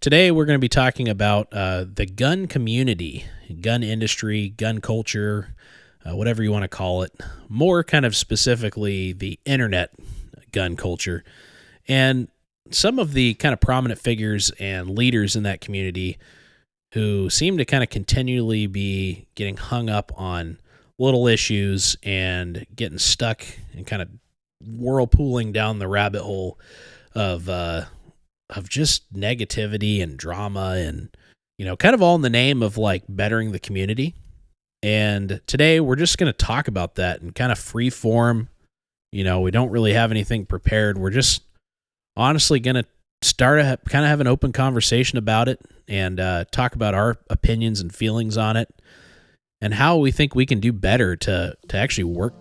Today we're going to be talking about the gun community, gun industry, gun culture, whatever you want to call it. More kind of specifically the internet gun culture. And some of the kind of prominent figures and leaders in that community who seem to kind of continually be getting hung up on little issues and getting stuck and kind of whirlpooling down the rabbit hole of just negativity and drama and, kind of all in the name of like bettering the community. And today we're just going to talk about that in kind of free form. We don't really have anything prepared. We're just honestly going to start kind of have an open conversation about it and talk about our opinions and feelings on it and how we think we can do better to actually work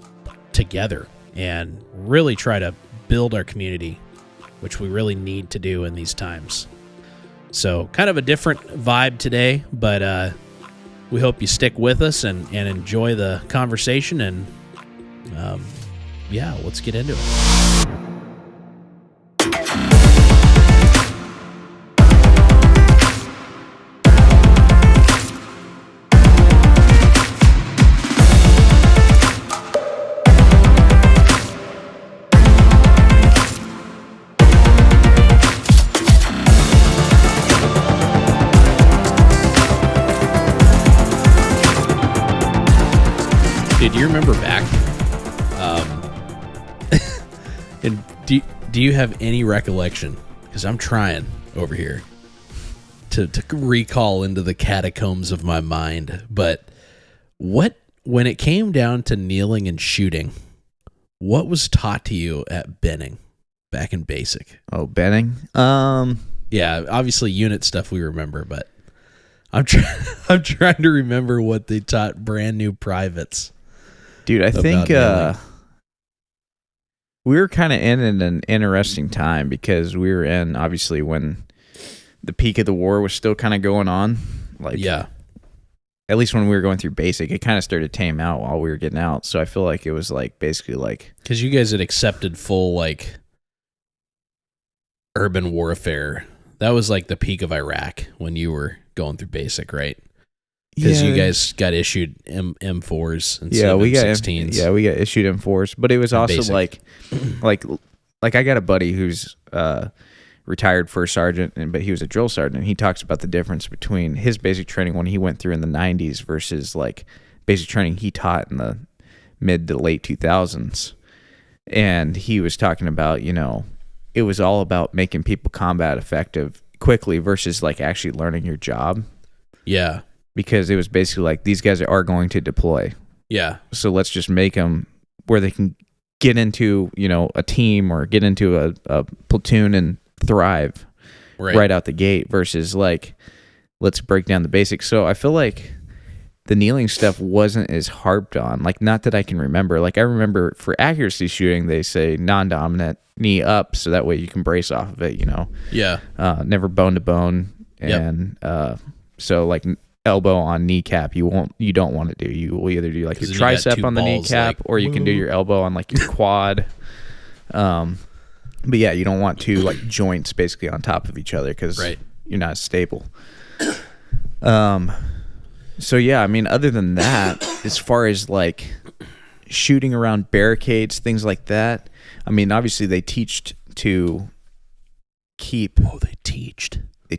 together and really try to build our community, which we really need to do in these times. So kind of a different vibe today, but we hope you stick with us and enjoy the conversation. And let's get into it. Do you remember back? And do you have any recollection? Because I'm trying over here to recall into the catacombs of my mind. But when it came down to kneeling and shooting, what was taught to you at Benning back in basic? Oh, Benning? Yeah, obviously unit stuff we remember, but I'm trying to remember what they taught brand new privates. Dude, I think we were kind of in an interesting time because we were in, obviously, when the peak of the war was still kind of going on. At least when we were going through basic, it kind of started to tame out while we were getting out. So I feel like it was basically because you guys had accepted full urban warfare. That was the peak of Iraq when you were going through basic, right? Because you guys got issued M4s instead of M16s. We got issued M4s, but it was also like I got a buddy who's retired first sergeant, but he was a drill sergeant. And he talks about the difference between his basic training when he went through in the 90s versus basic training he taught in the mid to late 2000s. And he was talking about, it was all about making people combat effective quickly versus actually learning your job. Yeah. Because it was basically these guys are going to deploy. Yeah. So let's just make them where they can get into, a team or get into a platoon and thrive right out the gate versus let's break down the basics. So I feel like the kneeling stuff wasn't as harped on. Not that I can remember. I remember for accuracy shooting, they say non-dominant, knee up, so that way you can brace off of it, Yeah. Never bone to bone. And so elbow on kneecap you don't want to do. You will either do your tricep on the kneecap or you can do your elbow on your quad. But yeah, you don't want two joints basically on top of each other because you're not stable. So yeah, I mean, other than that, as far as shooting around barricades, things like that, I mean, obviously they teached to keep. Oh, they teached. They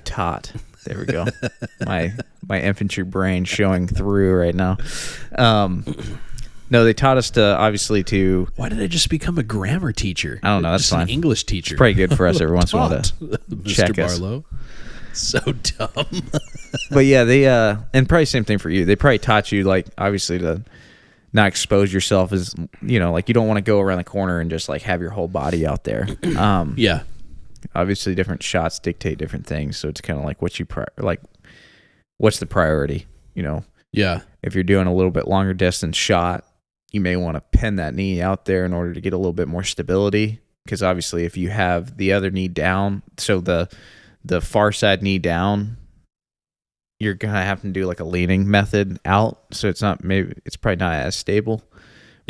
taught. There we go. my infantry brain showing through right now. No, they taught us to obviously to. Why did I just become a grammar teacher? I don't know. That's just fine. An English teacher. It's probably good for us every once in a while to check Mr. Barlow. So dumb. But yeah, they and probably same thing for you. They probably taught you obviously to not expose yourself as you don't want to go around the corner and just have your whole body out there. Yeah. Obviously, different shots dictate different things, so it's kind of what's the priority? Yeah. If you're doing a little bit longer distance shot, you may want to pin that knee out there in order to get a little bit more stability. Because obviously, if you have the other knee down, so the far side knee down, you're gonna have to do a leaning method out, so it's probably not as stable.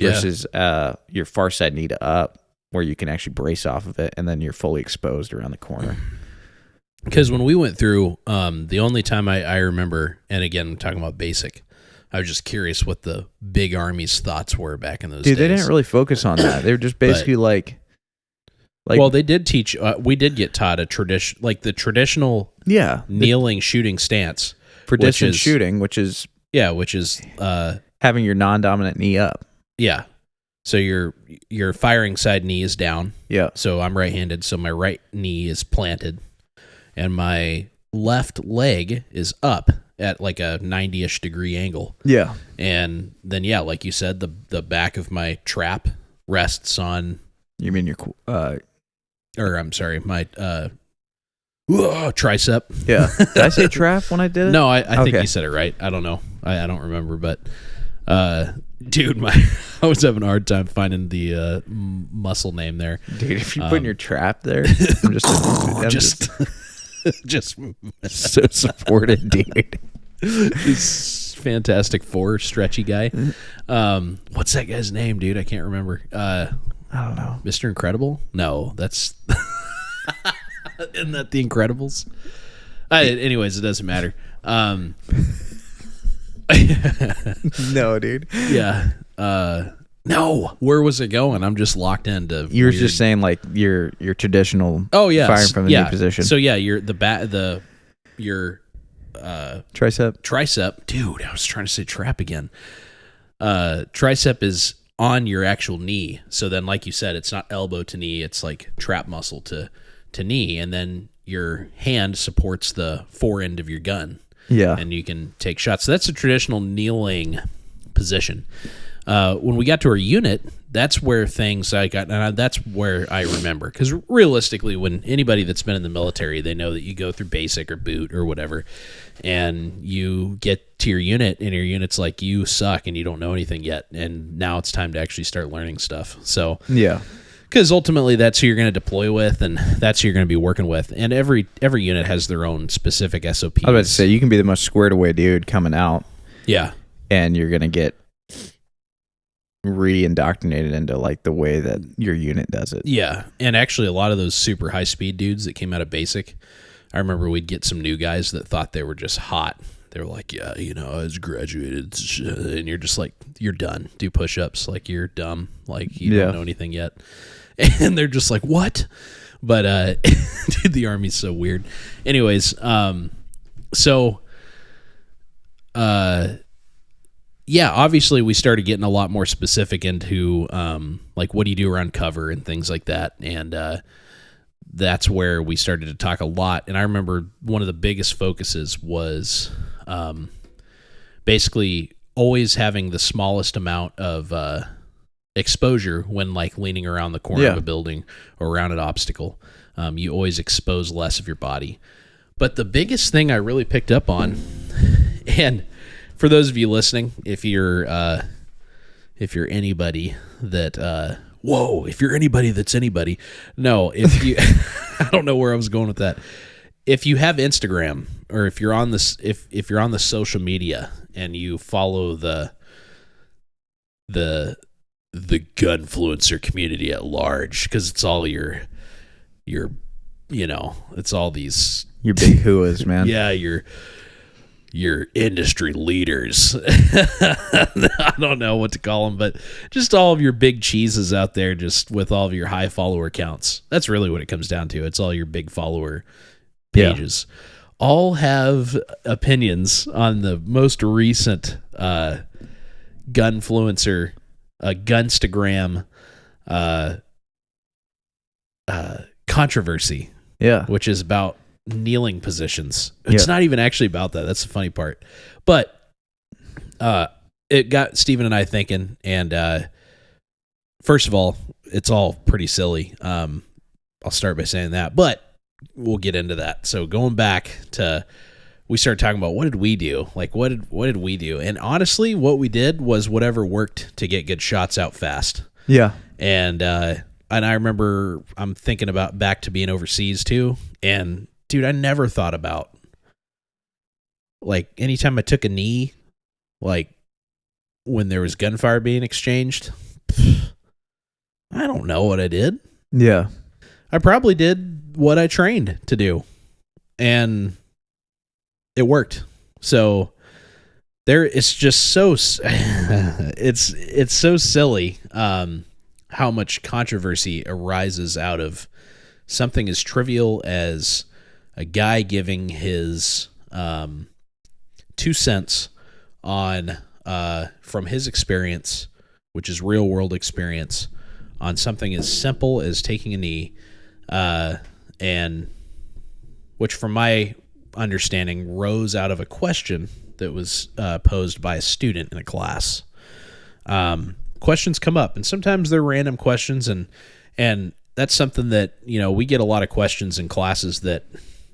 Versus your far side knee to up, where you can actually brace off of it, and then you're fully exposed around the corner. Because when we went through, the only time I remember, and again, I'm talking about basic, I was just curious what the big Army's thoughts were back in those days. Dude, they didn't really focus on that. They were just basically like well, they did teach, we did get taught the traditional kneeling shooting stance. For distance shooting, which is having your non-dominant knee up. Yeah. So your firing side knee is down. Yeah. So I'm right-handed, so my right knee is planted, and my left leg is up at like a 90-ish degree angle. Yeah. And then, like you said, the back of my trap rests on... You mean your... or, I'm sorry, my tricep. Yeah. Did I say trap when I did it? No, I think you said it right. I don't know. I don't remember, but... dude, I was having a hard time finding the muscle name there. Dude, if you're putting your trap there, I'm just so supported, dude. This Fantastic Four stretchy guy. What's that guy's name, dude? I can't remember. I don't know. Mr. Incredible? No, that's isn't that The Incredibles? Anyways, it doesn't matter. No, dude. Yeah. No. Where was it going? I'm just locked into. You were just saying like your traditional. Oh yeah, firing from the knee position. So yeah, your tricep. Dude, I was trying to say trap again. Tricep is on your actual knee. So then, like you said, it's not elbow to knee. It's like trap muscle to knee, and then your hand supports the fore end of your gun. Yeah. And you can take shots. So that's a traditional kneeling position. When we got to our unit, that's where things that's where I remember. Because realistically, when anybody that's been in the military, they know that you go through basic or boot or whatever, and you get to your unit, and your unit's like, you suck and you don't know anything yet. And now it's time to actually start learning stuff. So, yeah. Because ultimately that's who you're going to deploy with, and that's who you're going to be working with. And every unit has their own specific SOPs. I was about to say, you can be the most squared away dude coming out. Yeah. And you're going to get re-indoctrinated into like the way that your unit does it. Yeah. And actually a lot of those super high speed dudes that came out of basic, I remember we'd get some new guys that thought they were just hot. They were like, yeah, I was graduated. And you're just like, you're done. Do push-ups. Like, you're dumb. Like, you don't know anything yet. And they're just like, what? But, dude, the Army's so weird. Anyways, obviously we started getting a lot more specific into, like, what do you do around cover and things like that. And that's where we started to talk a lot. And I remember one of the biggest focuses was basically always having the smallest amount of exposure when like leaning around the corner of a building or around an obstacle. You always expose less of your body. But the biggest thing I really picked up on, and for those of you listening, if you're anybody that if you're anybody that's anybody, no, if you I don't know where I was going with that. If you have Instagram, or if you're on this, if you're on the social media and you follow the gunfluencer community at large, because it's all your it's all these your big hooas, man. Yeah, your industry leaders. I don't know what to call them, but just all of your big cheeses out there, just with all of your high follower counts. That's really what it comes down to. It's all your big follower pages. All have opinions on the most recent gunfluencer, gunstagram controversy. Yeah. Which is about kneeling positions. It's not even actually about that. That's the funny part. But it got Steven and I thinking, and first of all, it's all pretty silly. I'll start by saying that, but we'll get into that. So going back to, we started talking about what did we do? Like, what did we do? And honestly, what we did was whatever worked to get good shots out fast. Yeah. And I remember I'm thinking about back to being overseas too. And dude, I never thought about, like, anytime I took a knee, like when there was gunfire being exchanged, I don't know what I did. Yeah. I probably did what I trained to do. and it worked. So it's just so it's so silly how much controversy arises out of something as trivial as a guy giving his 2 cents on from his experience, which is real world experience, on something as simple as taking a knee, and which from my understanding rose out of a question that was posed by a student in a class. Questions come up, and sometimes they're random questions, and that's something that, you know, we get a lot of questions in classes that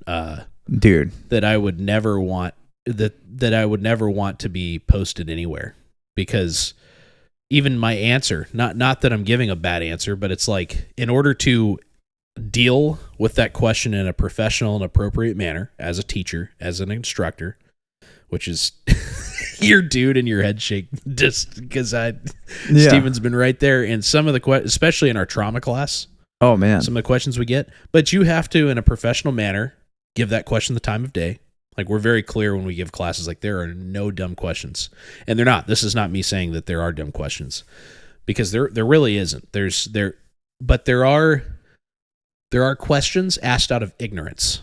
that I would never want that I would never want to be posted anywhere, because even my answer, not that I'm giving a bad answer, but it's like, in order to deal with that question in a professional and appropriate manner as a teacher, as an instructor, which is your dude in your head shake just because Steven's been right there in some of the especially in our trauma class. Oh man, some of the questions we get, but you have to, in a professional manner, give that question the time of day. Like, we're very clear when we give classes, like, there are no dumb questions, and they're not. This is not me saying that there are dumb questions, because there really isn't. But there are questions asked out of ignorance,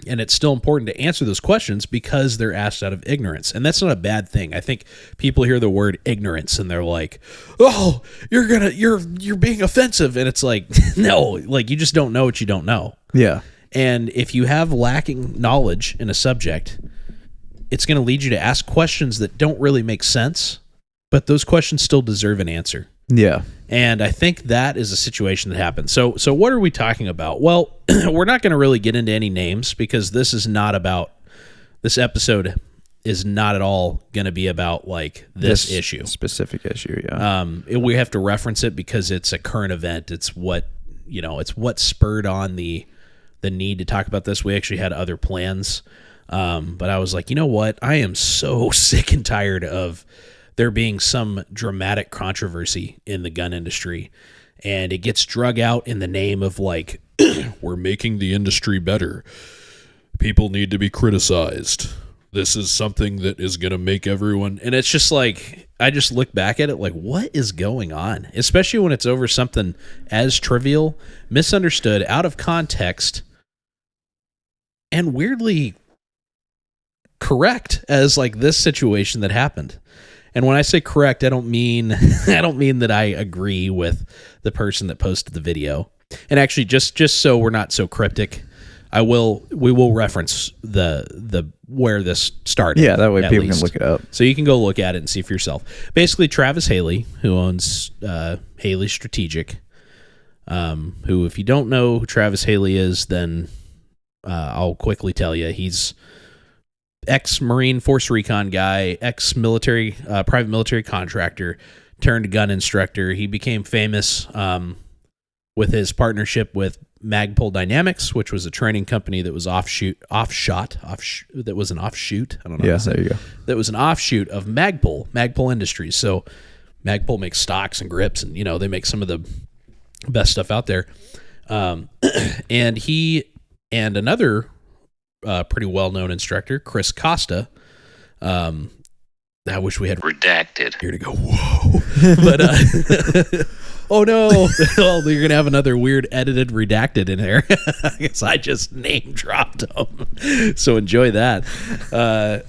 and it's still important to answer those questions because they're asked out of ignorance, and that's not a bad thing. I think people hear the word ignorance and they're like, "Oh, you're being offensive," and it's like, no, like, you just don't know what you don't know. Yeah. And if you have lacking knowledge in a subject, it's going to lead you to ask questions that don't really make sense, but those questions still deserve an answer. Yeah. And I think that is a situation that happens. So what are we talking about? Well, we're not going to really get into any names, because this episode is not at all going to be about, like, this issue. Specific issue, yeah. We have to reference it because it's a current event. It's what spurred on the need to talk about this. We actually had other plans, but I was like, you know what? I am so sick and tired of there being some dramatic controversy in the gun industry, and it gets drug out in the name of, like, we're making the industry better. People need to be criticized. This is something that is going to make everyone... And it's just like, I just look back at it like, what is going on? Especially when it's over something as trivial, misunderstood, out of context, and weirdly correct as, like, this situation that happened. And when I say correct, I don't mean that I agree with the person that posted the video. And actually, just so we're not so cryptic, we will reference the where this started. Yeah, that way people can look it up. So you can go look at it and see for yourself. Basically, Travis Haley, who owns Haley Strategic, who, if you don't know who Travis Haley is, then I'll quickly tell you, he's ex-Marine Force Recon guy, ex-military, private military contractor, turned gun instructor. He became famous with his partnership with Magpul Dynamics, which was a training company that was an offshoot. I don't know. Yeah, there you go. That was an offshoot of Magpul Industries. So Magpul makes stocks and grips, and, you know, they make some of the best stuff out there. And he and another pretty well-known instructor, Chris Costa. I wish we had redacted here to go. Whoa! But oh no! Well, you're gonna have another weird edited redacted in there. I guess I just name dropped them, so enjoy that.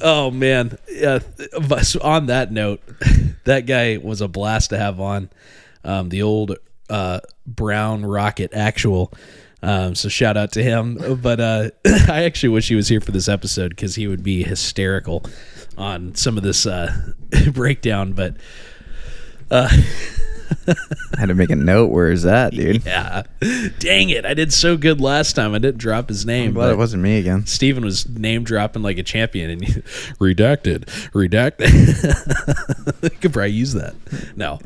Oh man! On that note, that guy was a blast to have on. The old Brown Rocket Actual. So shout out to him. But I actually wish he was here for this episode, because he would be hysterical on some of this breakdown. But I had to make a note. Where is that, dude? Yeah. Dang it. I did so good last time. I didn't drop his name. I'm glad it wasn't me again. Steven was name dropping like a champion, and redacted. I could probably use that. No.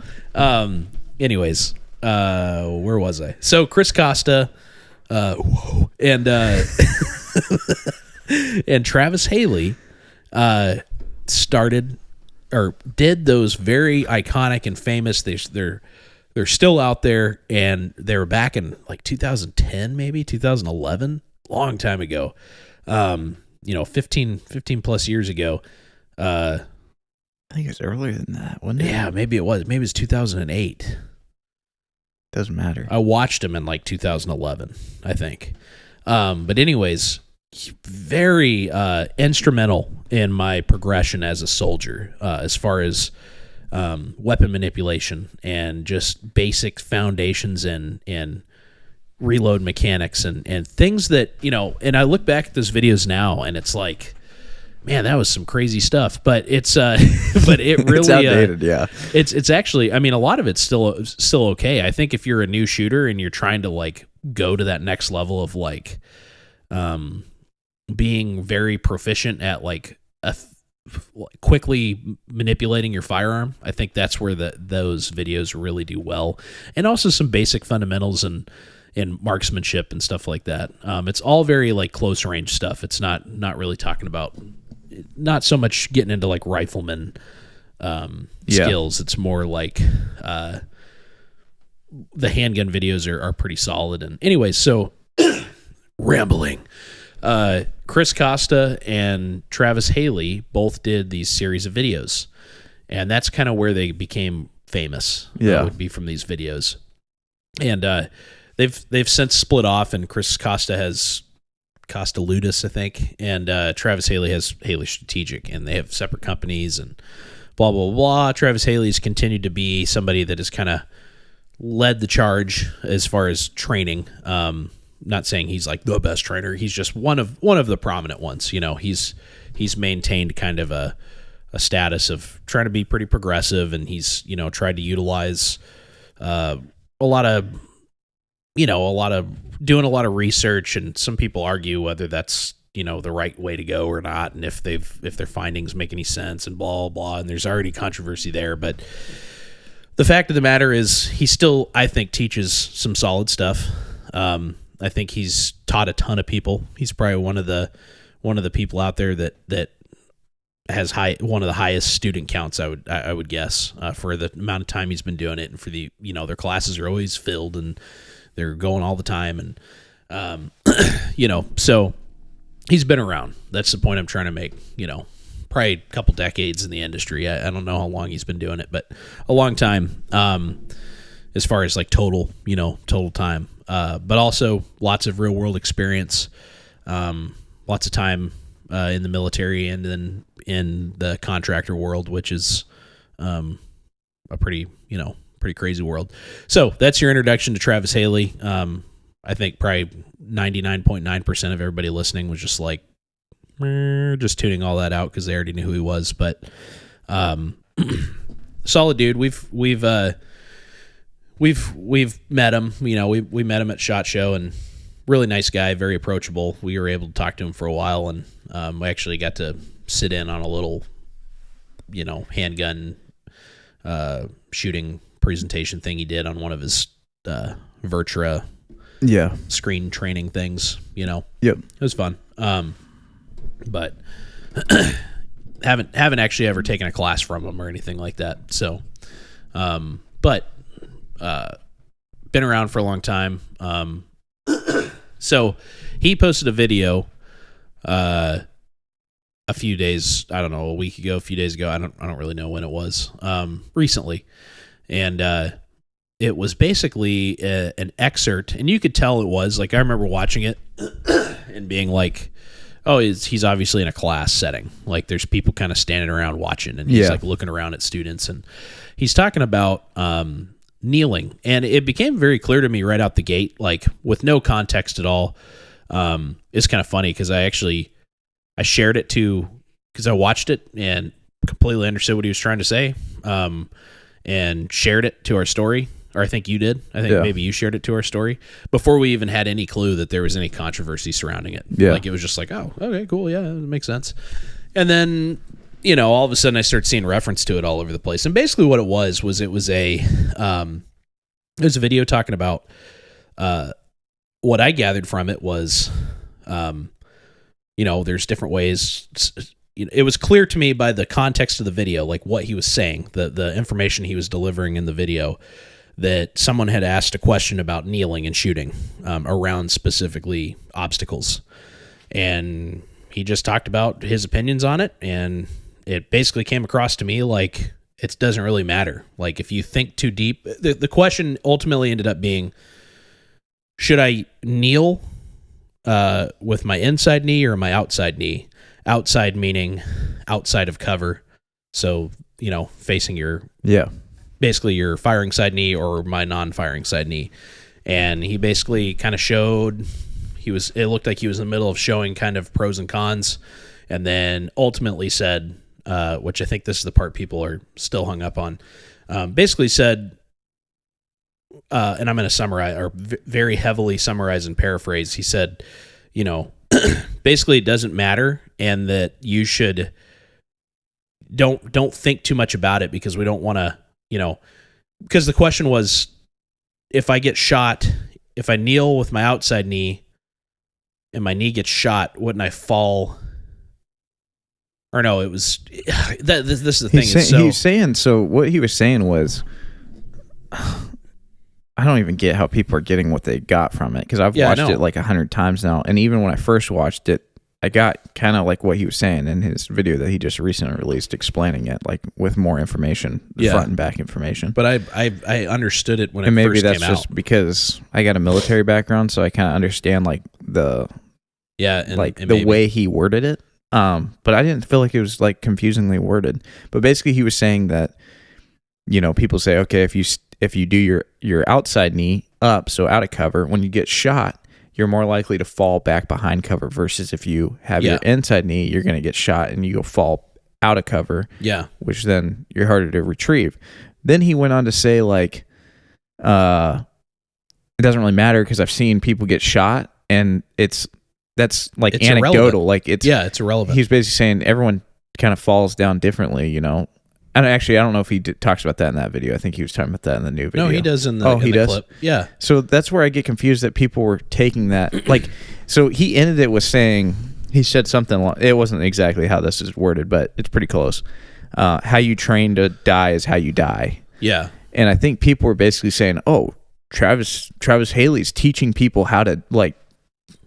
Anyways, where was I? So Chris Costa, and and Travis Haley started or did those very iconic and famous. They're still out there, and they were back in like 2010, maybe 2011, long time ago. 15 plus years ago. I think it was earlier than that, wasn't it? Yeah, maybe it was. Maybe it was 2008. Doesn't matter. I watched him in like 2011, I think. But anyways, very instrumental in my progression as a soldier, as far as weapon manipulation and just basic foundations in reload mechanics and things that, and I look back at those videos now and it's like, man, that was some crazy stuff, but it's but it really it's outdated. Yeah, it's actually, I mean, a lot of it's still okay. I think if you're a new shooter and you're trying to like go to that next level of like being very proficient at like quickly manipulating your firearm, I think that's where those videos really do well, and also some basic fundamentals and marksmanship and stuff like that. It's all very like close range stuff. It's not really talking about, not so much getting into like rifleman skills. It's more like the handgun videos are pretty solid. And anyways, so rambling. Chris Costa and Travis Haley both did these series of videos, and that's kind of where they became famous. Yeah, would be from these videos, and they've since split off, and Chris Costa has Costa Ludus, I think, and Travis Haley has Haley Strategic, and they have separate companies and blah, blah, blah. Travis Haley's continued to be somebody that has kind of led the charge as far as training. Not saying he's like the best trainer. He's just one of the prominent ones. He's maintained kind of a status of trying to be pretty progressive, and he's, tried to utilize a lot of doing a lot of research, and some people argue whether that's, the right way to go or not, and if their findings make any sense and blah, blah, and there's already controversy there. But the fact of the matter is he still, I think, teaches some solid stuff. I think he's taught a ton of people. He's probably one of the people out there that has one of the highest student counts, I would guess, for the amount of time he's been doing it, and for the, their classes are always filled and they're going all the time, and so he's been around. That's the point I'm trying to make. Probably a couple decades in the industry. I don't know how long he's been doing it, but a long time. As far as like total time, but also lots of real world experience, lots of time in the military, and then in the contractor world, which is a pretty crazy world. So that's your introduction to Travis Haley. I think probably 99.9% of everybody listening was just like, just tuning all that out because they already knew who he was. But solid dude. We've met him. We met him at SHOT Show, and really nice guy, very approachable. We were able to talk to him for a while, and we actually got to sit in on a little, handgun shooting presentation thing he did on one of his Virtra screen training things. Yep, it was fun. But haven't actually ever taken a class from him or anything like that. So, but been around for a long time. So he posted a video a few days, I don't know, a week ago, a few days ago. I don't really know when it was, recently. And it was basically an excerpt, and you could tell it was like, I remember watching it and being like, oh, he's obviously in a class setting. Like there's people kind of standing around watching, and he's like looking around at students, and he's talking about kneeling. And it became very clear to me right out the gate, like with no context at all. It's kind of funny because I shared it because I watched it and completely understood what he was trying to say, and shared it to our story. Or I think you did. I think maybe you shared it to our story before we even had any clue that there was any controversy surrounding it. Yeah. Like it was just like, oh, okay, cool. Yeah, it makes sense. And then, all of a sudden I started seeing reference to it all over the place. And basically what it was a video talking about, what I gathered from it was, there's different ways. It was clear to me by the context of the video, like what he was saying, the information he was delivering in the video, that someone had asked a question about kneeling and shooting around specifically obstacles. And he just talked about his opinions on it, and it basically came across to me like it doesn't really matter. Like, if you think too deep, the question ultimately ended up being, should I kneel with my inside knee or my outside knee? Outside meaning outside of cover. So, facing basically your firing side knee or my non-firing side knee. And he basically kind of showed, it looked like he was in the middle of showing kind of pros and cons, and then ultimately said, which I think this is the part people are still hung up on, basically said, and I'm going to summarize, or very heavily summarize and paraphrase. He said, basically it doesn't matter, and that you should don't think too much about it, because we don't want to, because the question was, if I get shot, if I kneel with my outside knee and my knee gets shot, wouldn't I fall? Or no, it was this is the thing. So what he was saying was, I don't even get how people are getting what they got from it, because I've watched it like 100 times now, and even when I first watched it, I got kind of like what he was saying in his video that he just recently released, explaining it like with more information, front and back information. But I understood it when it and maybe first that's came just out. because I got a military background, so I kind of understand like the way he worded it. But I didn't feel like it was like confusingly worded. But basically, he was saying that, people say, okay, if you do your outside knee up, so out of cover, when you get shot, you're more likely to fall back behind cover, versus if you have your inside knee, you're going to get shot and you'll fall out of cover, which then you're harder to retrieve. Then he went on to say, like, it doesn't really matter because I've seen people get shot, and that's like it's anecdotal. Irrelevant. Like it's irrelevant. He's basically saying everyone kind of falls down differently, And actually, I don't know if he talks about that in that video. I think he was talking about that in the new video. No, he does in the clip. Yeah. So that's where I get confused that people were taking that. Like, so he ended it with saying, he said something, it wasn't exactly how this is worded, but it's pretty close. How you train to die is how you die. Yeah. And I think people were basically saying, oh, Travis Haley's teaching people how to, like,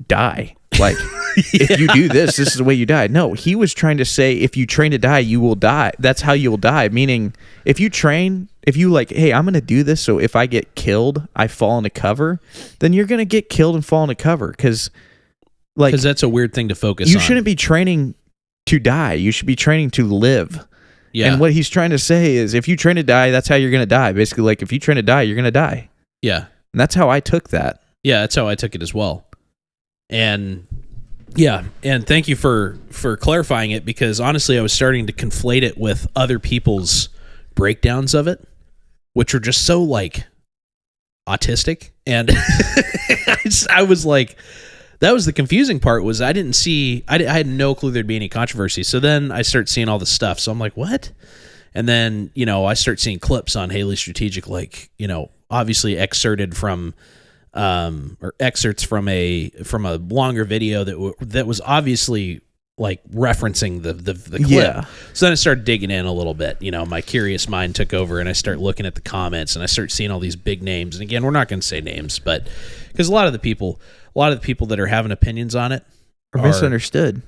die. Like, if you do this is the way you die. No, he was trying to say, if you train to die, you will die. That's how you'll die. Meaning, if you like, hey, I'm going to do this, so if I get killed, I fall into cover, then you're going to get killed and fall into cover. Because that's a weird thing to focus on. You shouldn't be training to die. You should be training to live. Yeah. And what he's trying to say is, if you train to die, that's how you're going to die. Basically, like, if you train to die, you're going to die. Yeah. And that's how I took that. Yeah, that's how I took it as well. And thank you for clarifying it, because honestly, I was starting to conflate it with other people's breakdowns of it, which are just so like autistic. And I was like, that was the confusing part, was I had no clue there'd be any controversy. So then I start seeing all this stuff. So I'm like, what? And then, I start seeing clips on Haley Strategic, like, obviously excerpted from or excerpts from a longer video that was obviously like referencing the clip. Yeah. So then I started digging in a little bit. My curious mind took over, and I start looking at the comments, and I start seeing all these big names. And again, we're not going to say names, but because a lot of the people that are having opinions on it are misunderstood.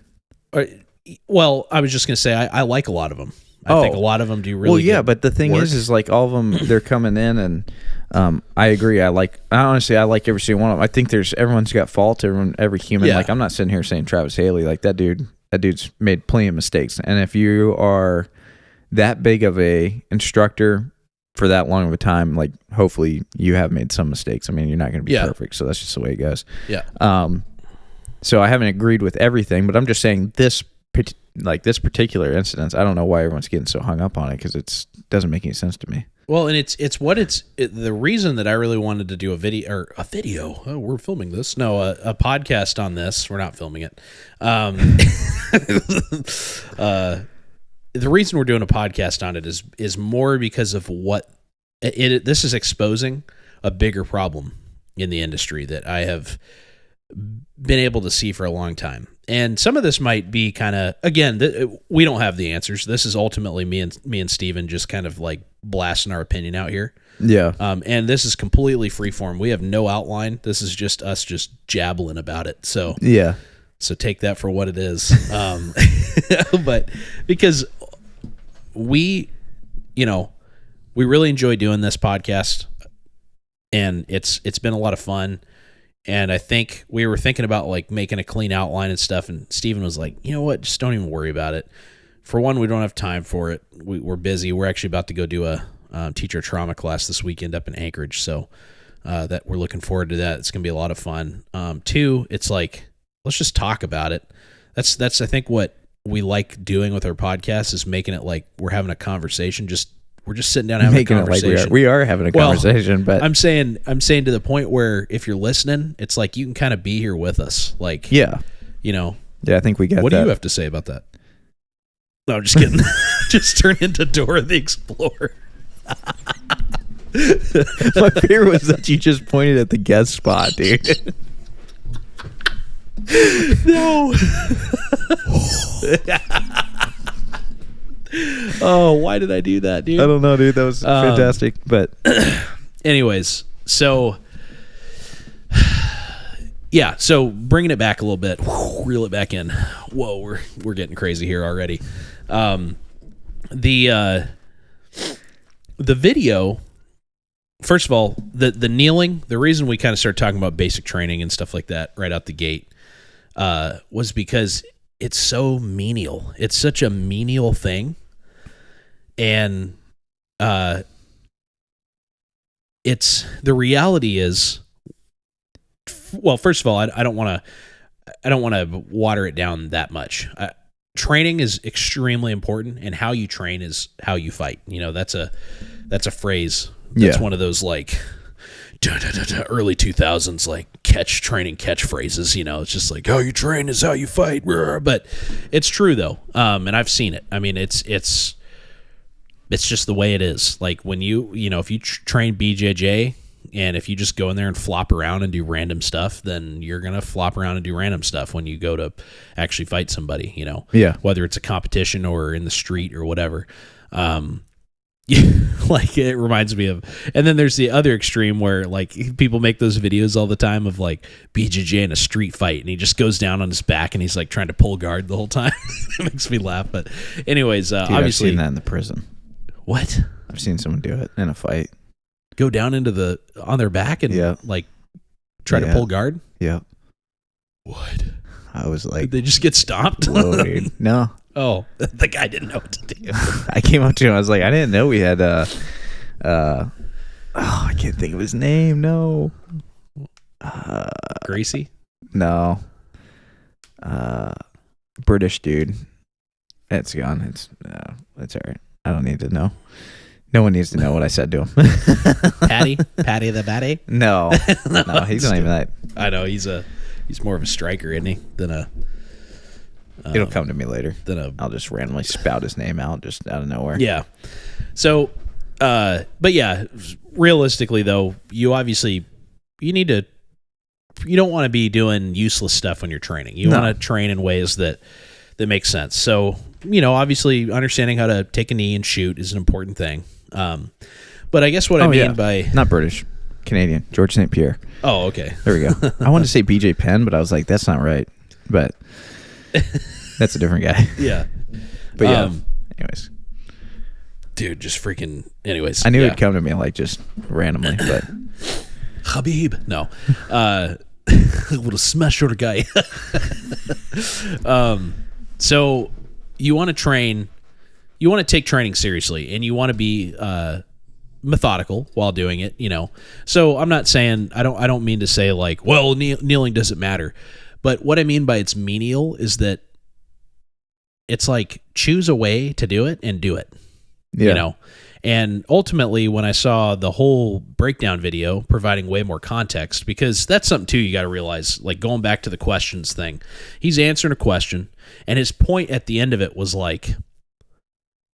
Well, I was just going to say I like a lot of them. I think a lot of them do really good but the thing work. is like all of them, they're coming in, and I agree. I like every single one of them. I think everyone's got faults. Every human. Yeah. Like, I'm not sitting here saying Travis Haley, like that dude's made plenty of mistakes. And if you are that big of a instructor for that long of a time, like, hopefully you have made some mistakes. I mean, you're not going to be perfect, so that's just the way it goes. Yeah. So I haven't agreed with everything, but I'm just saying this particular incident, I don't know why everyone's getting so hung up on it, because it doesn't make any sense to me. Well, and it's the reason that I really wanted to do a video. Oh, we're filming this. No, a podcast on this. We're not filming it. The reason we're doing a podcast on it is more because of what this is exposing a bigger problem in the industry that I have been able to see for a long time. And some of this might be kind of, again, we don't have the answers. This is ultimately me and Steven just kind of like blasting our opinion out here. Yeah. And this is completely freeform. We have no outline. This is just us just jabbling about it. So yeah. So take that for what it is. But because we really enjoy doing this podcast, and it's been a lot of fun. And I think we were thinking about like making a clean outline and stuff. And Steven was like, you know what? Just don't even worry about it. For one, we don't have time for it. We're busy. We're actually about to go do a teacher trauma class this weekend up in Anchorage. So that we're looking forward to that. It's going to be a lot of fun. Two, it's like, let's just talk about it. That's I think what we like doing with our podcast is making it like we're having a conversation. We're just sitting down having a conversation. Like we are having a conversation, but I'm saying to the point where if you're listening, it's like you can kind of be here with us. Like, yeah, Yeah, I think we get what that. do you have to say about that? No, I'm just kidding. Just turn into Dora the Explorer. My fear was that you just pointed at the guest spot, dude. No. Oh, why did I do that, dude? I don't know, dude. That was fantastic. But anyways, so yeah, so bringing it back a little bit, reel it back in. Whoa, we're getting crazy here already. The video, first of all, the kneeling, the reason we kind of started talking about basic training and stuff like that right out the gate was because it's so menial. It's such a menial thing. And it's the reality is, well, first of all, I don't want to water it down that much. Training is extremely important, and how you train is how you fight. That's a phrase. That's one of those like early 2000s like training catchphrases. It's just like how you train is how you fight. But it's true though, and I've seen it. I mean, it's just the way it is. Like when if you train BJJ, and if you just go in there and flop around and do random stuff, then you're going to flop around and do random stuff when you go to actually fight somebody, Yeah. Whether it's a competition or in the street or whatever. Like it reminds me of, and then there's the other extreme where like people make those videos all the time of like BJJ in a street fight, and he just goes down on his back and he's like trying to pull guard the whole time. It makes me laugh. But anyways, dude, obviously I've seen that in the prison. What? I've seen someone do it in a fight. Go down on their back and like try to pull guard? Yeah. What? I was like, did they just get stopped? Whoa, dude. No. Oh, the guy didn't know what to do. I came up to him. I was like, I didn't know we had I can't think of his name. No. Gracie? No. British dude. It's gone. It's all right. I don't need to know. No one needs to know what I said to him. Patty the Batty? No, he's not even that. I know he's more of a striker, isn't he? Than a. It'll come to me later. I'll just randomly spout his name out just out of nowhere. Yeah. So, but yeah, realistically though, you don't want to be doing useless stuff when you're training. You want to train in ways that make sense. So, obviously understanding how to take a knee and shoot is an important thing. But I guess what I mean by... Not British. Canadian. George St. Pierre. Oh, okay. There we go. I wanted to say BJ Penn, but I was like, that's not right. But that's a different guy. Yeah. But yeah. Anyways. Dude, just freaking... Anyways. I knew it'd come to me like just randomly, but... Habib. No. Little smash shorter guy. So you want to train... You want to take training seriously, and you want to be methodical while doing it, So I'm not saying, I don't mean to say like, well, kneeling doesn't matter. But what I mean by it's menial is that it's like choose a way to do it and do it, And ultimately, when I saw the whole breakdown video providing way more context, because that's something too you got to realize, like going back to the questions thing, he's answering a question, and his point at the end of it was like,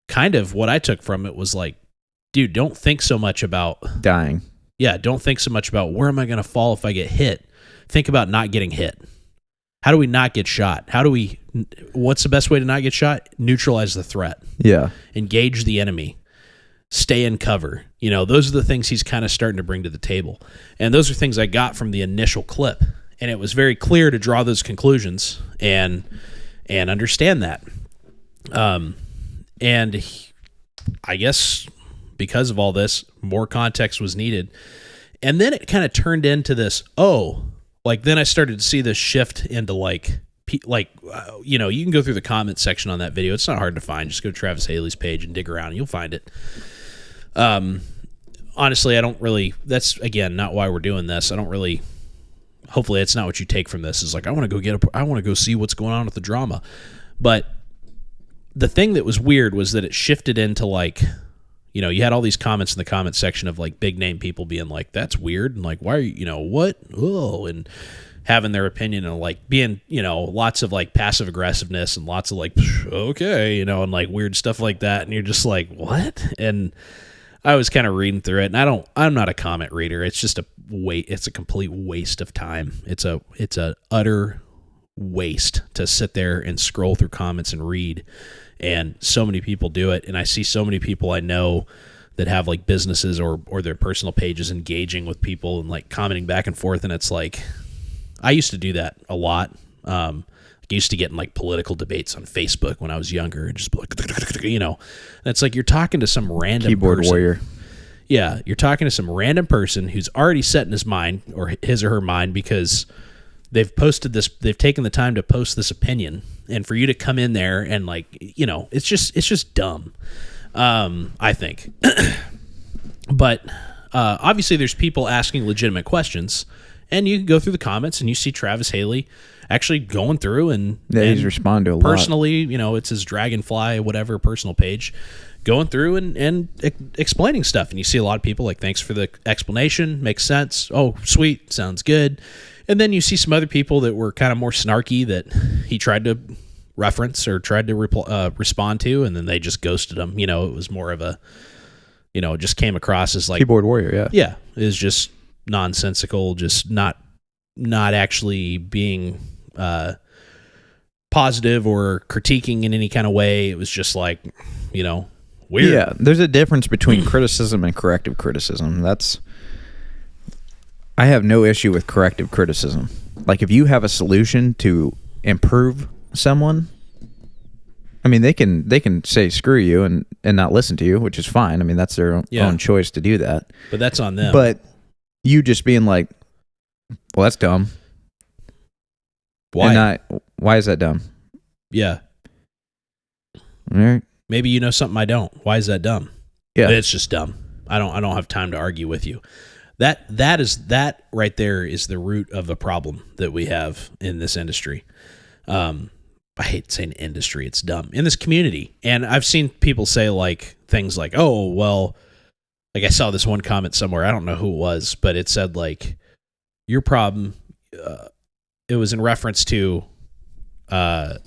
kind of what I took from it was like, dude, don't think so much about dying. Yeah, don't think so much about where am I going to fall if I get hit. Think about not getting hit. How do we not get shot? What's the best way to not get shot? Neutralize the threat. Yeah. Engage the enemy. stay in cover. Those are the things he's kind of starting to bring to the table. And those are things I got from the initial clip. And it was very clear to draw those conclusions and understand that. I guess because of all this, more context was needed. And then it kind of turned into this, then I started to see this shift into you can go through the comment section on that video. It's not hard to find. Just go to Travis Haley's page and dig around and you'll find it. Honestly, that's again, not why we're doing this. Hopefully it's not what you take from this is I want to go see what's going on with the drama. But the thing that was weird was that it shifted into you had all these comments in the comment section of big name people being that's weird. And why are you, what? Oh, and having their opinion and being, lots of passive aggressiveness and lots of okay, and weird stuff like that. And you're just what? And I was kind of reading through it, and I'm not a comment reader. It's just it's a complete waste of time. It's a utter waste to sit there and scroll through comments and read. And so many people do it. And I see so many people I know that have businesses or their personal pages engaging with people and commenting back and forth. And it's I used to do that a lot. I used to get in political debates on Facebook when I was younger and just and it's you're talking to some random keyboard warrior. Yeah, you're talking to some random person who's already set in his mind or his or her mind because they've taken the time to post this opinion, and for you to come in there and it's just dumb. I think. But obviously there's people asking legitimate questions, and you can go through the comments and you see Travis Haley actually going through and he's responding to a lot. Personally, it's his Dragonfly whatever personal page, going through and explaining stuff. And you see a lot of people thanks for the explanation, makes sense, oh sweet, sounds good. And then you see some other people that were kind of more snarky that he tried to reference or tried to respond to, and then they just ghosted him. It was more of a, it just came across as keyboard warrior. Yeah. Yeah. It was just nonsensical, just not actually being positive or critiquing in any kind of way. It was just weird. Yeah. There's a difference between criticism and corrective criticism. I have no issue with corrective criticism. If you have a solution to improve someone, I mean, they can say screw you and not listen to you, which is fine. I mean, that's their own choice to do that. But that's on them. But you just being well, that's dumb. Why? Why is that dumb? Yeah. All right. Maybe you know something I don't. Why is that dumb? Yeah. It's just dumb. I don't have time to argue with you. That right there is the root of the problem that we have in this industry. I hate saying industry, it's dumb. In this community. And I've seen people say things oh, well, I saw this one comment somewhere, I don't know who it was, but it said your problem, it was in reference to a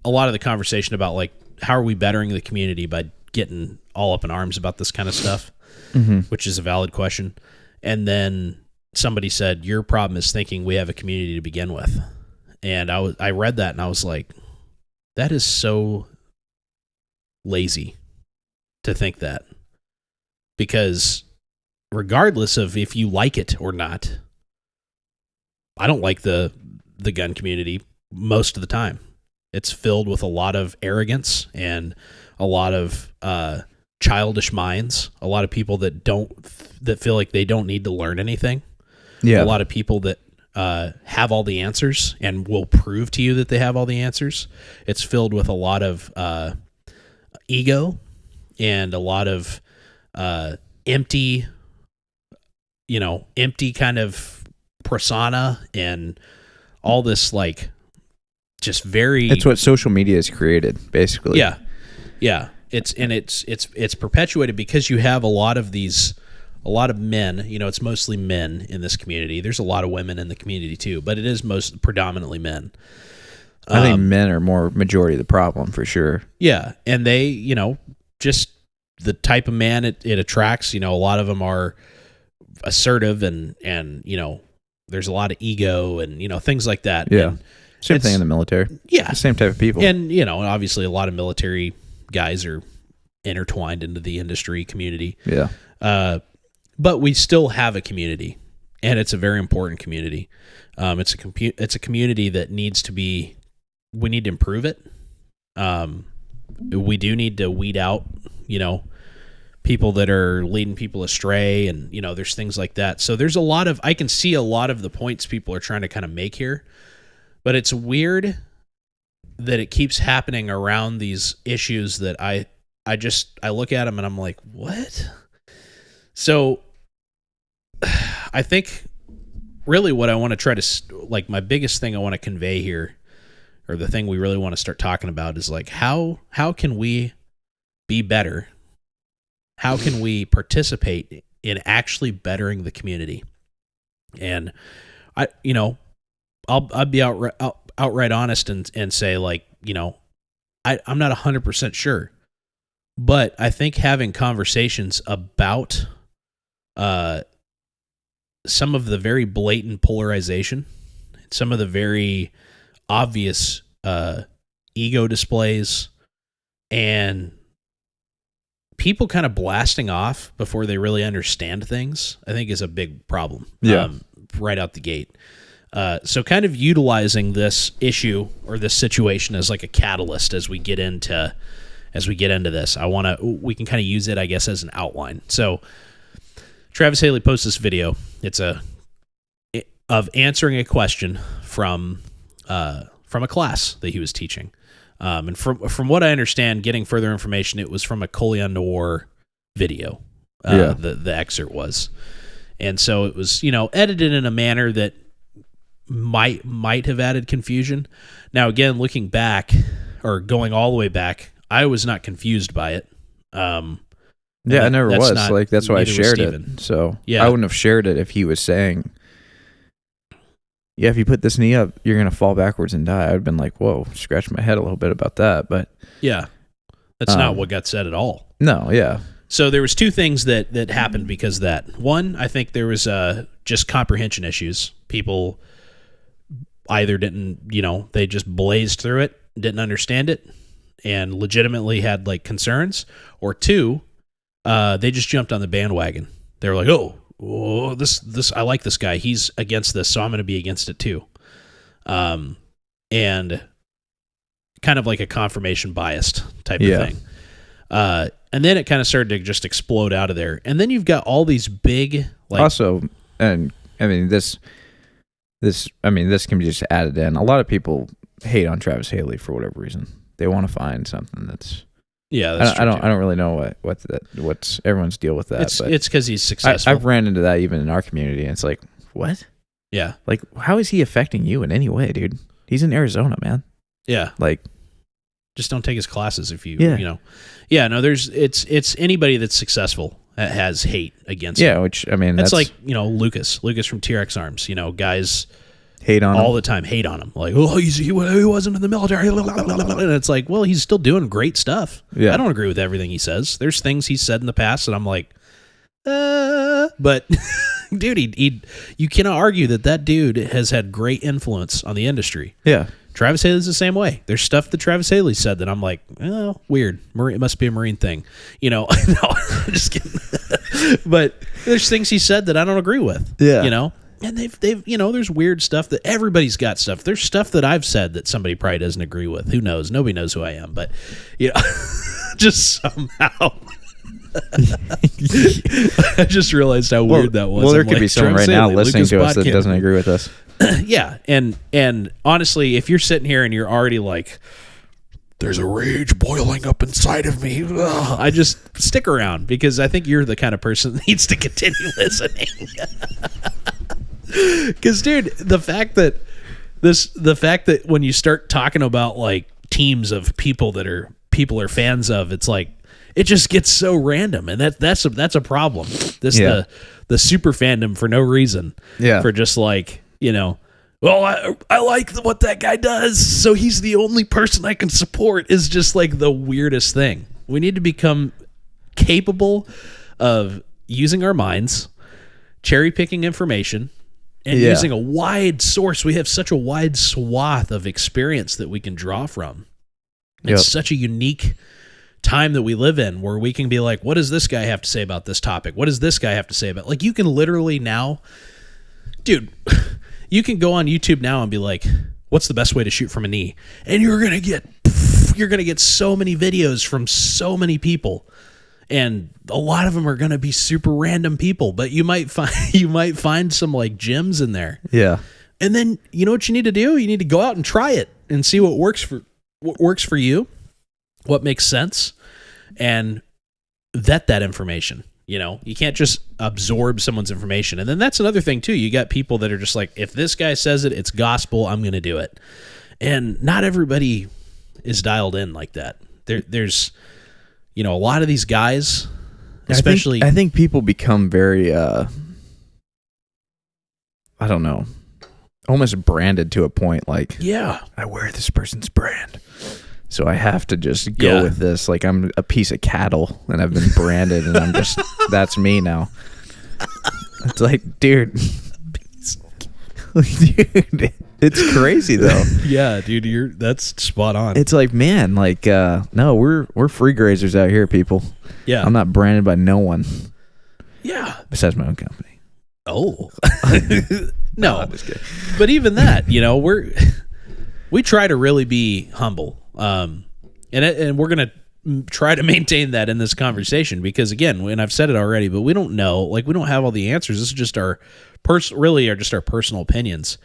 lot of the conversation about how are we bettering the community by getting all up in arms about this kind of stuff, which is a valid question. And then somebody said, your problem is thinking we have a community to begin with. And I read that and I was that is so lazy to think that. Because regardless of if you like it or not, I don't like the gun community most of the time. It's filled with a lot of arrogance and a lot of childish minds, a lot of people that feel like they don't need to learn anything. Yeah. A lot of people that have all the answers and will prove to you that they have all the answers. It's filled with a lot of ego and a lot of empty kind of persona and all this just very. It's what social media has created, basically. Yeah, yeah. It's perpetuated because you have a lot of men. It's mostly men in this community. There's a lot of women in the community too, but it is most predominantly men. I think men are more majority of the problem for sure. Yeah, and they, just the type of man it attracts. A lot of them are assertive and there's a lot of ego and things like that. Yeah. And same thing in the military. Yeah. The same type of people. And, obviously a lot of military guys are intertwined into the industry community. Yeah. But we still have a community, and it's a very important community. It's a community that we need to improve it. We do need to weed out, people that are leading people astray, and, there's things like that. So there's I can see a lot of the points people are trying to kind of make here, but it's weird that it keeps happening around these issues that I look at them and I'm like, what? So I think really what I want to try to, my biggest thing I want to convey here, or the thing we really want to start talking about, is how can we be better? How can we participate in actually bettering the community? And I'll be outright honest and say, I'm not 100% sure, but I think having conversations about some of the very blatant polarization, some of the very obvious ego displays, and people kind of blasting off before they really understand things, I think is a big problem. Yeah. Right out the gate. So kind of utilizing this issue or this situation as like a catalyst as we get into this, we can kind of use it, I guess, as an outline. So Travis Haley posts this video. It's of answering a question from a class that he was teaching. And from what I understand, getting further information, it was from a Colion Noir video. The excerpt was. And so it was, edited in a manner that might have added confusion. Now, again, looking back, or going all the way back, I was not confused by it. I never was. That's why I shared it. So I wouldn't have shared it if he was saying, if you put this knee up, you're going to fall backwards and die. I would have been like, whoa, scratch my head a little bit about that. But yeah, that's not what got said at all. No, yeah. So there was two things that happened because of that. One, I think there was just comprehension issues. People either didn't, they just blazed through it, didn't understand it, and legitimately had concerns. Or two, they just jumped on the bandwagon. They were like, oh, this I like this guy. He's against this, so I'm going to be against it too. And kind of like a confirmation biased type of thing. And then it kind of started to just explode out of there. And then you've got all these big also, and I mean this can be just added in. A lot of people hate on Travis Haley for whatever reason. They want to find something that's that's I don't really know what's everyone's deal with that. It's because he's successful. I've ran into that even in our community, and it's like, what? Yeah. How is he affecting you in any way, dude? He's in Arizona, man. Yeah. Just don't take his classes if no, it's anybody that's successsul that has hate against him. Yeah, which, I mean, that's like, Lucas from TRX Arms, guys hate on all him the time, hate on him. Like, he wasn't in the military. And it's like, well, he's still doing great stuff. Yeah. I don't agree with everything he says. There's things he's said in the past that I'm like, but dude, you cannot argue that dude has had great influence on the industry. Yeah. Travis Haley's the same way. There's stuff that Travis Haley said that I'm like, oh, weird. It must be a Marine thing. No, I'm just kidding. But there's things he said that I don't agree with. Yeah. And they've there's weird stuff that everybody's got stuff. There's stuff that I've said that somebody probably doesn't agree with. Who knows? Nobody knows who I am. But, just somehow. I just realized how weird that was. Well, there could be someone right now listening to us that doesn't agree with us. Yeah, and honestly, if you're sitting here and you're already like, there's a rage boiling up inside of me, I just stick around, because I think you're the kind of person that needs to continue listening. Because, dude, the fact that when you start talking about teams of people are fans of, it's like, it just gets so random, and that's a problem. The super fandom for no reason. Yeah. For just well, I like what that guy does, so he's the only person I can support, is just the weirdest thing. We need to become capable of using our minds, cherry picking information, and using a wide source. We have such a wide swath of experience that we can draw from. It's such a unique time that we live in where we can be like, what does this guy have to say about this topic? What does this guy have to say about, like, you can literally now, dude, you can go on YouTube now and be like, what's the best way to shoot from a knee? And you're going to get so many videos from so many people. And a lot of them are going to be super random people, but you might find some like gems in there. Yeah. And then you know what you need to do? You need to go out and try it and see what works for you, what makes sense, and vet that information. You know, you can't just absorb someone's information. And then that's another thing too. You got people that are just like, if this guy says it, it's gospel, I'm going to do it. And not everybody is dialed in like that. There's, you know, a lot of these guys, especially, I think people become very, I don't know, almost branded to a point. Like, yeah, I wear this person's brand, so I have to just go with this. Like, I'm a piece of cattle and I've been branded and I'm just, that's me now. It's like, dude, it's crazy though. Yeah, dude, that's spot on. It's like, man, like, no, we're free grazers out here, people. Yeah. I'm not branded by no one. Yeah. Besides my own company. Oh. No, I'm just kidding. But even that, you know, we try to really be humble. And we're going to try to maintain that in this conversation because, again, and I've said it already, but we don't know, like, we don't have all the answers. This is just our personal opinions.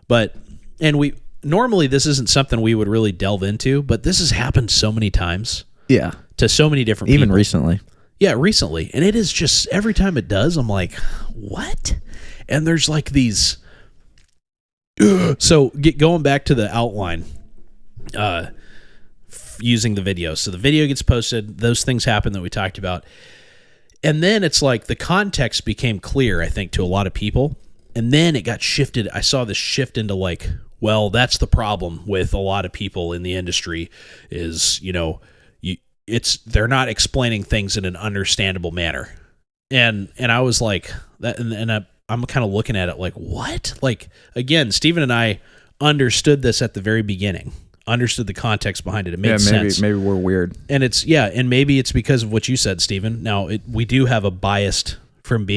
But, and normally this isn't something we would really delve into, but this has happened so many times. Yeah. To so many different people. Even recently. Yeah, recently. And it is just, every time it does, I'm like, what? And there's like these, so going back to the outline, using the video. So the video gets posted, those things happen that we talked about. And then it's like the context became clear, I think, to a lot of people. And then it got shifted. I saw this shift into like, well, that's the problem with a lot of people in the industry is, you know, they're not explaining things in an understandable manner. And I was like, that, and I'm kind of looking at it like, what? Like, again, Stephen and I understood this at the very beginning, understood the context behind it. It made sense. Maybe we're weird. And and maybe it's because of what you said, Stephen. Now, we do have a bias from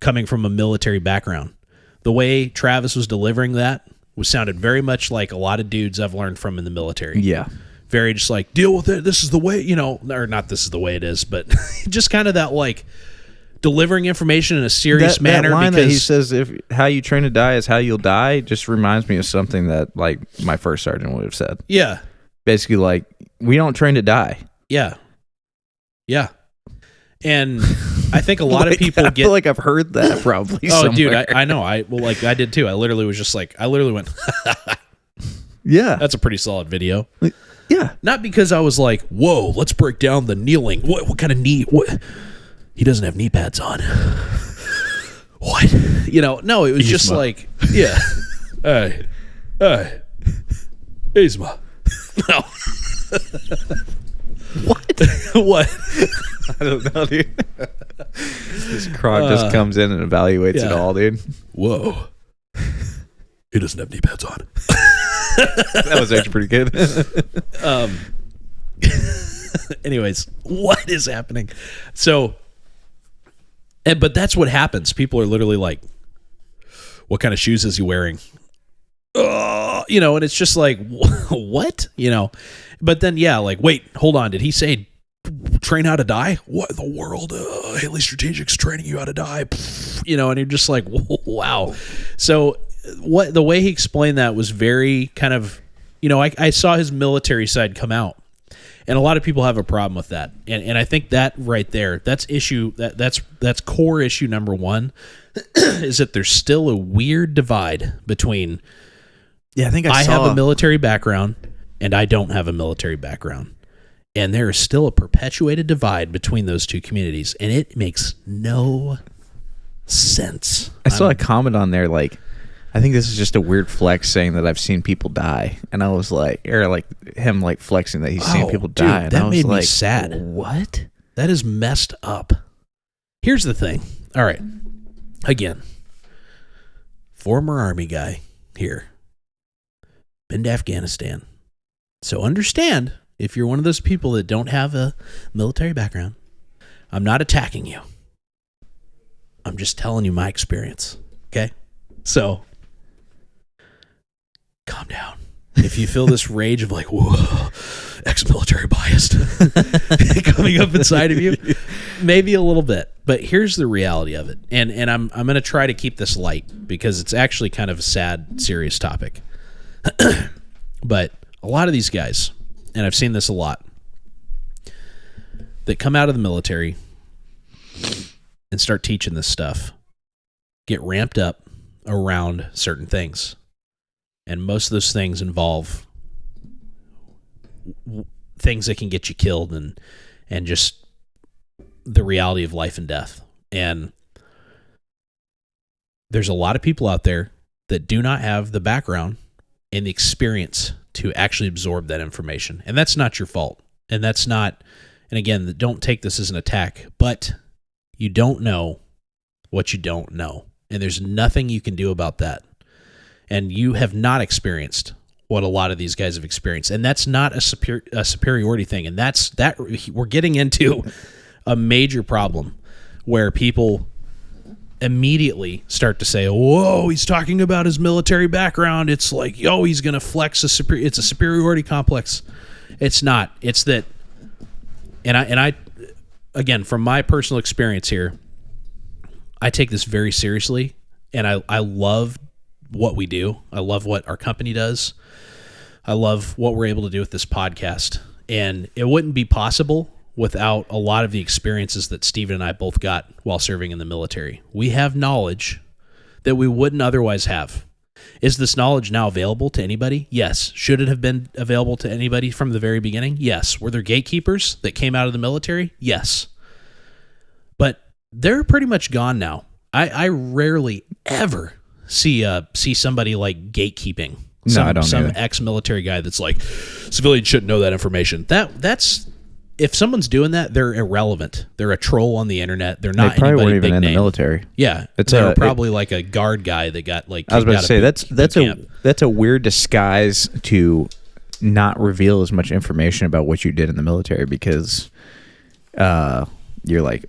coming from a military background. The way Travis was delivering that sounded very much like a lot of dudes I've learned from in the military. Yeah. Very just like, deal with it. This is the way, you know, or not this is the way it is, but just kind of that like delivering information in a serious manner. That line because that he says, "If how you train to die is how you'll die," just reminds me of something that like my first sergeant would have said. Yeah. Basically, like, we don't train to die. Yeah. Yeah. And I think a lot of people I feel like I've heard that probably. Oh, somewhere. dude, I know. I did too. I literally went, yeah, that's a pretty solid video. Yeah. Not because I was like, whoa, let's break down the kneeling. What kind of knee? What? He doesn't have knee pads on. What? You know, no, it was just like, yeah. Hey, Yzma. No. What? What? I don't know, dude. This crowd just comes in and evaluates it all, dude. Whoa. He doesn't have knee pads on. That was actually pretty good. Anyways, what is happening? So, but that's what happens. People are literally like, what kind of shoes is he wearing? You know, and it's just like, what? You know, but then, yeah, like, wait, hold on. Did he say train how to die? What in the world? Haley Strategic's training you how to die. You know, and you're just like, wow. So the way he explained that was very kind of, you know, I saw his military side come out, and a lot of people have a problem with that. And I think that right there, that's core issue number one, is that there's still a weird divide between, I think I have a military background and I don't have a military background. And there is still a perpetuated divide between those two communities, and it makes no sense. I saw a comment on there like, I think this is just a weird flex saying that I've seen people die. And I was like, or like him like flexing that he's seen people die. And that I was made like, me sad. What? That is messed up. Here's the thing. All right. Again, former Army guy here. Been to Afghanistan. So understand, if you're one of those people that don't have a military background, I'm not attacking you. I'm just telling you my experience. Okay? So, calm down. If you feel this rage of like, whoa, ex-military biased coming up inside of you, maybe a little bit. But here's the reality of it. And I'm going to try to keep this light because it's actually kind of a sad, serious topic. But a lot of these guys, and I've seen this a lot, that come out of the military and start teaching this stuff, get ramped up around certain things. And most of those things involve things that can get you killed and just the reality of life and death. And there's a lot of people out there that do not have the background and the experience to actually absorb that information. And that's not your fault. And that's not, and again, don't take this as an attack, but you don't know what you don't know. And there's nothing you can do about that. And you have not experienced what a lot of these guys have experienced. And that's not a superiority thing. And that's we're getting into a major problem where people immediately start to say, whoa, he's talking about his military background. It's like, yo, he's going to flex it's a superiority complex. It's not. It's that, and I, again, from my personal experience here, I take this very seriously, and I love what we do. I love what our company does. I love what we're able to do with this podcast. And it wouldn't be possible without a lot of the experiences that Steven and I both got while serving in the military. We have knowledge that we wouldn't otherwise have. Is this knowledge now available to anybody? Yes. Should it have been available to anybody from the very beginning? Yes. Were there gatekeepers that came out of the military? Yes. But they're pretty much gone now. I rarely ever see somebody like gatekeeping. I don't some either. ex-military guy that's like, civilians shouldn't know that information. That's if someone's doing that, they're irrelevant. They're a troll on the internet. They're not. They probably anybody weren't even big in name. the military. Yeah, they're probably like a guard guy that got like. I was about to say that's camp. a weird disguise to not reveal as much information about what you did in the military because you're like,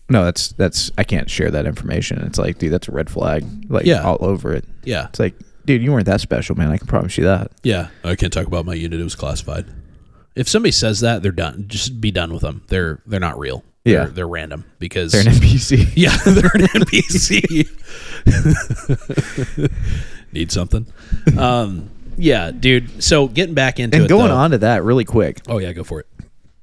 no, that's I can't share that information. It's like, dude, that's a red flag, like all over it. Yeah, it's like, dude, you weren't that special, man. I can promise you that. Yeah, I can't talk about my unit. It was classified. If somebody says that, they're done. Just be done with them. They're not real. They're random because they're an NPC. Yeah, they're an NPC. Need something. Yeah, dude. So getting back into and it, going on to that really quick. Oh yeah, go for it.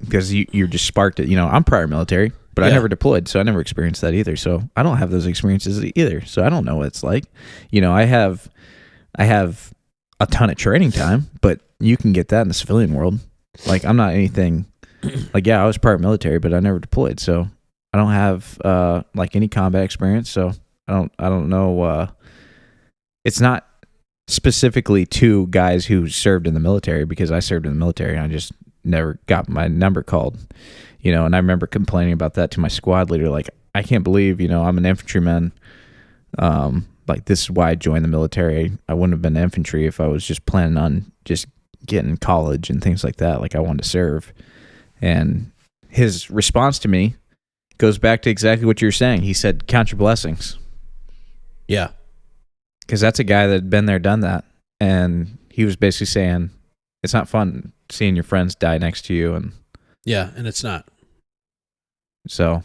Because you just sparked it. You know, I'm prior military, but I never deployed, so I never experienced that either. So I don't have those experiences either. So I don't know what it's like. You know, I have a ton of training time, but you can get that in the civilian world. Like, I'm not anything like, I was prior military, but I never deployed. So I don't have like any combat experience. So I don't know. It's not specifically to guys who served in the military because I served in the military and I just never got my number called, you know. And I remember complaining about that to my squad leader. Like, I can't believe, you know, I'm an infantryman. Like, this is why I joined the military. I wouldn't have been infantry if I was just planning on just getting college and things like that. Like, I wanted to serve. And his response to me goes back to exactly what you're saying. He said, count your blessings. Yeah. Because that's a guy that had been there, done that. And he was basically saying, it's not fun seeing your friends die next to you. And yeah, and it's not. So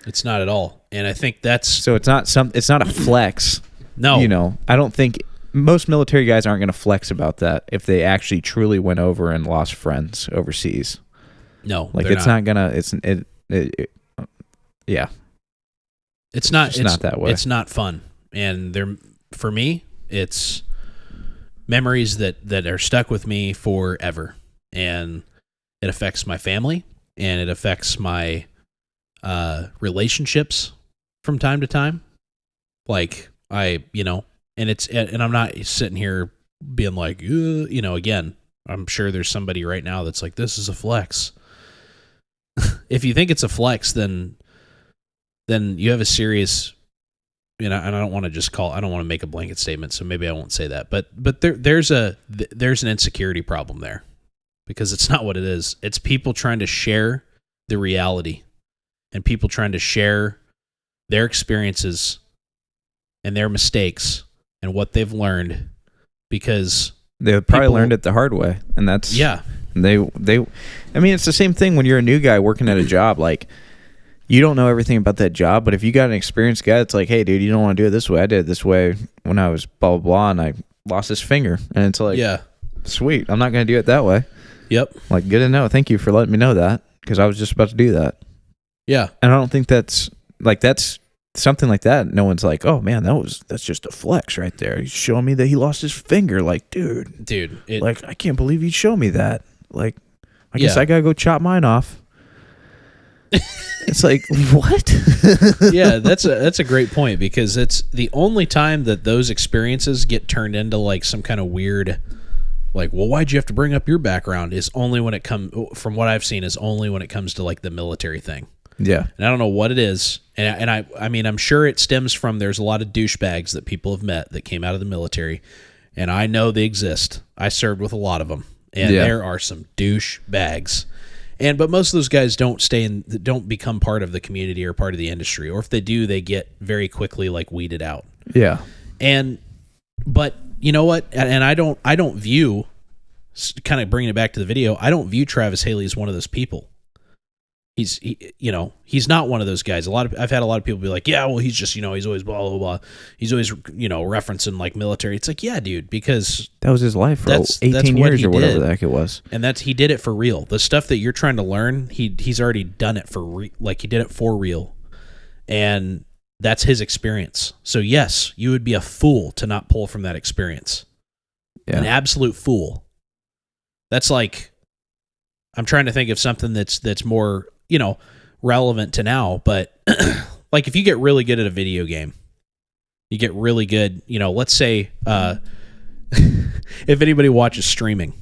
it's not at all. And I think that's so it's not a flex. No. You know, I don't think most military guys aren't going to flex about that if they actually truly went over and lost friends overseas. No, like, it's not gonna. Yeah. It's not that way. It's not fun, and for me, it's memories that are stuck with me forever, and it affects my family, and it affects my relationships from time to time. Like, and I'm not sitting here being like, you know, again, I'm sure there's somebody right now that's like, this is a flex. If you think it's a flex, then you have a serious, you know, and I don't want to make a blanket statement, so maybe I won't say that, but there's an insecurity problem there, because it's not what it is. It's people trying to share the reality and people trying to share their experiences and their mistakes and what they've learned, because they probably learned it the hard way. And that's, yeah. I mean, it's the same thing when you're a new guy working at a job. Like, you don't know everything about that job, but if you got an experienced guy, it's like, hey, dude, you don't want to do it this way. I did it this way when I was blah, blah, blah, and I lost this finger. And it's like, yeah, sweet, I'm not going to do it that way. Yep. Like, good to know. Thank you for letting me know that, because I was just about to do that. Yeah. And I don't think that's something like that. No one's like, oh, man, that's just a flex right there. He's showing me that he lost his finger. Like, dude, like, I can't believe he'd show me that. Like, I guess I got to go chop mine off. It's like, what? Yeah, that's a great point, because it's the only time that those experiences get turned into like some kind of weird, like, well, why'd you have to bring up your background, is only when it comes, from what I've seen, is only when it comes to like the military thing. Yeah. And I don't know what it is. And I mean, I'm sure it stems from, there's a lot of douchebags that people have met that came out of the military, and I know they exist. I served with a lot of them, and there are some douchebags. But most of those guys don't become part of the community or part of the industry, or if they do, they get very quickly like weeded out. Yeah. But you know what? And I don't view, kind of bringing it back to the video, I don't view Travis Haley as one of those people. He's not one of those guys. I've had a lot of people be like, yeah, well, he's just, he's always blah, blah, blah. He's always, referencing like military. It's like, yeah, dude, because that was his life for 18 years or whatever the heck it was. And he did it for real. The stuff that you're trying to learn, he's already done it he did it for real. And that's his experience. So yes, you would be a fool to not pull from that experience. Yeah. An absolute fool. That's like, I'm trying to think of something that's more, relevant to now, but like if you get really good at a video game, you get really good, let's say, if anybody watches streaming,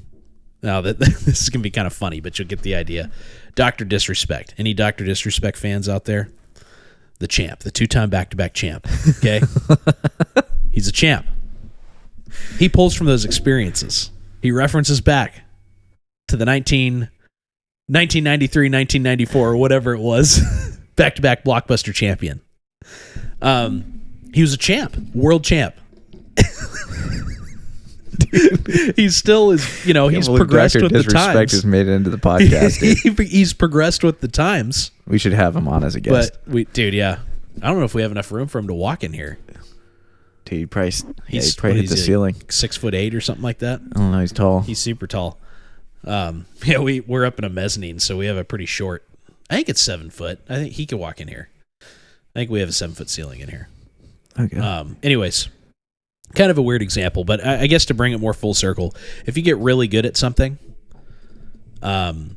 now that this is going to be kind of funny, but you'll get the idea. Dr. Disrespect. Any Dr. Disrespect fans out there? The champ, the 2-time back-to-back champ. Okay. He's a champ. He pulls from those experiences. He references back to the 1993, 1994, or whatever it was, back-to-back blockbuster champion. He was a champ, world champ. He still is, he's progressed with the times. Disrespect has made it into the podcast. He's progressed with the times. We should have him on as a guest. But yeah. I don't know if we have enough room for him to walk in here. Dude, he probably hit the ceiling. 6'8" or something like that. I don't know. He's tall. He's super tall. We're up in a mezzanine, so we have a pretty short. I think it's 7 foot. I think he could walk in here. I think we have a 7-foot ceiling in here. Okay. Anyways, kind of a weird example, but I guess to bring it more full circle, if you get really good at something, and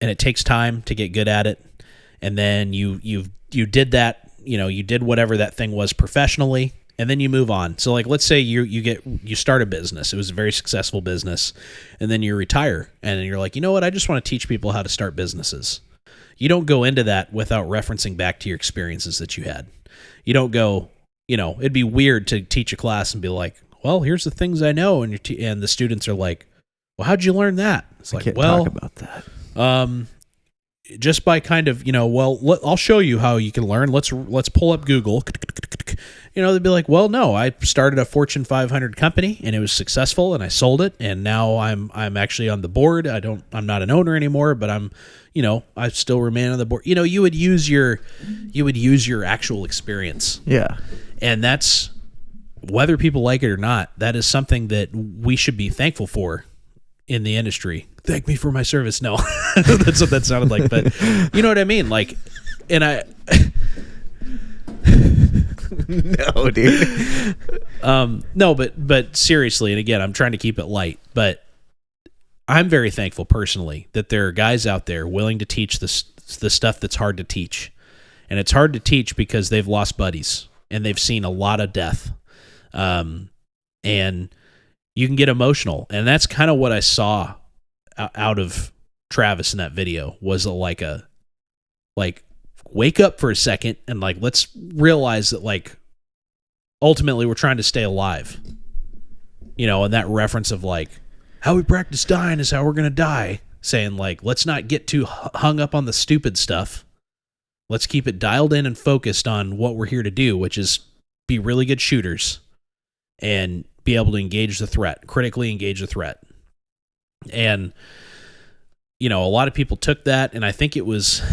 it takes time to get good at it, and then you did that, you did whatever that thing was professionally, and then you move on. So like, let's say you start a business. It was a very successful business, and then you retire, and then you're like, you know what? I just want to teach people how to start businesses. You don't go into that without referencing back to your experiences that you had. You don't go, it'd be weird to teach a class and be like, well, here's the things I know. And and the students are like, well, how'd you learn that? It's like, talk about that. Just by kind of, I'll show you how you can learn. Let's pull up Google. They'd be like, well, no, I started a Fortune 500 company and it was successful and I sold it. And now I'm actually on the board. I'm not an owner anymore, but I still remain on the board. You would use your actual experience. Yeah. And that's, whether people like it or not, that is something that we should be thankful for in the industry. Thank me for my service. No, that's what that sounded like, but you know what I mean? Like, and no, dude. No, but seriously, and again, I'm trying to keep it light, but I'm very thankful personally that there are guys out there willing to teach the stuff that's hard to teach. And it's hard to teach because they've lost buddies and they've seen a lot of death. And you can get emotional. And that's kind of what I saw out of Travis in that video, was like wake up for a second and like, let's realize that like, ultimately we're trying to stay alive, and that reference of like, how we practice dying is how we're going to die. Saying, like, let's not get too hung up on the stupid stuff. Let's keep it dialed in and focused on what we're here to do, which is be really good shooters and be able to engage the threat, critically engage the threat. And, you know, a lot of people took that, and I think there was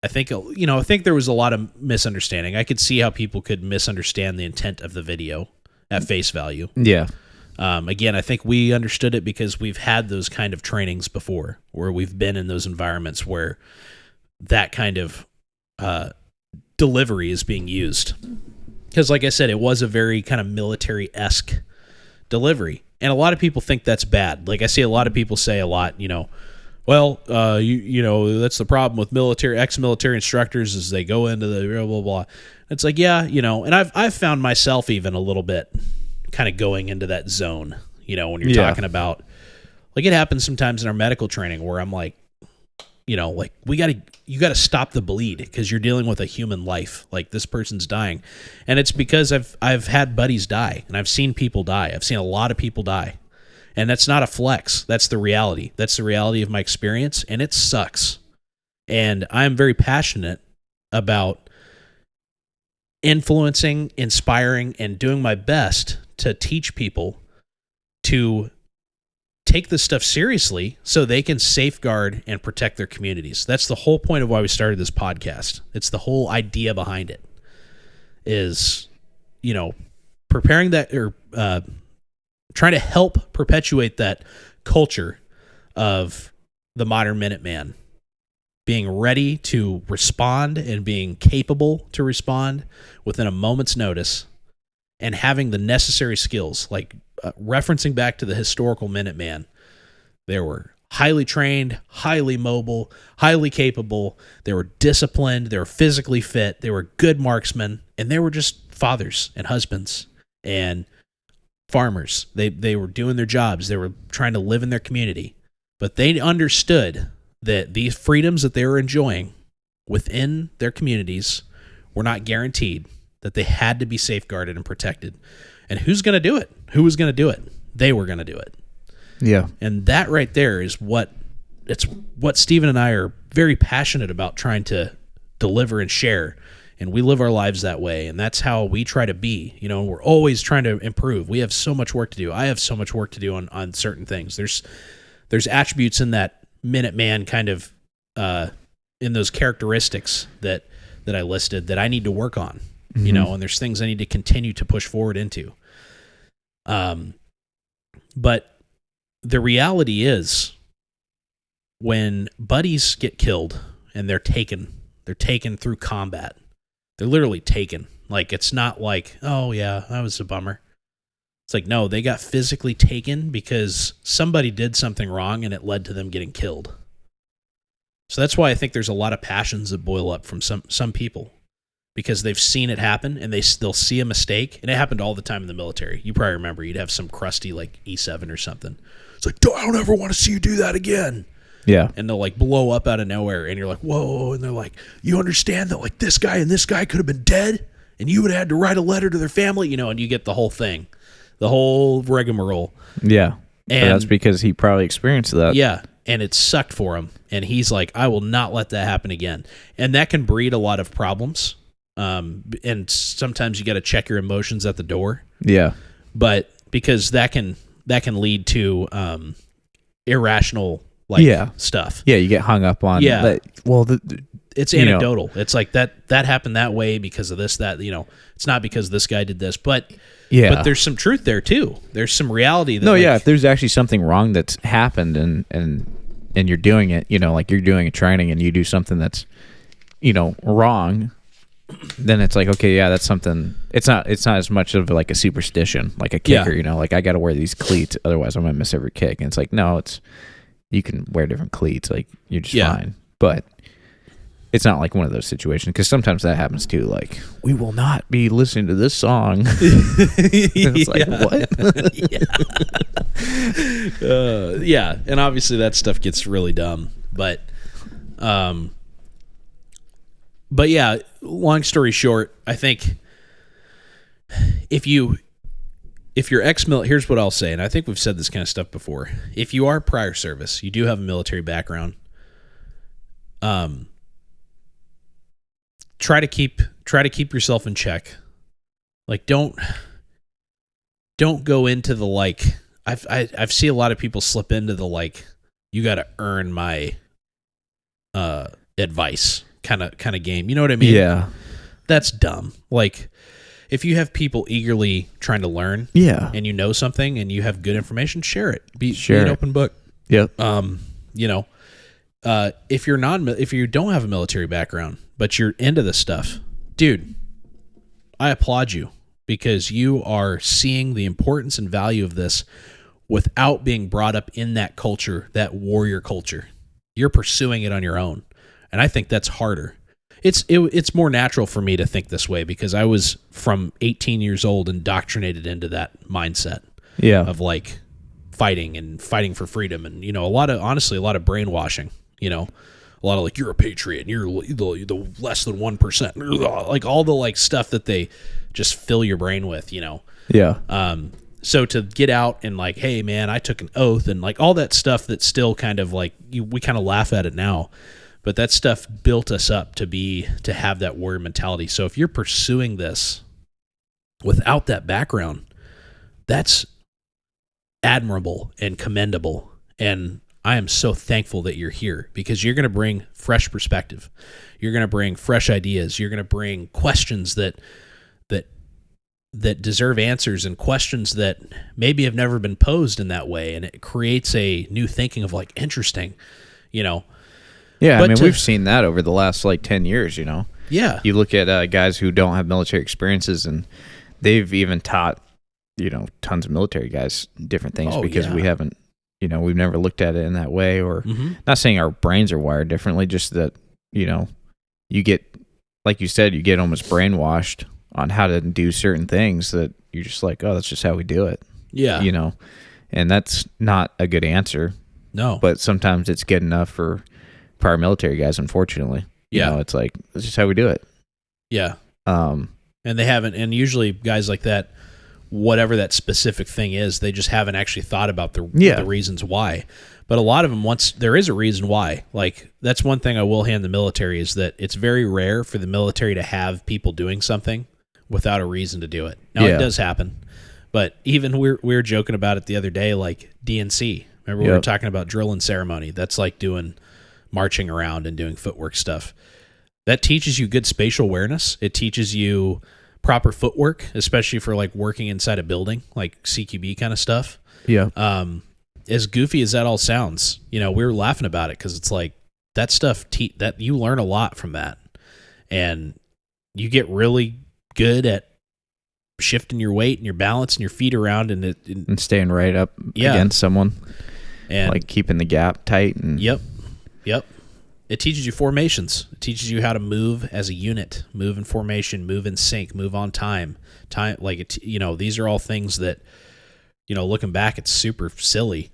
a lot of misunderstanding. I could see how people could misunderstand the intent of the video at face value. Yeah. Again, I think we understood it because we've had those kind of trainings before, where we've been in those environments where that kind of delivery is being used. Because, like I said, it was a very kind of military-esque delivery, and a lot of people think that's bad. Like, I see a lot of people say a lot, you know, well, you know, that's the problem with ex-military instructors is they go into the blah blah blah. It's like, yeah, you know, and I've found myself even a little bit kind of going into that zone, you know, when you're talking about, like, it happens sometimes in our medical training where I'm like, you know, like, you got to stop the bleed because you're dealing with a human life. Like, this person's dying. And it's because I've had buddies die, and I've seen people die. I've seen a lot of people die. And that's not a flex. That's the reality. That's the reality of my experience, and it sucks. And I'm very passionate about influencing, inspiring, and doing my best to teach people to take this stuff seriously so they can safeguard and protect their communities. That's the whole point of why we started this podcast. It's the whole idea behind it is, you know, preparing that, or trying to help perpetuate that culture of the modern Minuteman being ready to respond and being capable to respond within a moment's notice and having the necessary skills, like referencing back to the historical Minuteman. They were highly trained, highly mobile, highly capable. They were disciplined. They were physically fit. They were good marksmen, and they were just fathers and husbands and farmers. They were doing their jobs. They were trying to live in their community, but they understood that these freedoms that they were enjoying within their communities were not guaranteed, that they had to be safeguarded and protected. And who's going to do it? Who was going to do it? They were going to do it. Yeah. And that right there is what Stephen and I are very passionate about trying to deliver and share. And we live our lives that way. And that's how we try to be. You know, we're always trying to improve. We have so much work to do. I have so much work to do on certain things. There's attributes in that Minuteman kind of in those characteristics that I listed that I need to work on. Mm-hmm. You know, and there's things I need to continue to push forward into. But the reality is, when buddies get killed and they're taken through combat. They're literally taken. Like, it's not like, oh yeah, that was a bummer. It's like, no, they got physically taken because somebody did something wrong and it led to them getting killed. So that's why I think there's a lot of passions that boil up from some people, because they've seen it happen and they'll see a mistake. And it happened all the time in the military. You probably remember you'd have some crusty like E7 or something. It's like, I don't ever want to see you do that again. Yeah. And they'll like blow up out of nowhere and you're like, whoa. And they're like, you understand that like this guy and this guy could have been dead and you would have had to write a letter to their family, you know, and you get the whole thing, the whole rigmarole. Yeah. And but that's because he probably experienced that. Yeah. And it sucked for him. And he's like, I will not let that happen again. And that can breed a lot of problems. And sometimes you got to check your emotions at the door. Yeah. But because that can lead to irrational stuff. Yeah, you get hung up on. Yeah. That, well, it's anecdotal. It's like that happened that way because of this, that, you know, it's not because this guy did this, but there's some truth there too. There's some reality. That if there's actually something wrong that's happened and you're doing it, you know, like you're doing a training and you do something that's, you know, wrong, then it's like, okay, yeah, that's something. It's not as much of like a superstition, like a kicker, you know, like I got to wear these cleats, otherwise I'm gonna miss every kick. And it's like, no, you can wear different cleats, like you're just fine. But it's not like one of those situations, because sometimes that happens too. Like, we will not be listening to this song. It's like, what? Yeah, and obviously that stuff gets really dumb. But yeah, long story short, I think if you if you're ex-military, here's what I'll say, and I think we've said this kind of stuff before. If you are prior service, you do have a military background. Try to keep yourself in check. Like, don't go into the like. I've seen a lot of people slip into the like, you got to earn my advice kind of game. You know what I mean? Yeah. That's dumb. Like, if you have people eagerly trying to learn, and you know something and you have good information, share it. Be an open book. Yep. If you don't have a military background, but you're into this stuff, dude, I applaud you, because you are seeing the importance and value of this without being brought up in that culture, that warrior culture. You're pursuing it on your own. And I think that's harder. It's more natural for me to think this way, because I was from 18 years old indoctrinated into that mindset of like fighting for freedom, and a lot of brainwashing. A lot of like, you're a patriot and you're the less than 1%, like all the like stuff that they just fill your brain with. So to get out and like, hey man, I took an oath, and like all that stuff that's still kind of like, we kind of laugh at it now. But that stuff built us up to have that warrior mentality. So if you're pursuing this without that background, that's admirable and commendable. And I am so thankful that you're here, because you're going to bring fresh perspective. You're going to bring fresh ideas. You're going to bring questions that deserve answers, and questions that maybe have never been posed in that way. And it creates a new thinking of like, interesting, Yeah, but we've seen that over the last like 10 years, Yeah. You look at guys who don't have military experiences, and they've even taught, tons of military guys different things, because we haven't, we've never looked at it in that way. Or not saying our brains are wired differently, just that, you get, like you said, you get almost brainwashed on how to do certain things that you're just like, oh, that's just how we do it. Yeah. And that's not a good answer. No. But sometimes it's good enough for prior military guys, unfortunately. It's like, that's just how we do it. Yeah. And they haven't, and usually guys like that, whatever that specific thing is, they just haven't actually thought about the reasons why. But a lot of them, once there is a reason why, like that's one thing I will hand the military, is that it's very rare for the military to have people doing something without a reason to do it. Now it does happen, but even we were joking about it the other day, like DNC. Remember we were talking about drill and ceremony. That's like doing marching around and doing footwork stuff. That teaches you good spatial awareness. It teaches you proper footwork, especially for like working inside a building, like CQB kind of stuff. Yeah. As goofy as that all sounds, we were laughing about it, because it's like that stuff that you learn a lot from that, and you get really good at shifting your weight and your balance and your feet around, and staying right up against someone, and like keeping the gap tight. And Yep. It teaches you formations. It teaches you how to move as a unit, move in formation, move in sync, move on time. Like these are all things that, looking back, it's super silly,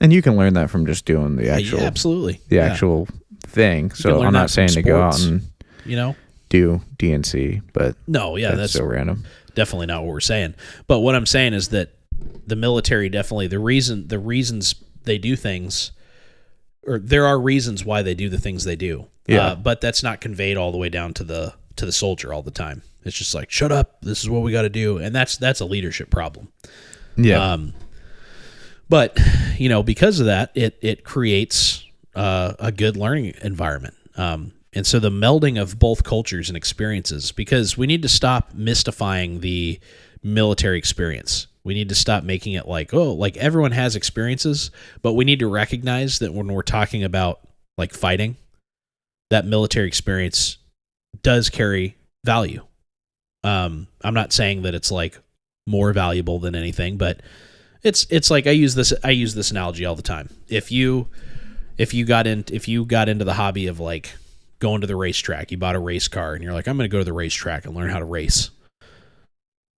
and you can learn that from just doing the actual, absolutely, actual thing. So I'm not saying to go out and do DNC, but that's so random. Definitely not what we're saying. But what I'm saying is that the military definitely, the reasons they do things, or there are reasons why they do the things they do. But that's not conveyed all the way down to the soldier all the time. It's just like, shut up, this is what we got to do. And that's a leadership problem. Yeah. But because of that, it creates a good learning environment. And so the melding of both cultures and experiences, because we need to stop mystifying the military experience. We need to stop making it like, oh, like everyone has experiences, but we need to recognize that when we're talking about like fighting, that military experience does carry value. I'm not saying that it's like more valuable than anything, but it's like I use this analogy all the time. If you got into the hobby of like going to the racetrack, you bought a race car and you're like, I'm going to go to the racetrack and learn how to race.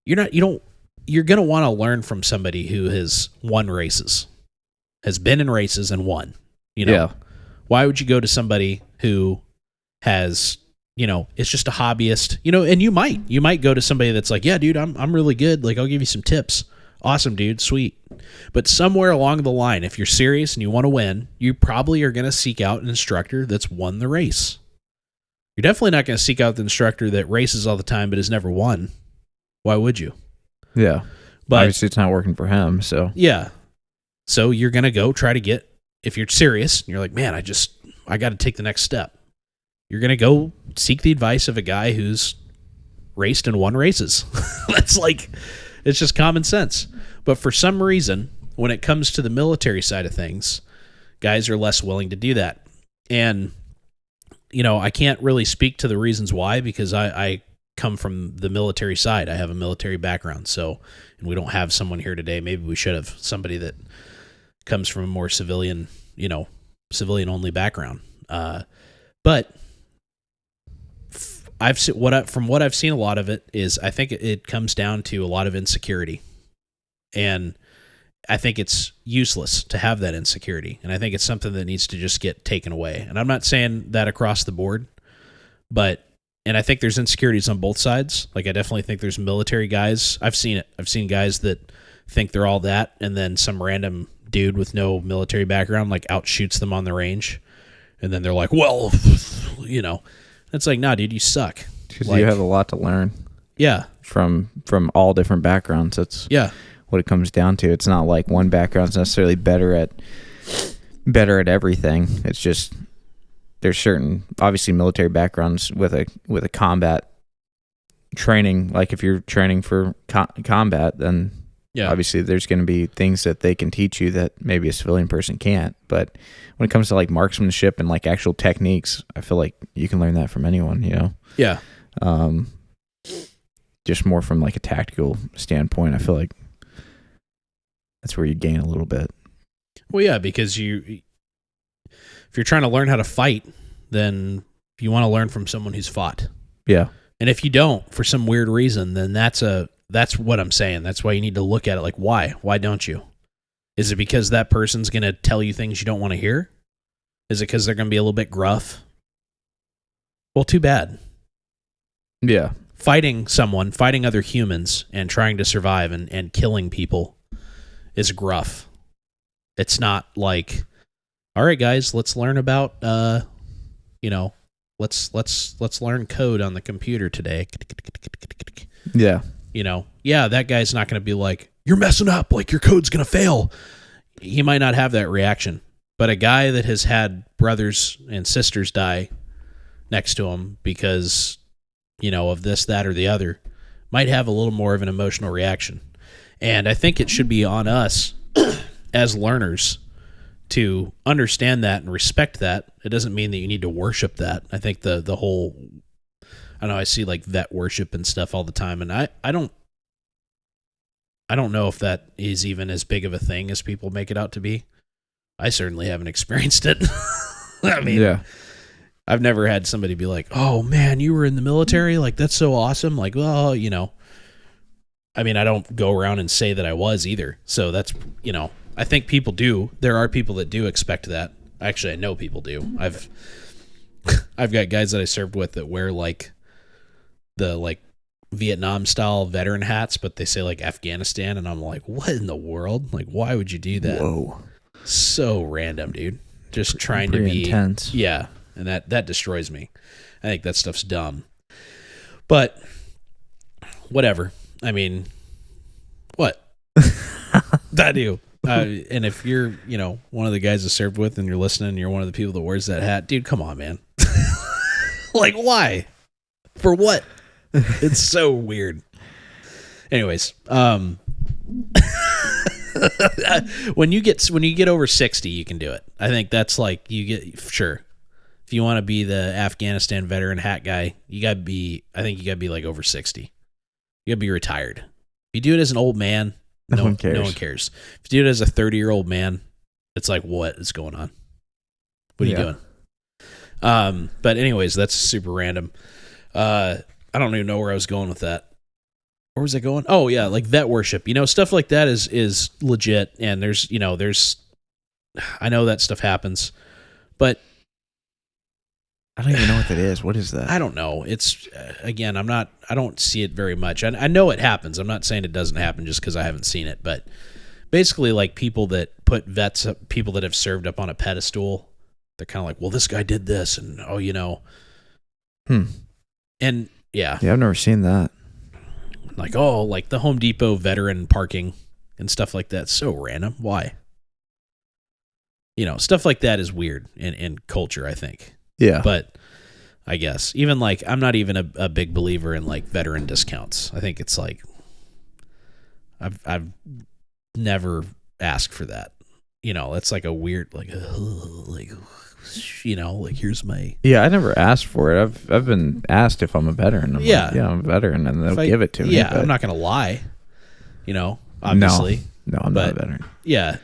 You're going to want to learn from somebody who has won races, has been in races and won. Why would you go to somebody who has, it's just a hobbyist, and you might go to somebody that's like, yeah, dude, I'm really good. Like, I'll give you some tips. Awesome, dude. Sweet. But somewhere along the line, if you're serious and you want to win, you probably are going to seek out an instructor that's won the race. You're definitely not going to seek out the instructor that races all the time but has never won. Why would you? Yeah. But obviously it's not working for him, so. Yeah. So you're going to go try to get, if you're serious and you're like, man, I got to take the next step. You're going to go seek the advice of a guy who's raced and won races. That's it's just common sense. But for some reason, when it comes to the military side of things, guys are less willing to do that. And, I can't really speak to the reasons why, because I come from the military side. I have a military background. So, and we don't have someone here today. Maybe we should have somebody that comes from a more civilian only background. But from what I've seen, a lot of it is, I think it comes down to a lot of insecurity, and I think it's useless to have that insecurity, and I think it's something that needs to just get taken away. And I'm not saying that across the board, and I think there's insecurities on both sides. Like, I definitely think there's military guys. I've seen it. I've seen guys that think they're all that, and then some random dude with no military background outshoots them on the range, and then they're like, well, it's like, nah, dude, you suck. Because you have a lot to learn. Yeah. From all different backgrounds. That's what it comes down to. It's not like one background's necessarily better at everything. It's just there's certain, obviously, military backgrounds with a combat training. Like, if you're training for combat, then obviously there's going to be things that they can teach you that maybe a civilian person can't. But when it comes to marksmanship and actual techniques, I feel like you can learn that from anyone, Yeah. Just more from a tactical standpoint, I feel like that's where you gain a little bit. Well, yeah, because if you're trying to learn how to fight, then you want to learn from someone who's fought. Yeah. And if you don't, for some weird reason, then that's what I'm saying. That's why you need to look at it why? Why don't you? Is it because that person's going to tell you things you don't want to hear? Is it because they're going to be a little bit gruff? Well, too bad. Yeah. Fighting other humans and trying to survive and killing people is gruff. It's not like, all right, guys, let's learn about, let's learn code on the computer today. Yeah. That guy's not going to be like, you're messing up, your code's going to fail. He might not have that reaction. But a guy that has had brothers and sisters die next to him because, of this, that, or the other, might have a little more of an emotional reaction. And I think it should be on us as learners to understand that and respect that. It doesn't mean that you need to worship that. I think the whole, I know I see vet worship and stuff all the time, and I don't know if that is even as big of a thing as people make it out to be. I certainly haven't experienced it. I mean, yeah. I've never had somebody be like, oh man, you were in the military? That's so awesome. Well, I mean, I don't go around and say that I was either. So that's, I think people do. There are people that do expect that. Actually, I know people do. I've got guys that I served with that wear the Vietnam style veteran hats, but they say Afghanistan, and I'm like, what in the world? Why would you do that? Whoa. So random, dude. Just trying to be intense. Yeah. And that destroys me. I think that stuff's dumb. But whatever. I mean, what? I do. And if you're, one of the guys I served with and you're listening and you're one of the people that wears that hat, dude, come on, man. Why? For what? It's so weird. Anyways, when you get over 60, you can do it. I think that's you get, sure. If you want to be the Afghanistan veteran hat guy, I think you gotta be over 60. You gotta be retired. If you do it as an old man, no one cares. If you do it as a 30-year-old man, it's what is going on? What are you doing? But anyways, that's super random. I don't even know where I was going with that. Where was I going? Oh yeah, vet worship. Stuff like that is legit, and there's I know that stuff happens, but I don't even know what that is. What is that? I don't know. It's again, I don't see it very much. I know it happens. I'm not saying it doesn't happen just because I haven't seen it, but basically, like people that put vets, people that have served up on a pedestal, they're kind of like, well, this guy did this, and and yeah, I've never seen that. like like the Home Depot veteran parking and stuff like that. So random. Why? Stuff like that is weird in culture, I think. Yeah. But I guess even like I'm not even a big believer in like veteran discounts. I think it's like I've never asked for that. It's like a weird like here's my I never asked for it. I've been asked if I'm a veteran. I'm like, I'm a veteran, and they'll give it to me. Yeah, I'm not gonna lie. Obviously. No, I'm not a veteran. Yeah,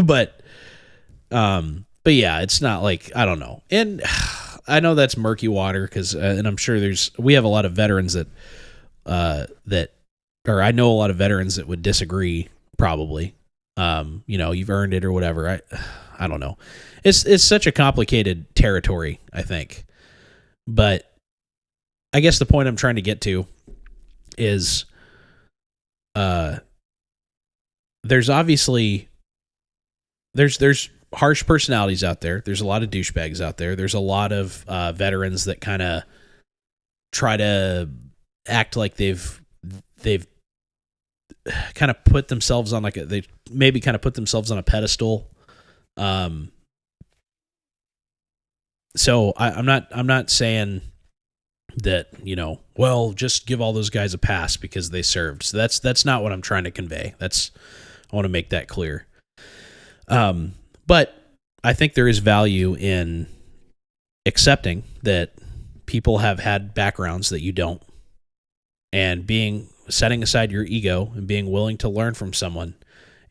but yeah, it's not like I don't know, and I know that's murky water because, and I'm sure we have a lot of veterans that or I know a lot of veterans that would disagree probably. You've earned it or whatever. I don't know. It's such a complicated territory, I think. But I guess the point I'm trying to get to is there's obviously there's harsh personalities out there. There's a lot of douchebags out there. There's a lot of veterans that kind of try to act like they've kind of put themselves on they maybe kind of put themselves on a pedestal. So I'm not saying that, well, just give all those guys a pass because they served. So that's not what I'm trying to convey. I want to make that clear. But I think there is value in accepting that people have had backgrounds that you don't, and setting aside your ego and being willing to learn from someone.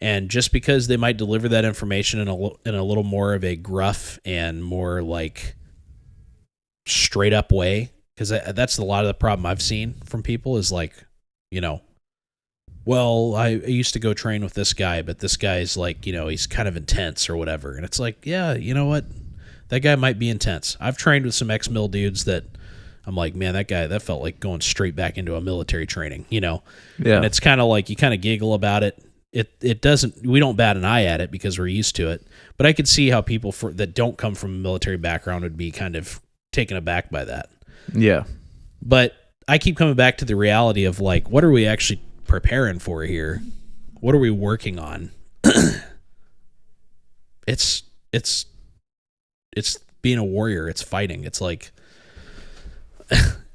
And just because they might deliver that information in a little more of a gruff and more like straight up way, because that's a lot of the problem I've seen from people is like, well, I used to go train with this guy, but this guy's like, he's kind of intense or whatever. And it's like, yeah, you know what? That guy might be intense. I've trained with some ex-mil dudes that I'm like, man, that felt like going straight back into a military training, Yeah. And it's kind of like you kind of giggle about it. It doesn't, we don't bat an eye at it because we're used to it. But I could see how people that don't come from a military background would be kind of taken aback by that. Yeah. But I keep coming back to the reality of like, what are we actually preparing for here? What are we working on? It's being a warrior. It's fighting. It's like,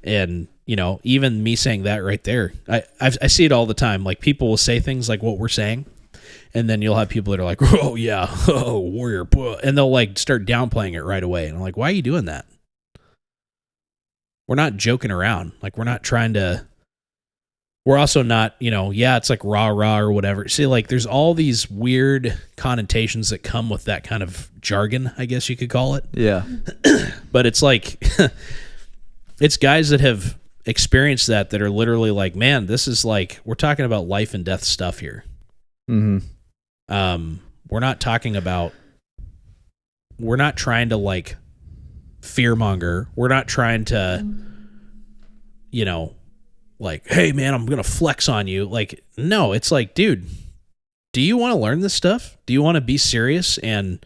and even me saying that right there, I see it all the time. Like people will say things like what we're saying, and then you'll have people that are like, oh yeah, oh warrior, and they'll like start downplaying it right away. And I'm like, why are you doing that? We're not joking around. Like we're not trying to. We're also not, it's like rah rah or whatever. See, like there's all these weird connotations that come with that kind of jargon, I guess you could call it. Yeah. But it's like, it's guys that have experienced that are literally like, man, this is like, we're talking about life and death stuff here. Mm-hmm. We're not trying to like fearmonger. We're not trying to, like, hey man, I'm going to flex on you. Like, no, it's like, dude, do you want to learn this stuff? Do you want to be serious? And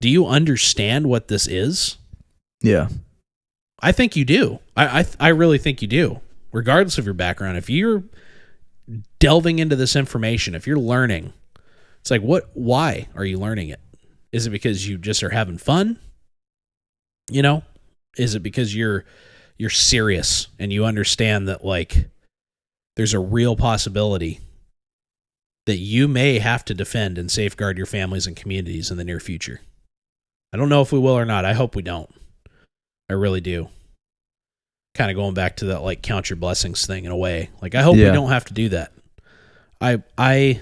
do you understand what this is? Yeah. I think you do. I really think you do. Regardless of your background, if you're delving into this information, if you're learning, it's like, why are you learning it? Is it because you just are having fun? Is it because you're serious and you understand that like there's a real possibility that you may have to defend and safeguard your families and communities in the near future? I don't know if we will or not. I hope we don't. I really do. Kind of going back to that like count your blessings thing in a way. Like I hope we don't have to do that. I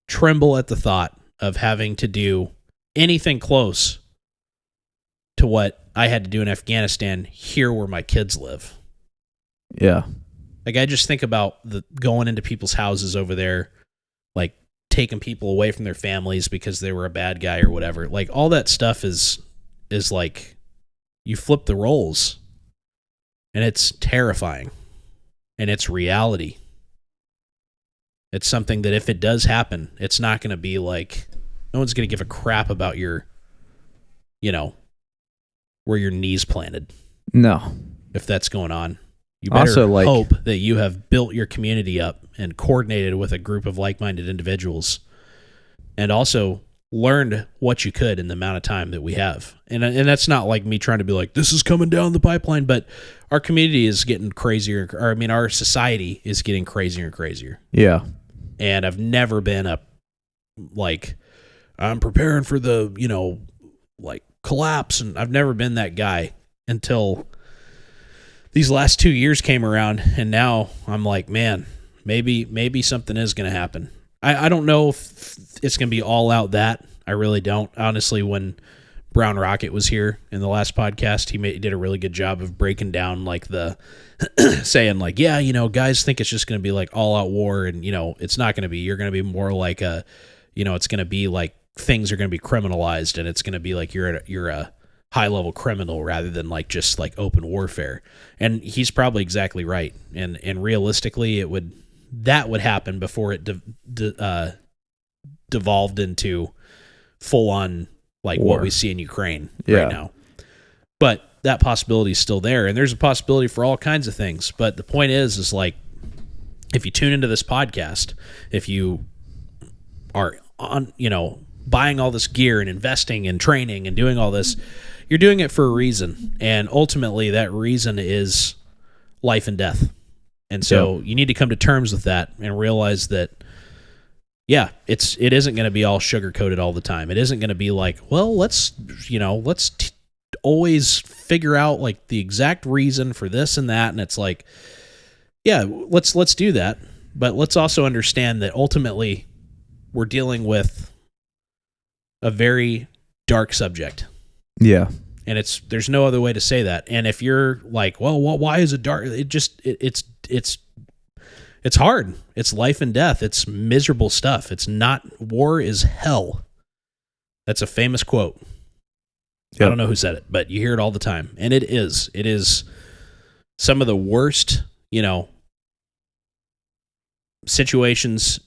tremble at the thought of having to do anything close to what I had to do in Afghanistan here where my kids live. Yeah. Like I just think about going into people's houses over there, like taking people away from their families because they were a bad guy or whatever. Like all that stuff is like, you flip the roles, and it's terrifying, and it's reality. It's something that if it does happen, it's not going to be like, no one's going to give a crap about your, where your knees planted. No. If that's going on. You better also, hope that you have built your community up and coordinated with a group of like-minded individuals, and also learned what you could in the amount of time that we have. And that's not like me trying to be like, this is coming down the pipeline, but our community is getting crazier. Our society is getting crazier and crazier. Yeah. And I've never been I'm preparing for the, collapse. And I've never been that guy until these last 2 years came around. And now I'm like, man, maybe something is going to happen. I don't know if it's going to be all out that. I really don't. Honestly, when Brown Rocket was here in the last podcast, he did a really good job of breaking down like the saying like, yeah, guys think it's just going to be like all out war, and it's not going to be. You're going to be more like it's going to be like things are going to be criminalized, and it's going to be like you're a high level criminal rather than like just like open warfare. And he's probably exactly right. And realistically, that would happen before it devolved into full on like war. What we see in Ukraine right now. But that possibility is still there, and there's a possibility for all kinds of things. But the point is like, if you tune into this podcast, if you are on, buying all this gear and investing and training and doing all this, you're doing it for a reason, and ultimately that reason is life and death. And so you need to come to terms with that and realize that, it isn't going to be all sugar coated all the time. It isn't going to be like, well, let's always figure out like the exact reason for this and that. And it's like, let's do that. But let's also understand that ultimately we're dealing with a very dark subject. Yeah. And there's no other way to say that. And if you're like, well, why is it dark? It's hard. It's life and death. It's miserable stuff. It's not, war is hell. That's a famous quote. Yep. I don't know who said it, but you hear it all the time. And it is some of the worst, situations,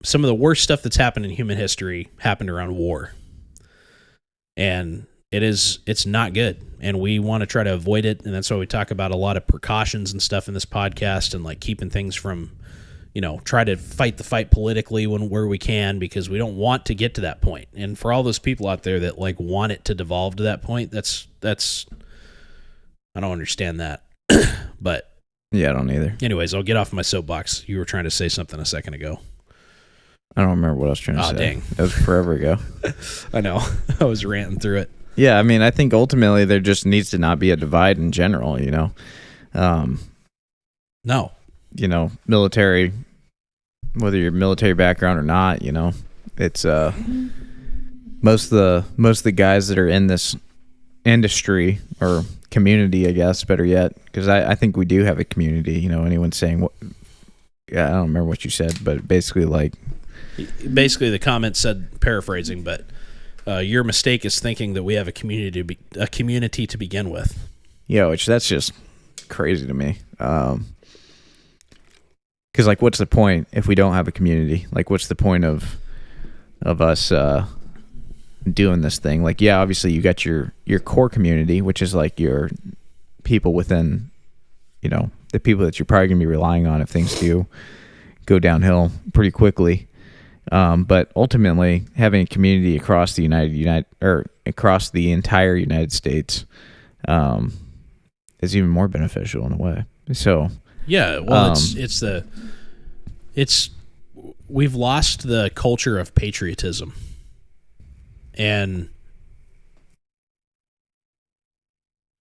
some of the worst stuff that's happened in human history happened around war. And it's not good, and we want to try to avoid it, and that's why we talk about a lot of precautions and stuff in this podcast, and like keeping things from, try to fight the fight politically where we can, because we don't want to get to that point. And for all those people out there that like want it to devolve to that point, that's I don't understand that. But yeah, I don't either. Anyways, I'll get off my soapbox. You were trying to say something a second ago. I don't remember what I was trying to say. Dang. That was forever ago. I know. I was ranting through it. Yeah, I mean, I think ultimately there just needs to not be a divide in general, No. Military, whether you're military background or not, it's most of the guys that are in this industry or community, I guess, better yet, because I think we do have a community, anyone saying what, I don't remember what you said, but basically the comment said, paraphrasing, but your mistake is thinking that we have a community to begin with. Yeah, which that's just crazy to me. Because like, what's the point if we don't have a community? Like, what's the point of us doing this thing? Like, yeah, obviously you got your core community, which is like your people within, the people that you're probably gonna be relying on if things do go downhill pretty quickly. But ultimately, having a community across the across the entire United States is even more beneficial in a way. So yeah, well, we've lost the culture of patriotism, and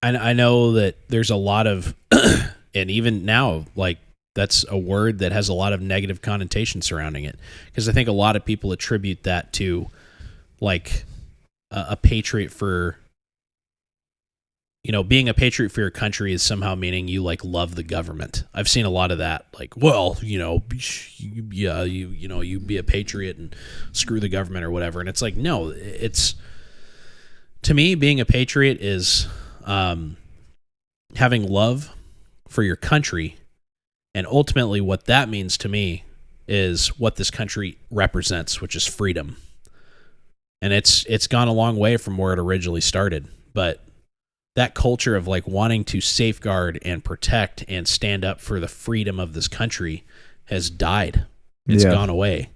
I know that there's a lot of, and even now, like, that's a word that has a lot of negative connotation surrounding it, because I think a lot of people attribute that to like a patriot for, being a patriot for your country is somehow meaning you like love the government. I've seen a lot of that, like, well, you be a patriot and screw the government or whatever. And it's like, no, it's, to me, being a patriot is having love for your country, and ultimately what that means to me is what this country represents, which is freedom. And it's gone a long way from where it originally started, but that culture of like wanting to safeguard and protect and stand up for the freedom of this country has died. It's gone away.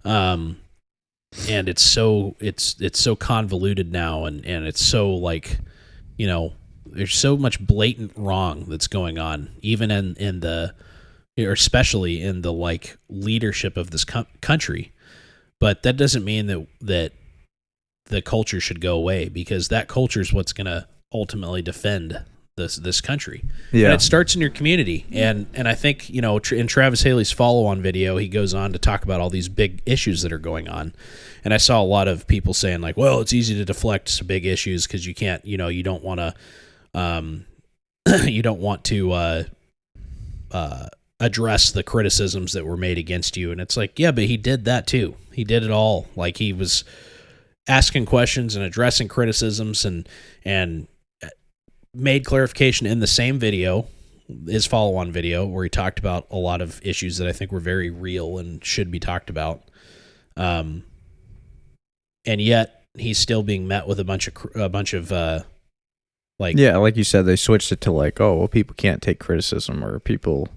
And it's so convoluted now, and it's so like, you know, there's so much blatant wrong that's going on, even in the, or especially in the like leadership of this country. But that doesn't mean that the culture should go away, because that culture is what's going to ultimately defend this country. Yeah. And it starts in your community. And I think, you know, in Travis Haley's follow-on video, he goes on to talk about all these big issues that are going on. And I saw a lot of people saying like, well, it's easy to deflect to big issues because you can't, you know, you don't want to address the criticisms that were made against you. And it's like, yeah, but he did that too. He did it all. Like, he was asking questions and addressing criticisms and made clarification in the same video, his follow-on video, where he talked about a lot of issues that I think were very real and should be talked about. And yet he's still being met with a bunch of like, yeah, like you said, they switched it to like, oh, well, people can't take criticism, or people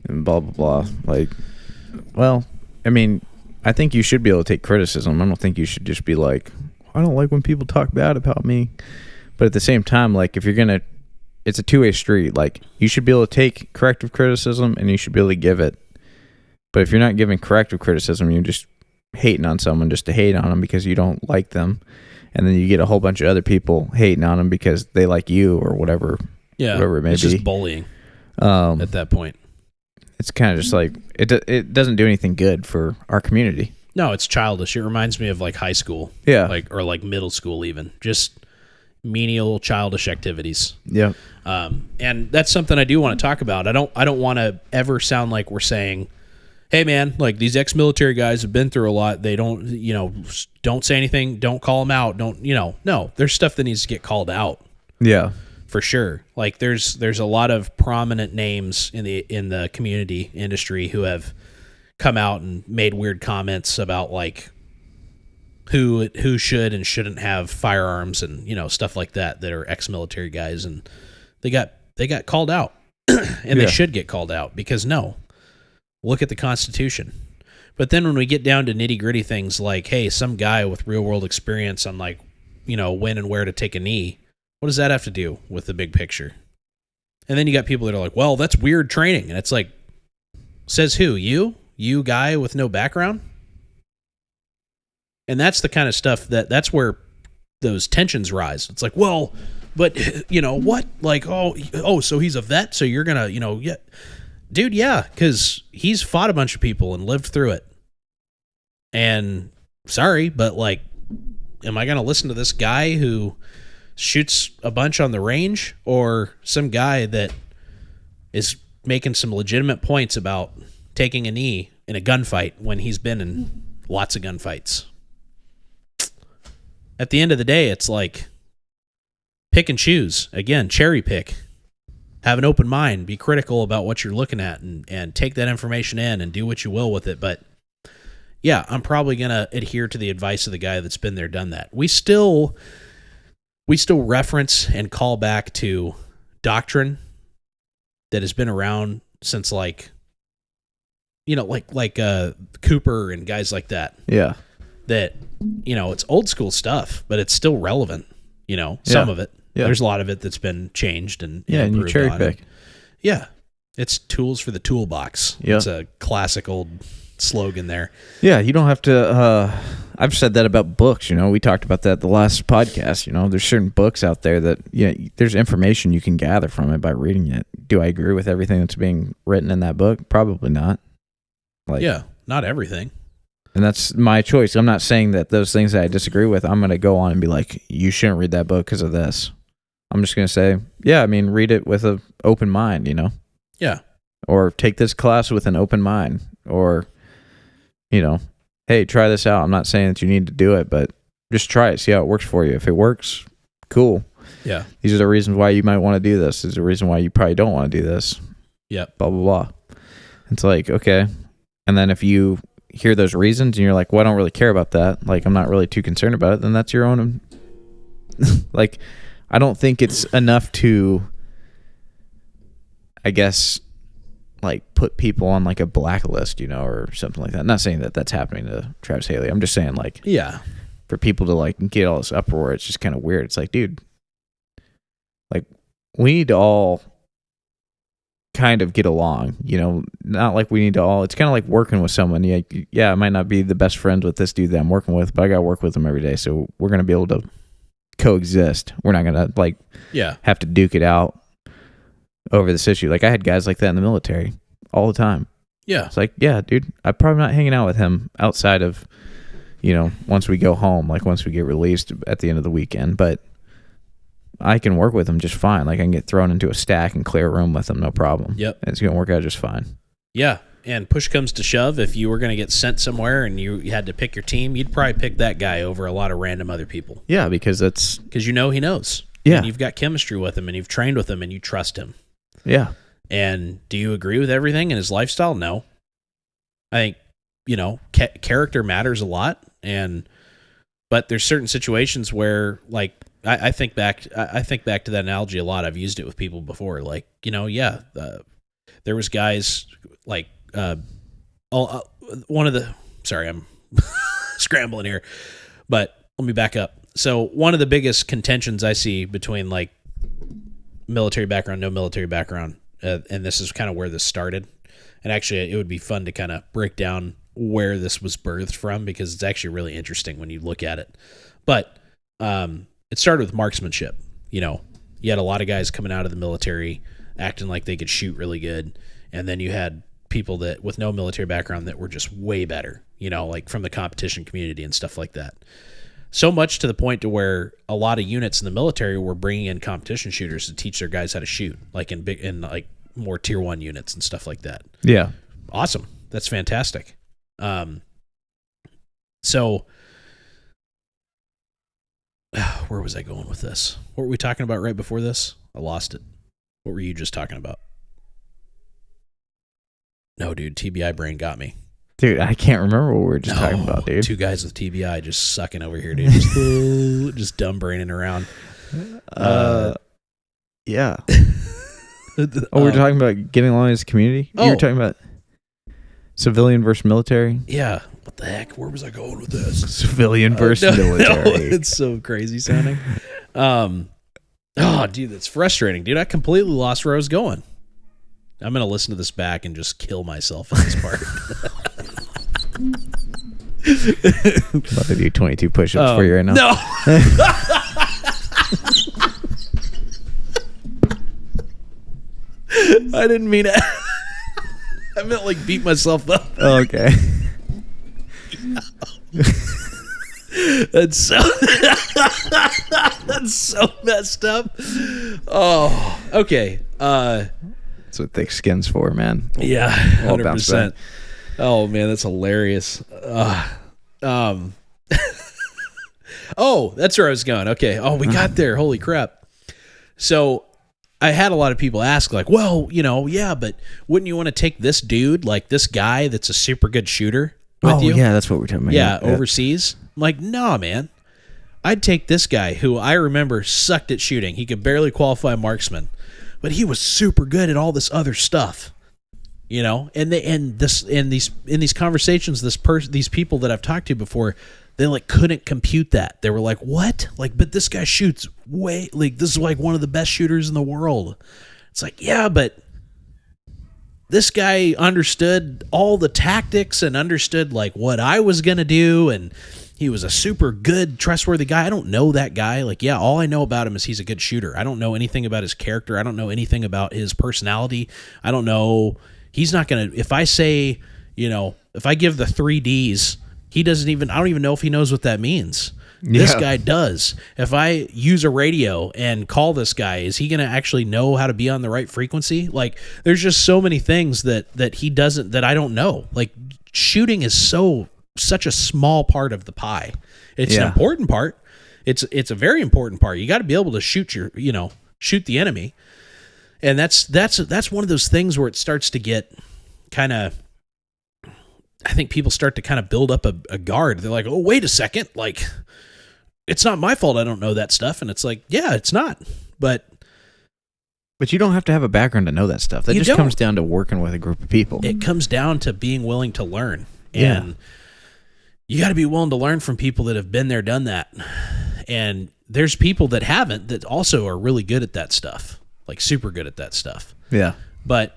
and blah blah blah. Like, well, I mean, I think you should be able to take criticism. I don't think you should just be like, I don't like when people talk bad about me. But at the same time, like, if you're gonna, it's a two-way street. Like, you should be able to take corrective criticism, and you should be able to give it. But if you're not giving corrective criticism, you're just hating on someone just to hate on them because you don't like them, and then you get a whole bunch of other people hating on them because they like you or whatever. Yeah, whatever it may be. It's just bullying at that point. It's kind of just like, it doesn't do anything good for our community. No, it's childish. It reminds me of like high school, or like middle school, even just menial, childish activities. Yeah. And that's something I do want to talk about. I don't want to ever sound like we're saying, hey man, like, these ex-military guys have been through a lot. They don't, you know, don't say anything. Don't call them out. Don't, you know, no, there's stuff that needs to get called out. Yeah. For sure. Like, there's a lot of prominent names in the community industry who have come out and made weird comments about like who should and shouldn't have firearms and, you know, stuff like that are ex-military guys, and they got called out. And they should get called out, because no, look at the Constitution. But then when we get down to nitty-gritty things like, hey, some guy with real-world experience on, like, you know, when and where to take a knee, what does that have to do with the big picture? And then you got people that are like, well, that's weird training. And it's like, says who? You guy with no background? And that's the kind of stuff that's where those tensions rise. It's like, well, but, you know, what? Like, oh, so he's a vet, so you're going to, you know, yeah. Dude, yeah, because he's fought a bunch of people and lived through it. And sorry, but like, am I going to listen to this guy who shoots a bunch on the range, or some guy that is making some legitimate points about taking a knee in a gunfight when he's been in lots of gunfights? At the end of the day, it's like, pick and choose. Again, cherry pick. Have an open mind. Be critical about what you're looking at, and take that information in and do what you will with it. But yeah, I'm probably going to adhere to the advice of the guy that's been there, done that. We still reference and call back to doctrine that has been around since, like, you know, like Cooper and guys like that. Yeah. That, you know, it's old school stuff, but it's still relevant. You know, some of it. Yeah. There's a lot of it that's been changed and and you cherry pick. Yeah. It's tools for the toolbox. Yeah. It's a classic old slogan there. Yeah, you don't have to I've said that about books, you know. We talked about that the last podcast, you know. There's certain books out there that, yeah, there's information you can gather from it by reading it. Do I agree with everything that's being written in that book? Probably not. Like, yeah, not everything. And that's my choice. I'm not saying that those things that I disagree with, I'm going to go on and be like, you shouldn't read that book because of this. I'm just going to say, yeah, I mean, read it with an open mind, you know? Yeah. Or take this class with an open mind. Or, you know, hey, try this out. I'm not saying that you need to do it, but just try it. See how it works for you. If it works, cool. Yeah. These are the reasons why you might want to do this. These are the reason why you probably don't want to do this. Yep. Blah, blah, blah. It's like, okay. And then if you hear those reasons and you're like, well, I don't really care about that. Like, I'm not really too concerned about it. Then that's your own. Like, I don't think it's enough to, I guess, like, put people on like a blacklist, or something like that. I'm not saying that that's happening to Travis Haley. I'm just saying, like, yeah, for people to like get all this uproar, it's just kind of weird. It's like, dude, like, we need to all kind of get along, not like we need to all, it's kind of like working with someone. Yeah, I might not be the best friends with this dude that I'm working with, but I got to work with him every day. So we're going to be able to coexist. We're not going to have to duke it out over this issue. Like, I had guys like that in the military all the time. Yeah. It's like, yeah, dude, I'm probably not hanging out with him outside of, once we go home, like once we get released at the end of the weekend, but I can work with him just fine. Like, I can get thrown into a stack and clear a room with him, no problem. Yep. And it's going to work out just fine. Yeah. And push comes to shove, if you were going to get sent somewhere and you had to pick your team, you'd probably pick that guy over a lot of random other people. Yeah, because he knows. Yeah. And you've got chemistry with him, and you've trained with him, and you trust him. Yeah. And do you agree with everything in his lifestyle? No. I think, character matters a lot, but there's certain situations where, like, I think back to that analogy a lot. I've used it with people before. Like, there was guys like one of the. Sorry, I'm scrambling here, but let me back up. So one of the biggest contentions I see between like military background, no military background, and this is kind of where this started. And actually, it would be fun to kind of break down where this was birthed from, because it's actually really interesting when you look at it. But it started with marksmanship. You had a lot of guys coming out of the military acting like they could shoot really good, and then you had people that with no military background that were just way better, like from the competition community and stuff like that. So much to the point to where a lot of units in the military were bringing in competition shooters to teach their guys how to shoot, like in like more tier 1 units and stuff like that. Yeah. Awesome. That's fantastic. So where was I going with this? What were we talking about right before this? I lost it. What were you just talking about? No, dude, TBI brain got me. Dude, I can't remember what we were just talking about, dude. Two guys with TBI just sucking over here, dude. Just dumb braining around. Yeah. We were talking about getting along as a community? You were talking about civilian versus military? Yeah. What the heck? Where was I going with this? Civilian versus military. No, it's so crazy sounding. Dude, that's frustrating. Dude, I completely lost where I was going. I'm going to listen to this back and just kill myself in this part. I'm about to do 22 push-ups for you right now. No. I didn't mean it. I meant like beat myself up. Oh, okay. That's so messed up. Oh, okay. That's what thick skin's for, man. Yeah, 100%. Oh man, that's hilarious. Oh, that's where I was going. Okay. Oh, we got there. Holy crap. So I had a lot of people ask, like, well, yeah, but wouldn't you want to take this dude, like this guy that's a super good shooter with you? Yeah, that's what we're talking about. Yeah, overseas. I'm like, nah, man. I'd take this guy who I remember sucked at shooting. He could barely qualify marksman, but he was super good at all this other stuff. And these conversations, these people that I've talked to before, they like couldn't compute that. They were like, what? Like, but this guy shoots way, like, this is like one of the best shooters in the world. It's like, yeah, but this guy understood all the tactics and understood like what I was going to do. And he was a super good, trustworthy guy. I don't know that guy. Like, yeah, all I know about him is he's a good shooter. I don't know anything about his character. I don't know anything about his personality. I don't know. He's not going to, if I say, if I give the 3 Ds, I don't even know if he knows what that means. Yeah. This guy does. If I use a radio and call this guy, is he going to actually know how to be on the right frequency? Like, there's just so many things that he doesn't, that I don't know. Like, shooting is such a small part of the pie. It's an important part. It's a very important part. You got to be able to shoot the enemy. And that's one of those things where it starts to get kind of, I think people start to kind of build up a guard. They're like, oh, wait a second. Like, it's not my fault I don't know that stuff. And it's like, yeah, it's not. But you don't have to have a background to know that stuff. That just comes down to working with a group of people. It comes down to being willing to learn. And you got to be willing to learn from people that have been there, done that. And there's people that haven't that also are really good at that stuff, like super good at that stuff. Yeah. But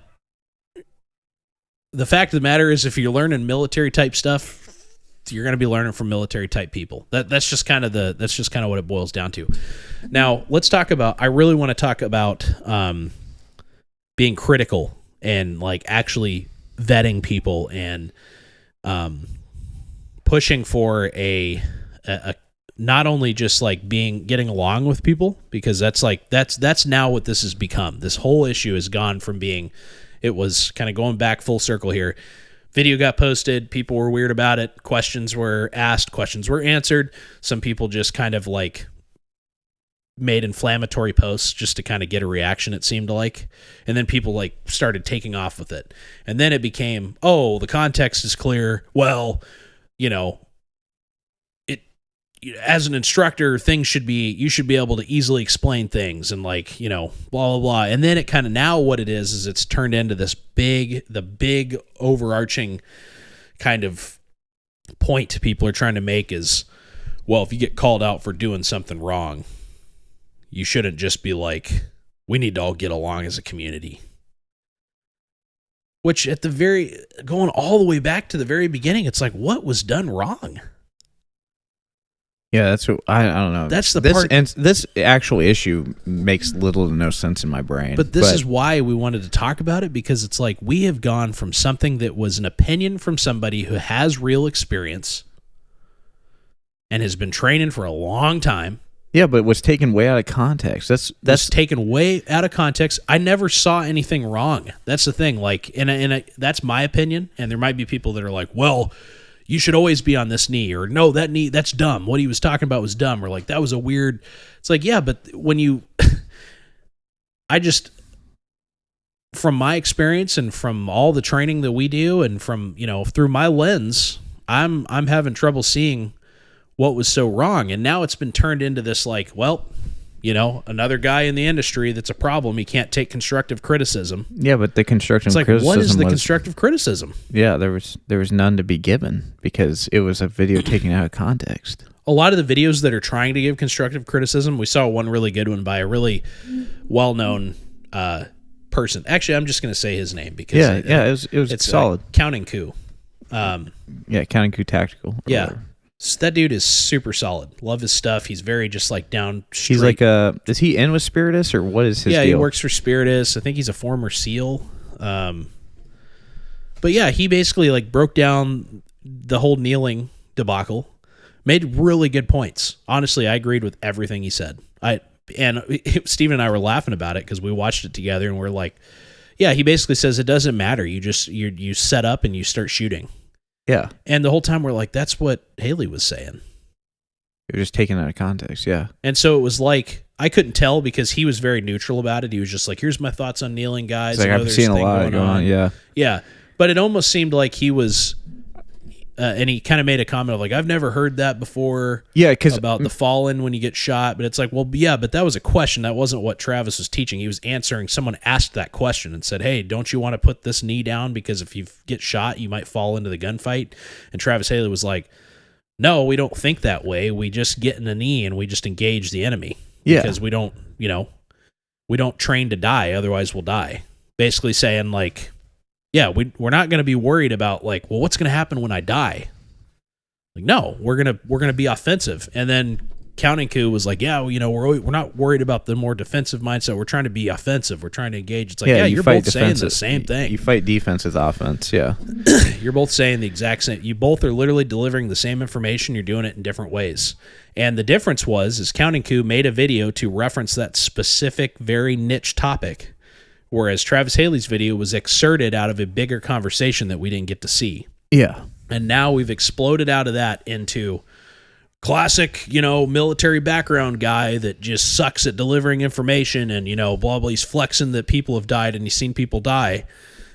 the fact of the matter is, if you're learning military type stuff, you're going to be learning from military type people. That's just kind of what it boils down to. Now, let's talk about, I really want to talk about being critical and like actually vetting people and pushing for a not only just like getting along with people, because that's now what this has become. This whole issue has gone from it was kind of going back full circle here. Video got posted, people were weird about it, questions were asked, questions were answered. Some people just kind of like made inflammatory posts just to kind of get a reaction, it seemed like. And then people like started taking off with it. And then it became, oh, the context is clear. Well, as an instructor, you should be able to easily explain things and like, blah, blah, blah. And then it kind of, now what it is it's turned into the big overarching kind of point people are trying to make is, well, if you get called out for doing something wrong, you shouldn't just be like, we need to all get along as a community. Which going all the way back to the very beginning, it's like, what was done wrong? Yeah, that's what I don't know. That's the part. And this actual issue makes little to no sense in my brain. But this is why we wanted to talk about it, because it's like we have gone from something that was an opinion from somebody who has real experience and has been training for a long time. Yeah, but it was taken way out of context. That's taken way out of context. I never saw anything wrong. That's the thing. Like, and that's my opinion. And there might be people that are like, well, you should always be on this knee, or no, that knee, that's dumb. What he was talking about was dumb, or like, that was a weird. It's like, yeah, but when from my experience and from all the training that we do and from, through my lens, I'm having trouble seeing what was so wrong. And now it's been turned into this like, well, another guy in the industry that's a problem. He can't take constructive criticism. Yeah, but the constructive criticism, what is the constructive criticism? Yeah, there was none to be given because it was a video taken out of context. A lot of the videos that are trying to give constructive criticism, we saw one really good one by a really well-known person. Actually, I'm just going to say his name because it was solid. Counting Coup. Counting Coup Tactical. Yeah. Whatever. So that dude is super solid. Love his stuff. He's very just like down straight. He's like is he in with Spiritus or what is his deal? He works for Spiritus. I think he's a former SEAL. But yeah, he basically like broke down the whole kneeling debacle, made really good points. Honestly, I agreed with everything he said. Steven and I were laughing about it because we watched it together and we're like, yeah, he basically says it doesn't matter. You set up and you start shooting. Yeah. And the whole time we're like, that's what Haley was saying. You're just taken out of context, yeah. And so it was like, I couldn't tell because he was very neutral about it. He was just like, here's my thoughts on kneeling, guys. It's like, I've seen a lot going on, yeah. Yeah. But it almost seemed like he was, and he kind of made a comment of like, I've never heard that before. Yeah, because about the fallen when you get shot. But it's like, well, yeah, but that was a question. That wasn't what Travis was teaching. He was answering. Someone asked that question and said, hey, don't you want to put this knee down because if you get shot, you might fall into the gunfight? And Travis Haley was like, no, we don't think that way. We just get in the knee and we just engage the enemy. Yeah. Because we don't train to die. Otherwise we'll die. Basically saying like, yeah, we're not going to be worried about like, well, what's going to happen when I die? Like, no, we're gonna be offensive. And then Counting Coup was like, yeah, we're not worried about the more defensive mindset. We're trying to be offensive. We're trying to engage. It's like, yeah, you're both saying the same thing. You fight defense with offense, yeah. You're both saying the exact same. You both are literally delivering the same information. You're doing it in different ways. And the difference is Counting Coup made a video to reference that specific, very niche topic, whereas Travis Haley's video was excerpted out of a bigger conversation that we didn't get to see. Yeah. And now we've exploded out of that into classic, military background guy that just sucks at delivering information and, blah, blah, he's flexing that people have died and he's seen people die.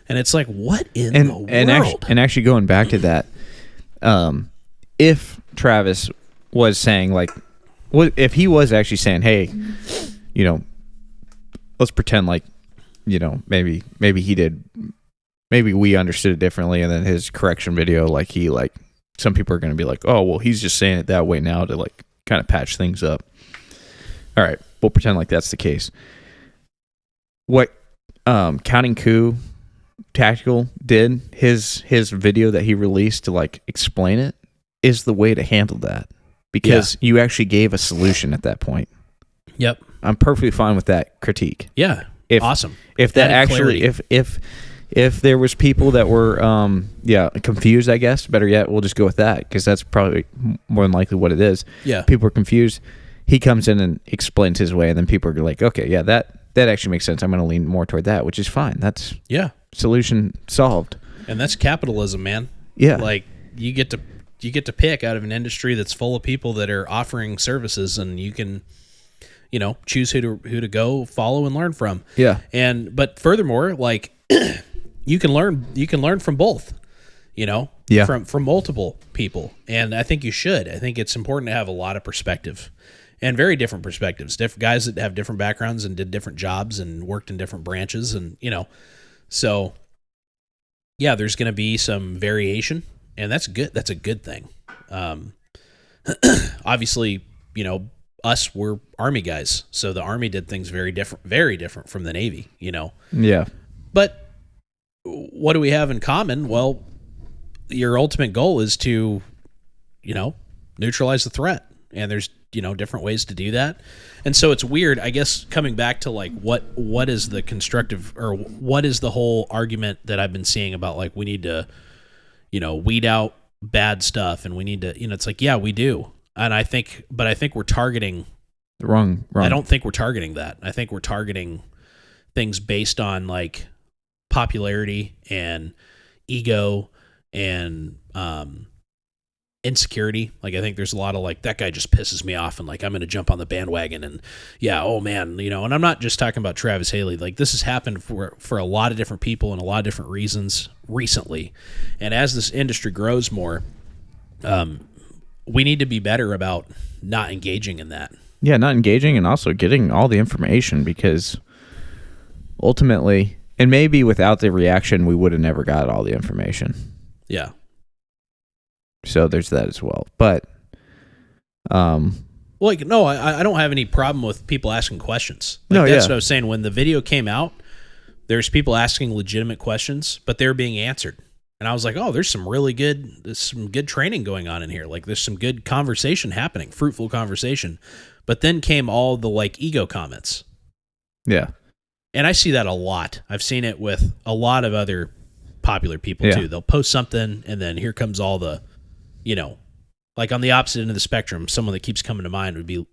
And it's like, what in the world? And actually going back to that, if Travis was saying if he was actually saying, hey, let's pretend like, maybe he did, maybe we understood it differently, and then his correction video, some people are going to be like, oh, well, he's just saying it that way now to kind of patch things up. All right, we'll pretend like that's the case. What Counting Coup Tactical did, his video that he released to explain it, is the way to handle that, because you actually gave a solution at that point. Yep. I'm perfectly fine with that critique. Yeah. Awesome. If that actually, if there was people that were, confused, I guess, better yet, we'll just go with that, because that's probably more than likely what it is. Yeah. People are confused. He comes in and explains his way, and then people are like, okay, yeah, that actually makes sense. I'm going to lean more toward that, which is fine. That's solution solved. And that's capitalism, man. Yeah. You get to pick out of an industry that's full of people that are offering services, and you can, choose who to go follow and learn from. Yeah. But furthermore, you can learn from both, from multiple people. And I think you should. I think it's important to have a lot of perspective, and very different perspectives. Different guys that have different backgrounds and did different jobs and worked in different branches, and so yeah, there's going to be some variation, and that's good. That's a good thing. Obviously, us, we're Army guys, so the Army did things very different from the Navy, Yeah. But what do we have in common? Well, your ultimate goal is to, neutralize the threat, and there's different ways to do that. And so it's weird, I guess, coming back to what is the constructive, or what is the whole argument that I've been seeing about we need to weed out bad stuff, and we need to it's yeah, we do. And I think we're targeting the wrong. I don't think we're targeting that. I think we're targeting things based on popularity and ego and insecurity. I think there's a lot of that guy just pisses me off, and I'm going to jump on the bandwagon, and oh man, and I'm not just talking about Travis Haley. This has happened for a lot of different people and a lot of different reasons recently. And as this industry grows more, we need to be better about not engaging in that. Yeah, not engaging, and also getting all the information, because ultimately, and maybe without the reaction, we would have never got all the information. Yeah. So there's that as well. But, no, I don't have any problem with people asking questions. That's what I was saying. When the video came out, there's people asking legitimate questions, but they're being answered. And I was like, oh, there's some good training going on in here. There's some good conversation happening, fruitful conversation. But then came all the ego comments. Yeah. And I see that a lot. I've seen it with a lot of other popular people too. They'll post something, and then here comes all the, on the opposite end of the spectrum, someone that keeps coming to mind would be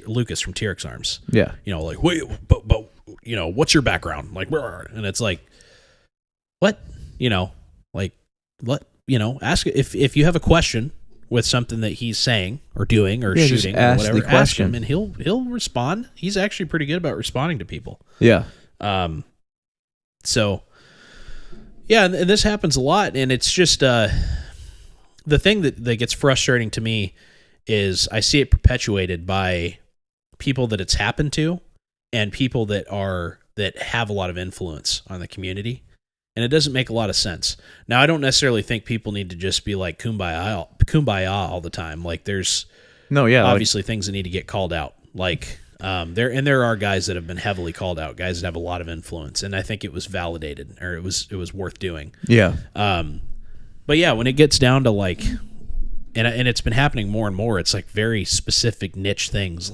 Lucas from TRX Arms. Yeah. Wait, but what's your background? And it's what? Ask if you have a question with something that he's saying or doing or shooting or whatever, ask him, and he'll respond. He's actually pretty good about responding to people. Yeah. So yeah, and this happens a lot, and it's just the thing that gets frustrating to me is I see it perpetuated by people that it's happened to, and people that have a lot of influence on the community. And it doesn't make a lot of sense. Now, I don't necessarily think people need to just be kumbaya all the time. There's obviously things that need to get called out. There are guys that have been heavily called out, guys that have a lot of influence, and I think it was validated, or it was worth doing. Yeah. But yeah, when it gets down to and it's been happening more and more, it's very specific niche things,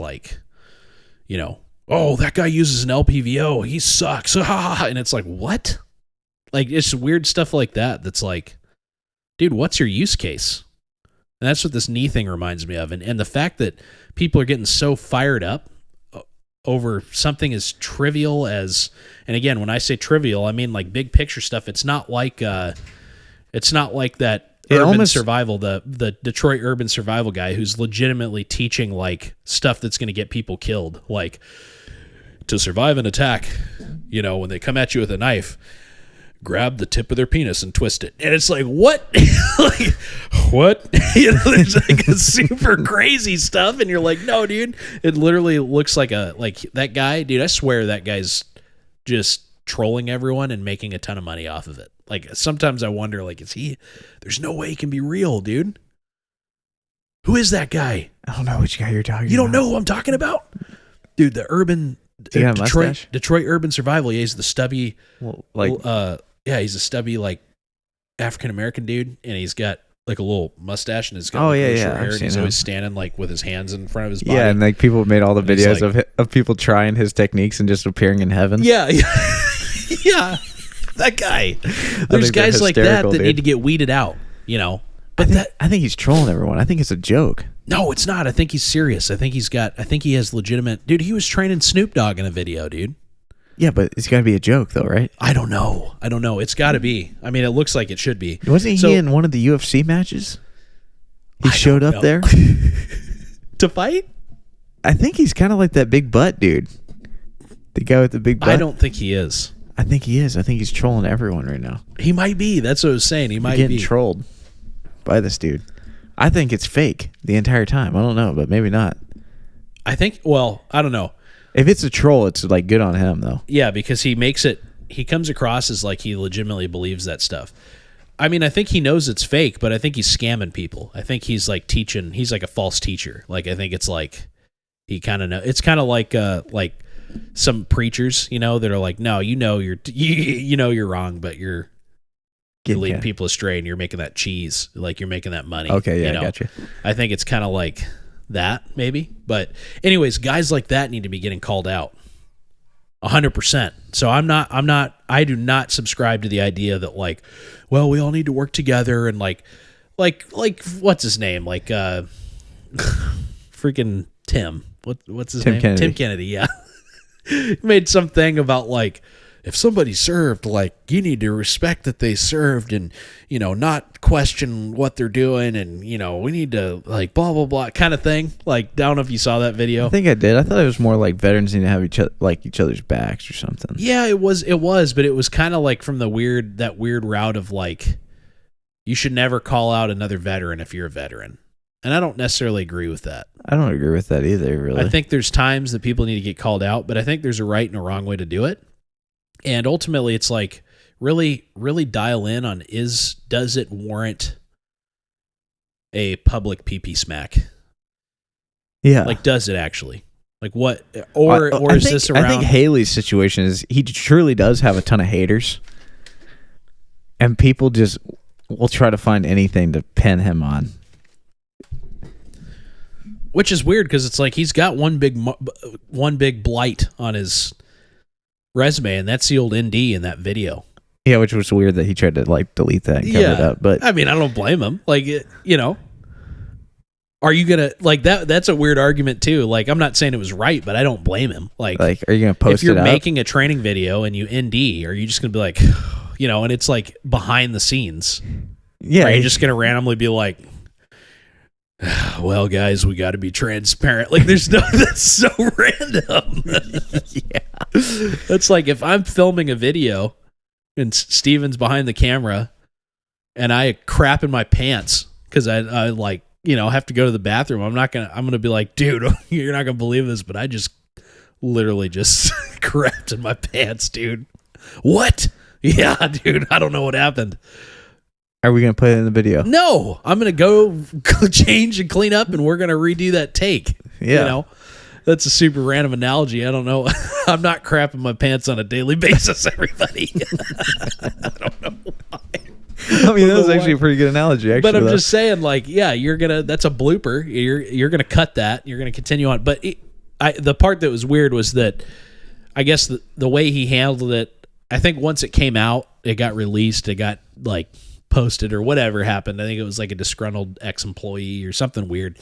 oh, that guy uses an LPVO, he sucks, and it's what? It's weird stuff like that. That's dude, what's your use case? And that's what this knee thing reminds me of. And the fact that people are getting so fired up over something as trivial as, and again, when I say trivial, I mean big picture stuff. It's not that urban survival, the Detroit urban survival guy who's legitimately teaching like stuff that's going to get people killed, like to survive an attack, when they come at you with a knife, grab the tip of their penis and twist it. And it's like, what? Like, what? There's like a super crazy stuff. And you're like, no, dude, it literally looks like that guy, dude, I swear that guy's just trolling everyone and making a ton of money off of it. Like, sometimes I wonder, like, there's no way he can be real, dude. Who is that guy? I don't know which guy you're talking about. You don't know who I'm talking about? Dude, the urban... Detroit urban survival. Yeah, he's the stubby, he's a stubby like African American dude, and he's got like a little mustache and he's got short hair, and he's always standing like with his hands in front of his body. Yeah, and like people made all the videos of people trying his techniques and just appearing in heaven. Yeah, yeah, that guy. There's guys like that need to get weeded out, But I think he's trolling everyone. I think it's a joke. No, it's not. I think he's serious. I think he has legitimate... Dude, he was training Snoop Dogg in a video, dude. Yeah, but it's got to be a joke, though, right? I don't know. It's got to be. I mean, it looks like it should be. Wasn't he in one of the UFC matches? He showed up there? To fight? I think he's kind of like that big butt dude. The guy with the big butt. I don't think he is. I think he is. I think he's trolling everyone right now. He might be. That's what I was saying. He might be. Getting trolled by this dude. I think it's fake the entire time. I don't know, but maybe not. I don't know. If it's a troll, it's like good on him, though. Yeah, because he comes across as like he legitimately believes that stuff. I mean, I think he knows it's fake, but I think he's scamming people. I think he's like teaching. He's like a false teacher. Like, I think it's like he kind of know. It's kind of like some preachers, that are like, no, you're wrong, but you're leading people astray, and you're making that cheese, like you're making that money. Okay, yeah, I got you. I think it's kind of like that, maybe. But anyways, guys like that need to be getting called out 100%. So I do not subscribe to the idea that like, well, we all need to work together and like what's his name? Like freaking Tim. What's his name? Kennedy. Tim Kennedy, yeah. He made something about like, if somebody served, like, you need to respect that they served and, not question what they're doing and, we need to, like, blah, blah, blah kind of thing. Like, I don't know if you saw that video. I think I did. I thought it was more like veterans need to have each other's backs or something. Yeah, it was, but it was kind of like from that weird route of, like, you should never call out another veteran if you're a veteran. And I don't necessarily agree with that. I don't agree with that either, really. I think there's times that people need to get called out, but I think there's a right and a wrong way to do it. And ultimately, it's like really, really dial in on does it warrant a public pee smack? Yeah, like does it actually? Like what? Or is this around? I think Haley's situation is he truly does have a ton of haters, and people just will try to find anything to pin him on. Which is weird because it's like he's got one big blight on his resume, and that's the old ND in that video. Yeah, which was weird that he tried to like delete that and cover it up. But I mean, I don't blame him. Like, are you gonna like that? That's a weird argument too. Like, I'm not saying it was right, but I don't blame him. Like are you gonna post it? If you're making a training video and you ND, are you just gonna be like, and it's like behind the scenes? Yeah, are you just gonna randomly be like, well, guys, we got to be transparent. Like, that's so random. Yeah. That's like if I'm filming a video and Steven's behind the camera and I crap in my pants because I like, have to go to the bathroom. I'm going to be like, dude, you're not going to believe this, but I just literally just crapped in my pants, dude. What? Yeah, dude, I don't know what happened. Are we going to put it in the video? No, I'm going to go change and clean up, and we're going to redo that take. Yeah. That's a super random analogy. I don't know. I'm not crapping my pants on a daily basis, everybody. I don't know why. I mean, that was actually a pretty good analogy, actually. But I'm just saying, like, yeah, that's a blooper. You're going to cut that. You're going to continue on. But the part that was weird was that I guess the way he handled it, I think once it came out, it got released, it got, like, posted or whatever happened. I think it was like a disgruntled ex-employee or something weird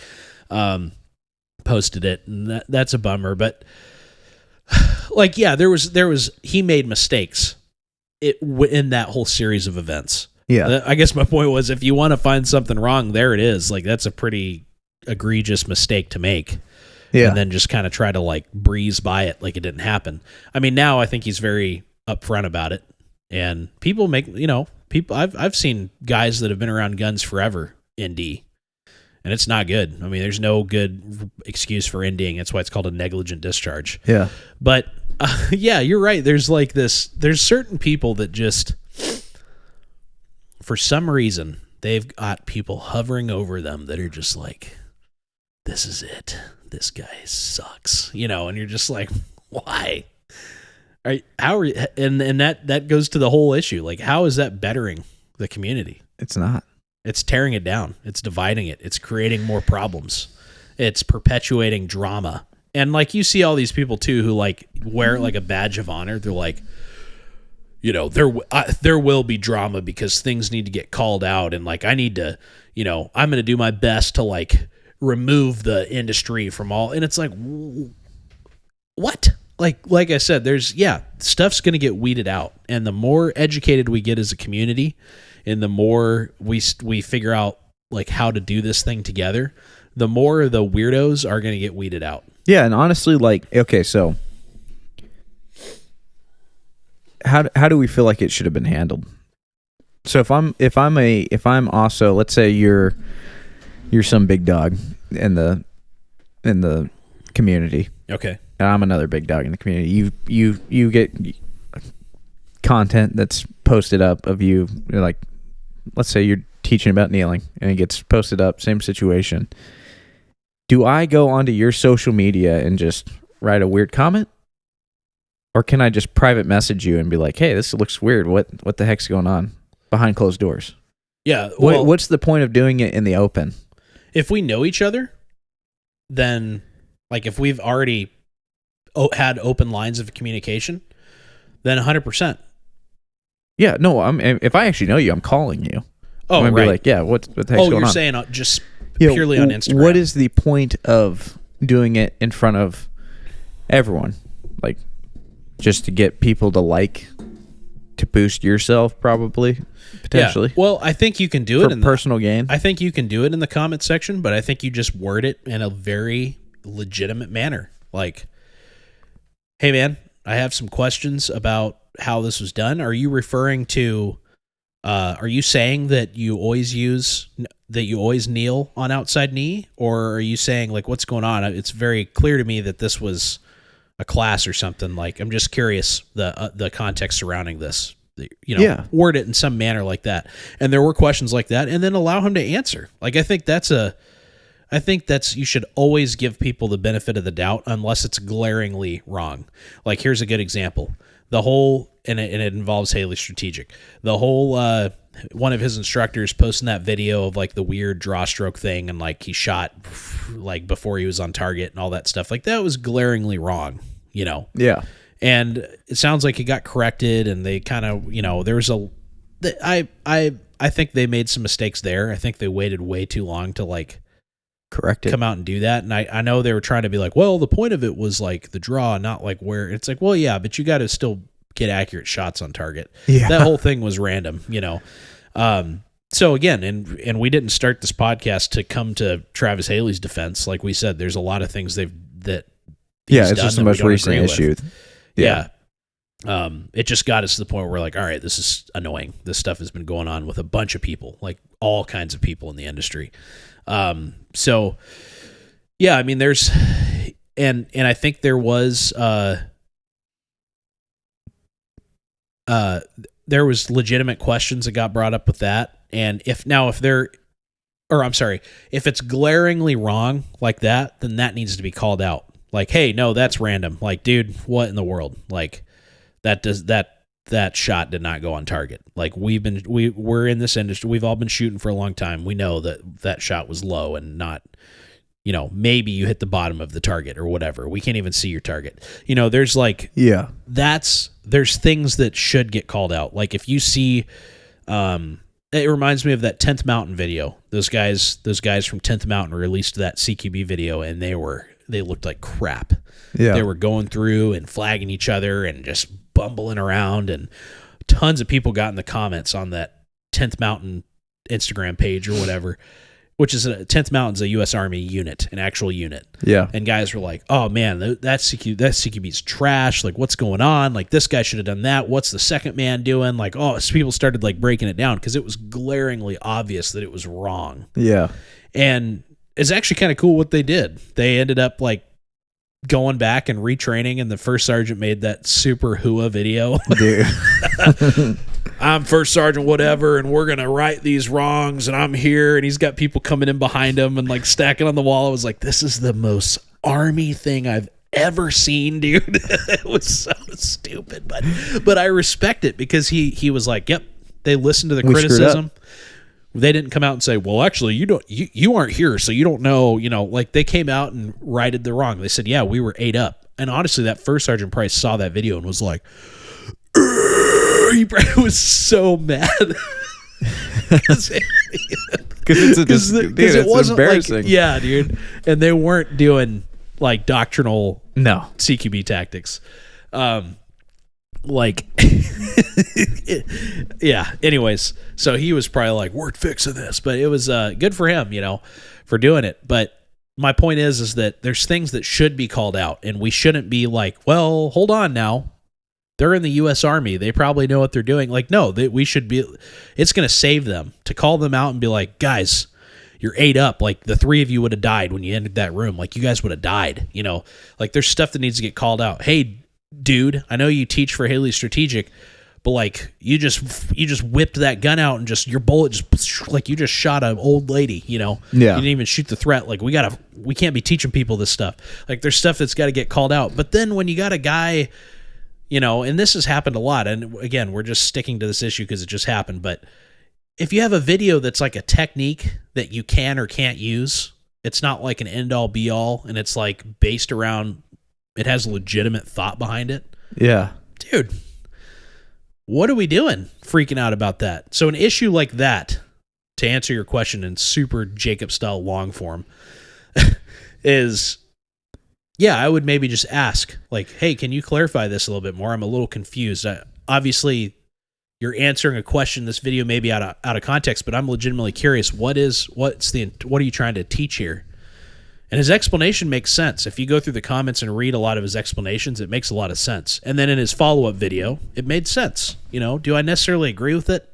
posted it, and that's a bummer. But like, yeah, there was he made mistakes in that whole series of events. Yeah. I guess my point was, if you want to find something wrong, there it is. Like, that's a pretty egregious mistake to make. Yeah. And then just kind of try to like breeze by it like it didn't happen. I mean, now I think he's very upfront about it. And people make, people, I've seen guys that have been around guns forever ND, and it's not good. I mean, there's no good excuse for NDing. That's why it's called a negligent discharge. Yeah. But yeah, you're right. There's like there's certain people that just, for some reason, they've got people hovering over them that are just like, this is it. This guy sucks, and you're just like, why? Right? How are you, and that goes to the whole issue. Like, how is that bettering the community? It's not. It's tearing it down. It's dividing it. It's creating more problems. It's perpetuating drama. And like, you see all these people too who like wear it like a badge of honor. They're like, there will be drama because things need to get called out, and like I need to, I'm going to do my best to like remove the industry from all. And it's like, what? Like I said, stuff's going to get weeded out, and the more educated we get as a community, and the more we figure out like how to do this thing together, the more the weirdos are going to get weeded out. Yeah, and honestly, like, okay, so how do we feel like it should have been handled? So if I'm also, let's say you're some big dog in the community. Okay. And I'm another big dog in the community. You get content that's posted up of you, like, let's say you're teaching about kneeling and it gets posted up, same situation. Do I go onto your social media and just write a weird comment? Or can I just private message you and be like, hey, this looks weird. What the heck's going on behind closed doors? Yeah. Well, what's the point of doing it in the open? If we know each other, then like if we've already had open lines of communication, then 100%. Yeah, no, if I actually know you, I'm calling you. Oh, I'm gonna right. be like, yeah, what the heck's going on? Oh, you're saying just purely on Instagram. What is the point of doing it in front of everyone? Like, just to get people to boost yourself, probably, potentially. Yeah. Well, I think you can do it for personal gain. I think you can do it in the comment section, but I think you just word it in a very legitimate manner. Like, hey man, I have some questions about how this was done. Are you referring to, are you saying that you always kneel on outside knee? Or are you saying like, what's going on? It's very clear to me that this was a class or something. Like, I'm just curious the context surrounding this, word it in some manner like that. And there were questions like that, and then allow him to answer. Like, I think that's you should always give people the benefit of the doubt unless it's glaringly wrong. Like, here's a good example. The whole, and it involves Haley Strategic. The whole, one of his instructors posting that video of like the weird draw stroke thing, and like he shot like before he was on target and all that stuff. Like, that was glaringly wrong, Yeah. And it sounds like it got corrected, and they kind of, there was I think they made some mistakes there. I think they waited way too long to like correct it, come out and do that. And I know they were trying to be like, well, the point of it was like the draw, not like where. It's like, well, yeah, but you got to still get accurate shots on target. Yeah. That whole thing was random, So again, and we didn't start this podcast to come to Travis Haley's defense. Like we said, there's a lot of things he's it's just the most recent issue. Yeah. It just got us to the point where we're like, all right, this is annoying. This stuff has been going on with a bunch of people, like all kinds of people in the industry. So yeah, I mean, there's, and I think there was, there was legitimate questions that got brought up with that. And if it's glaringly wrong like that, then that needs to be called out. Like, hey, no, that's random. Like, dude, what in the world? Like, that shot did not go on target. Like, we're in this industry. We've all been shooting for a long time. We know that shot was low and not, maybe you hit the bottom of the target or whatever. We can't even see your target. There's like, there's things that should get called out. Like, if you see, it reminds me of that 10th Mountain video. Those guys from 10th Mountain released that CQB video, and they looked like crap. Yeah. They were going through and flagging each other and just bumbling around, and tons of people got in the comments on that 10th Mountain Instagram page or whatever, which is 10th Mountain's a U.S. Army unit, an actual unit. Yeah. And guys were like, oh man, that CQB's trash. Like, what's going on? Like, this guy should have done that. What's the second man doing? Like, oh, so people started like breaking it down because it was glaringly obvious that it was wrong. Yeah. And it's actually kind of cool what they did. They ended up like going back and retraining, and the first sergeant made that super hua video. Dude. I'm first sergeant whatever, and we're going to right these wrongs, and I'm here, and he's got people coming in behind him and like stacking on the wall. I was like, this is the most Army thing I've ever seen, dude. It was so stupid, but I respect it because he was like, yep, they listened to the criticism. They didn't come out and say, well, actually, you aren't here, so you don't know, like they came out and righted the wrong. They said, yeah, we were 8 up. And honestly, that first Sergeant Price saw that video and was like, he was so mad. Because it wasn't embarrassing. Like, yeah, dude. And they weren't doing like doctrinal CQB tactics. Yeah. Anyways, so he was probably like, we're fixing this, but it was good for him, for doing it. But my point is that there's things that should be called out, and we shouldn't be like, well, hold on now. They're in the U.S. Army. They probably know what they're doing. Like, no, we should be. It's going to save them to call them out and be like, guys, you're 8 up. Like, the 3 of you would have died when you entered that room. Like, you guys would have died. Like, there's stuff that needs to get called out. Hey, dude, I know you teach for Haley Strategic, but like, you just whipped that gun out and just your bullet just like you just shot an old lady. Yeah. You didn't even shoot the threat. Like, we can't be teaching people this stuff. Like, there's stuff that's got to get called out. But then when you got a guy. And this has happened a lot. And again, we're just sticking to this issue because it just happened. But if you have a video that's like a technique that you can or can't use, it's not like an end all be all. And it's like based around, it has legitimate thought behind it. Yeah. Dude, what are we doing freaking out about that? So an issue like that, to answer your question in super Jacob style long form, is... yeah, I would maybe just ask, like, hey, can you clarify this a little bit more? I'm a little confused. Obviously, you're answering a question in this video maybe out of context, but I'm legitimately curious. What are you trying to teach here? And his explanation makes sense. If you go through the comments and read a lot of his explanations, it makes a lot of sense. And then in his follow-up video, it made sense. Do I necessarily agree with it?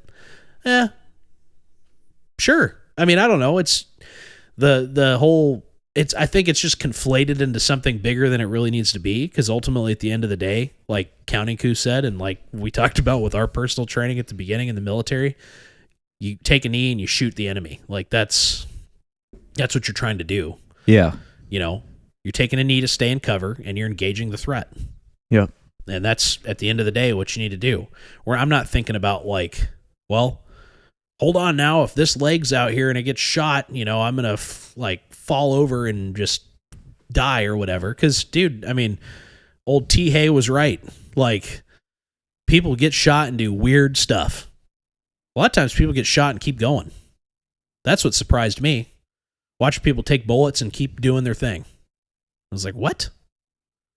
Sure. I mean, I don't know. It's the whole... I think it's just conflated into something bigger than it really needs to be, because ultimately at the end of the day, like Counting Coup said, and like we talked about with our personal training at the beginning in the military, you take a knee and you shoot the enemy. Like that's what you're trying to do. Yeah. You're taking a knee to stay in cover and you're engaging the threat. Yeah. And that's at the end of the day what you need to do. Where I'm not thinking about like, well, hold on now, if this leg's out here and it gets shot, I'm going to fall over and just die or whatever. Because, dude, I mean, old T. Hay was right. Like, people get shot and do weird stuff. A lot of times people get shot and keep going. That's what surprised me. Watching people take bullets and keep doing their thing. I was like, what?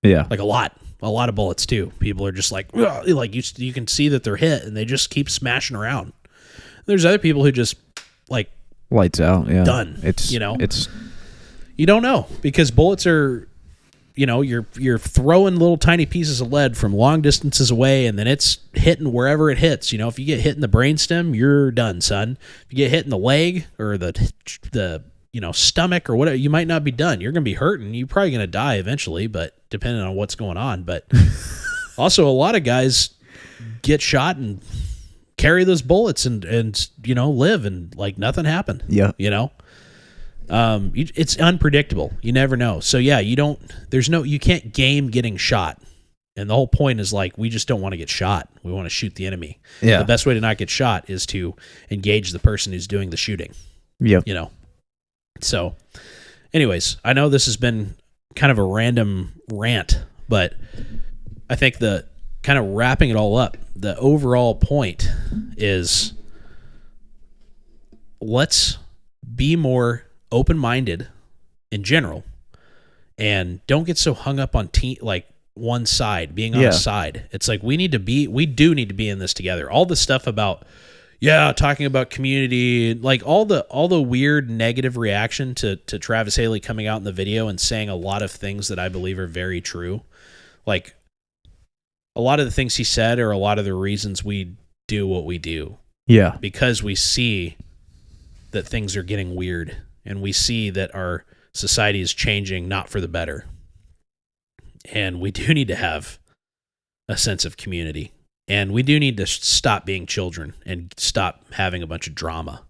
Yeah. Like a lot of bullets too. People are just like, ugh, like you can see that they're hit and they just keep smashing around. There's other people who just like lights out. Yeah. Done. It's you don't know, because bullets are, you're throwing little tiny pieces of lead from long distances away, and then it's hitting wherever it hits. If you get hit in the brainstem, you're done, son. If you get hit in the leg or the stomach or whatever, you might not be done. You're going to be hurting. You're probably going to die eventually, but depending on what's going on. But also, a lot of guys get shot and carry those bullets and live and like nothing happened. Yeah. It's unpredictable. You never know. So yeah, you can't game getting shot. And the whole point is like, we just don't want to get shot. We want to shoot the enemy. Yeah. The best way to not get shot is to engage the person who's doing the shooting. Yep. So anyways, I know this has been kind of a random rant, but I think the kind of wrapping it all up, the overall point is let's be more open-minded in general, and don't get so hung up on one side, being on a side. It's like we do need to be in this together. All the stuff about yeah, talking about community, like all the weird negative reaction to Travis Haley coming out in the video and saying a lot of things that I believe are very true. Like a lot of the things he said are a lot of the reasons we do what we do. Yeah. Because we see that things are getting weird and we see that our society is changing not for the better. And we do need to have a sense of community. And we do need to stop being children and stop having a bunch of drama.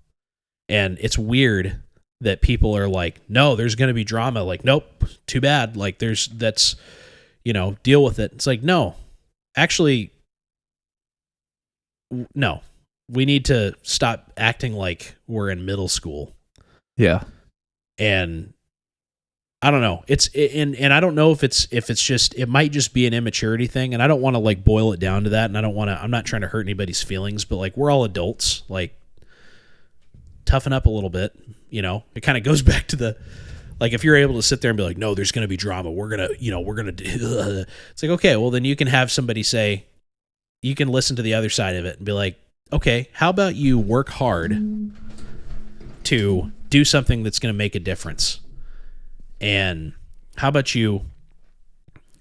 And it's weird that people are like, no, there's going to be drama. Like, nope, too bad. Like that's, deal with it. It's like, no, actually, no, we need to stop acting like we're in middle school. Yeah. And I don't know. And I don't know if it's just, it might just be an immaturity thing. And I don't want to like boil it down to that. And I'm not trying to hurt anybody's feelings, but like we're all adults, like toughen up a little bit. It kind of goes back to the, like, if you're able to sit there and be like, no, there's going to be drama. We're going to do, it's like, okay, well then you can have somebody say, you can listen to the other side of it and be like, okay, how about you work hard to do something that's going to make a difference? And how about you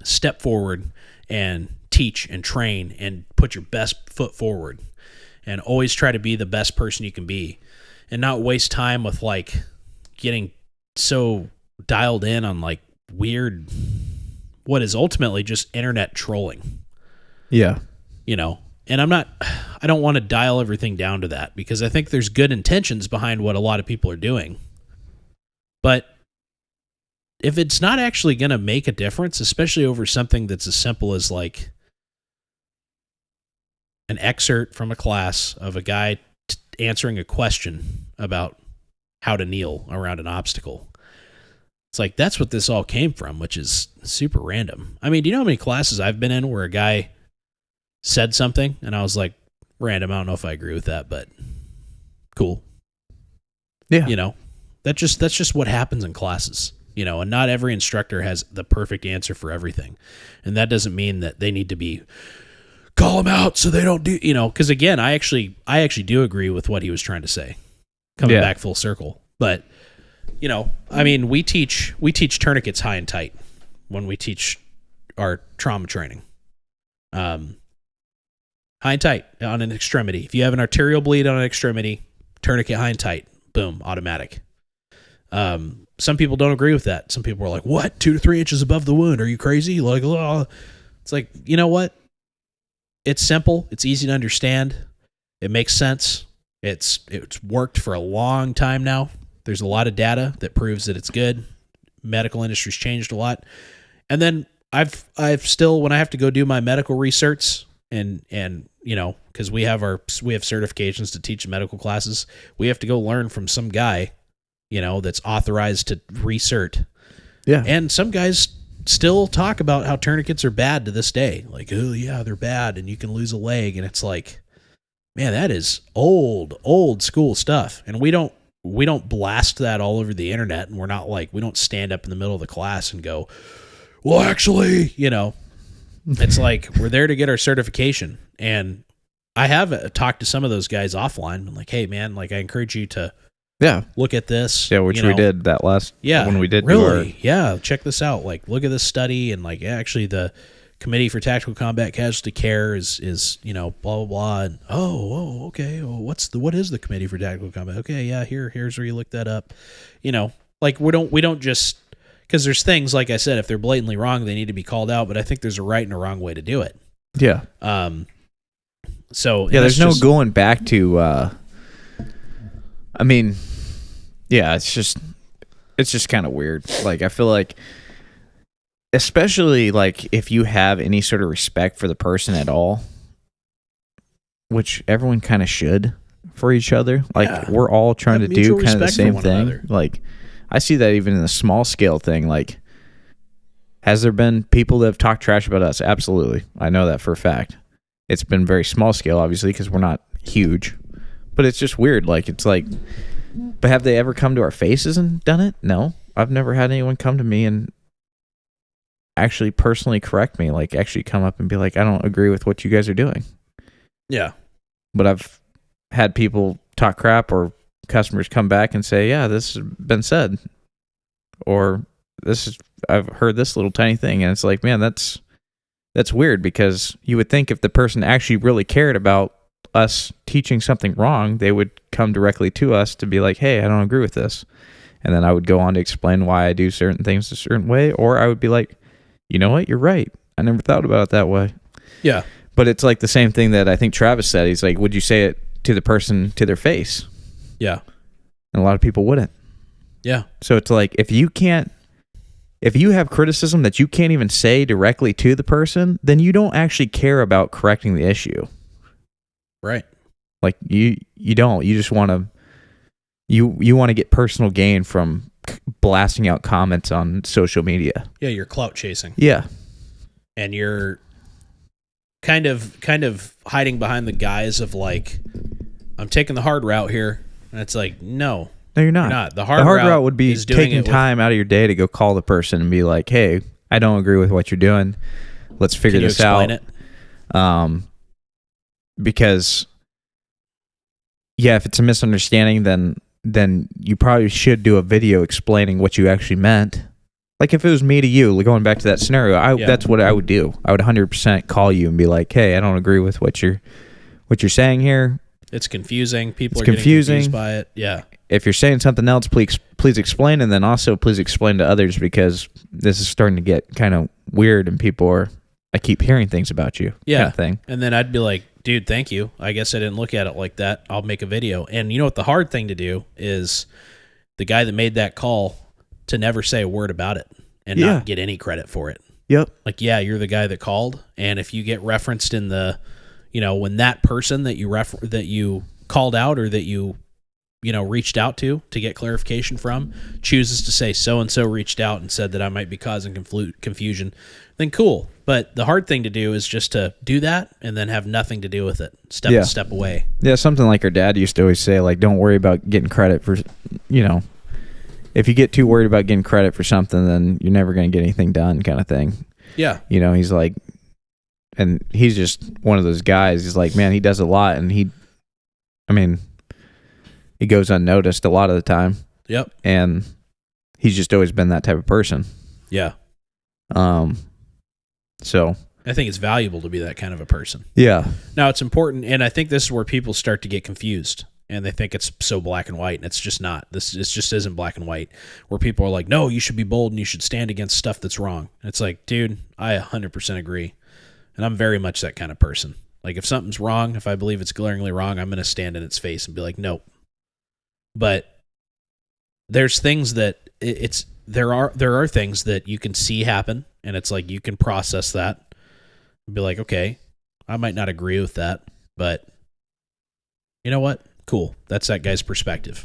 step forward and teach and train and put your best foot forward and always try to be the best person you can be and not waste time with like getting so dialed in on like weird, what is ultimately just internet trolling. Yeah. And I don't want to dial everything down to that because I think there's good intentions behind what a lot of people are doing. But if it's not actually going to make a difference, especially over something that's as simple as like an excerpt from a class of a guy answering a question about how to kneel around an obstacle, it's like, that's what this all came from, which is super random. I mean, do you know how many classes I've been in where a guy said something and I was like, random, I don't know if I agree with that, but cool. Yeah. That's just what happens in classes. And not every instructor has the perfect answer for everything. And that doesn't mean that they need to be call them out so they don't do, because again, I actually do agree with what he was trying to say, coming back full circle. But, I mean, we teach tourniquets high and tight when we teach our trauma training. High and tight on an extremity. If you have an arterial bleed on an extremity, tourniquet high and tight, boom, automatic. Some people don't agree with that. Some people are like, what? 2 to 3 inches above the wound? Are you crazy? Like, oh. It's like, you know what? It's simple. It's easy to understand. It makes sense. It's worked for a long time now. There's a lot of data that proves that it's good. Medical industry's changed a lot. And then I've still, when I have to go do my medical research and because we have certifications to teach medical classes, we have to go learn from some guy that's authorized to recert. Yeah. And some guys still talk about how tourniquets are bad to this day. Like, oh yeah, they're bad and you can lose a leg. And it's like, man, that is old school stuff. And we don't blast that all over the internet. And we're not like, we don't stand up in the middle of the class and go, well, actually, it's like, we're there to get our certification. And I have talked to some of those guys offline. I'm like, hey man, like I encourage you to look at this. Yeah, which we did that last when we did really. Check this out. Like, look at this study, and like actually the Committee for Tactical Combat Casualty Care is blah blah blah. And okay. Well, what is the Committee for Tactical Combat? Okay, yeah, here's where you look that up. Like we don't just, because there's things, like I said, if they're blatantly wrong, they need to be called out. But I think there's a right and a wrong way to do it. Yeah. So there's no going back to. I mean, yeah, it's just kind of weird. Like, I feel like, especially like if you have any sort of respect for the person at all, which everyone kind of should for each other. Like, we're all trying to do kind of the same thing. Another. Like, I see that even in the small scale thing. Like, has there been people that have talked trash about us? Absolutely. I know that for a fact. It's been very small scale, obviously, because we're not huge. But it's just weird. Like, it's like, but have they ever come to our faces and done it? No. I've never had anyone come to me and actually personally correct me. Like, actually come up and be like, I don't agree with what you guys are doing. Yeah. But I've had people talk crap or customers come back and say, yeah, this has been said, or I've heard this little tiny thing. And it's like, man, that's weird, because you would think if the person actually really cared about us teaching something wrong, they would come directly to us to be like, hey, I don't agree with this. And then I would go on to explain why I do certain things a certain way, or I would be like, you know what, you're right. I never thought about it that way. Yeah. But it's like the same thing that I think Travis said. He's like, would you say it to the person to their face? Yeah. And a lot of people wouldn't. Yeah. So it's like, if you have criticism that you can't even say directly to the person, then you don't actually care about correcting the issue. Right. Like you don't. You just want to. You want to get personal gain from blasting out comments on social media. Yeah, you're clout chasing. Yeah. And you're kind of hiding behind the guise of like, I'm taking the hard route here. And it's like, no. No, you're not. You're not. The hard route would be taking time out of your day to go call the person and be like, hey, I don't agree with what you're doing. Let's figure this out. Can you explain it? Because, yeah, if it's a misunderstanding, then you probably should do a video explaining what you actually meant. Like if it was me to you, like going back to that scenario, that's what I would do. I would 100% call you and be like, hey, I don't agree with what you're saying here. It's confusing. People are getting confused by it. Yeah. If you're saying something else, please explain, and then also please explain to others, because this is starting to get kind of weird, and I keep hearing things about you. Yeah. Kind of thing. And then I'd be like, dude, thank you. I guess I didn't look at it like that. I'll make a video. And you know what the hard thing to do is, the guy that made that call, to never say a word about it and not get any credit for it. Yep. Like, yeah, you're the guy that called, and if you get referenced in the, when that person that you called out, or that you reached out to get clarification from, chooses to say so-and-so reached out and said that I might be causing confusion, then cool. But the hard thing to do is just to do that and then have nothing to do with it. Step away. Yeah, something like our dad used to always say, like, don't worry about getting credit for, if you get too worried about getting credit for something, then you're never going to get anything done, kind of thing. Yeah. He's like, and he's just one of those guys. He's like, man, he does a lot, and he goes unnoticed a lot of the time. Yep. And he's just always been that type of person. Yeah. So I think it's valuable to be that kind of a person. Yeah. Now, it's important, and I think this is where people start to get confused, and they think it's so black and white, and it's just not. It just isn't black and white, where people are like, no, you should be bold and you should stand against stuff that's wrong. And it's like, dude, I 100% agree. And I'm very much that kind of person. Like, if something's wrong, if I believe it's glaringly wrong, I'm going to stand in its face and be like, nope. But there's things that there are things that you can see happen, and it's like you can process that and be like, okay, I might not agree with that, but you know what? Cool. That's that guy's perspective.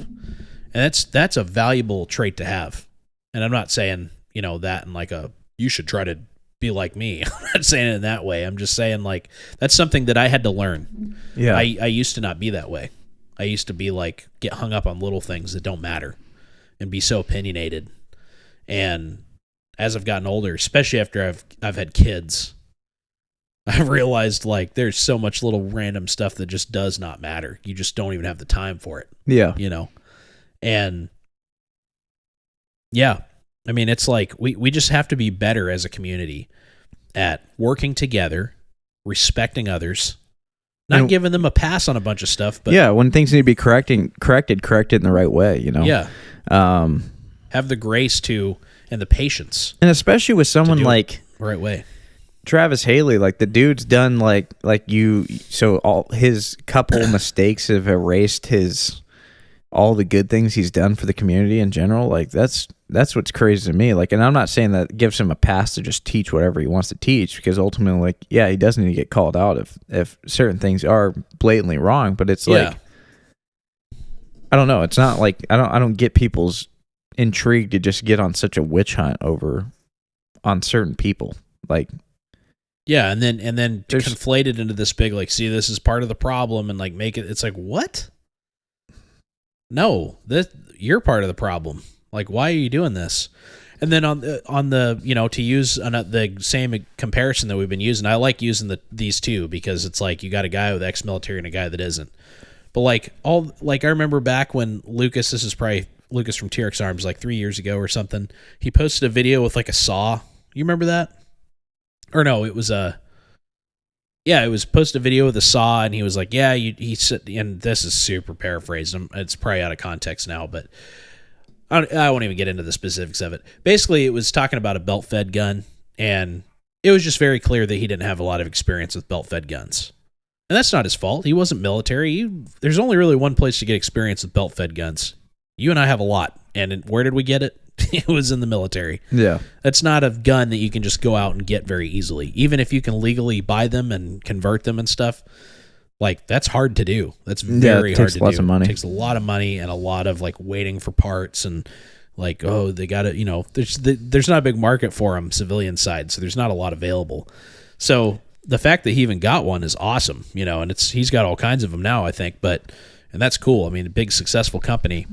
And that's a valuable trait to have. And I'm not saying, that in like you should try to be like me. I'm not saying it in that way. I'm just saying, like, that's something that I had to learn. Yeah. I used to not be that way. I used to be like, get hung up on little things that don't matter and be so opinionated. And as I've gotten older, especially after I've had kids, I've realized, like, there's so much little random stuff that just does not matter. You just don't even have the time for it. Yeah. And yeah, it's like we just have to be better as a community at working together, respecting others, not giving them a pass on a bunch of stuff. But yeah, when things need to be corrected in the right way, Yeah. Have the grace to, and the patience. And especially with someone like the right way. Travis Haley, like, the dude's done so all his couple mistakes have erased all the good things he's done for the community in general. Like, that's what's crazy to me. Like, and I'm not saying that gives him a pass to just teach whatever he wants to teach, because ultimately, like, yeah, he doesn't need to get called out if certain things are blatantly wrong. But it's like, I don't know. It's not like I don't get people's intrigue to just get on such a witch hunt on certain people. Like, yeah, and then conflate it into this big, like, see, this is part of the problem, and like make it. It's like, what? No, you're part of the problem. Like, why are you doing this? And then on the to use the same comparison that we've been using, I like using these two, because it's like you got a guy with ex-military and a guy that isn't. But like I remember back when Lucas, this is probably Lucas from TRX Arms, like 3 years ago or something. He posted a video with like a saw. You remember that? Or no, it was it was posted a video with a saw, and he was like, yeah, he said, and this is super paraphrased. It's probably out of context now, but I won't even get into the specifics of it. Basically, it was talking about a belt-fed gun, and it was just very clear that he didn't have a lot of experience with belt-fed guns. And that's not his fault. He wasn't military. There's only really one place to get experience with belt-fed guns. You and I have a lot. And where did we get it? It was in the military. Yeah. That's not a gun that you can just go out and get very easily. Even if you can legally buy them and convert them and stuff, like, that's hard to do. That's very hard to do. It takes lots of money. It takes a lot of money and a lot of, like, waiting for parts and, like, oh, they got to, there's not a big market for them, civilian side, so there's not a lot available. So the fact that he even got one is awesome, and he's got all kinds of them now, I think, and that's cool. I mean, a big successful company,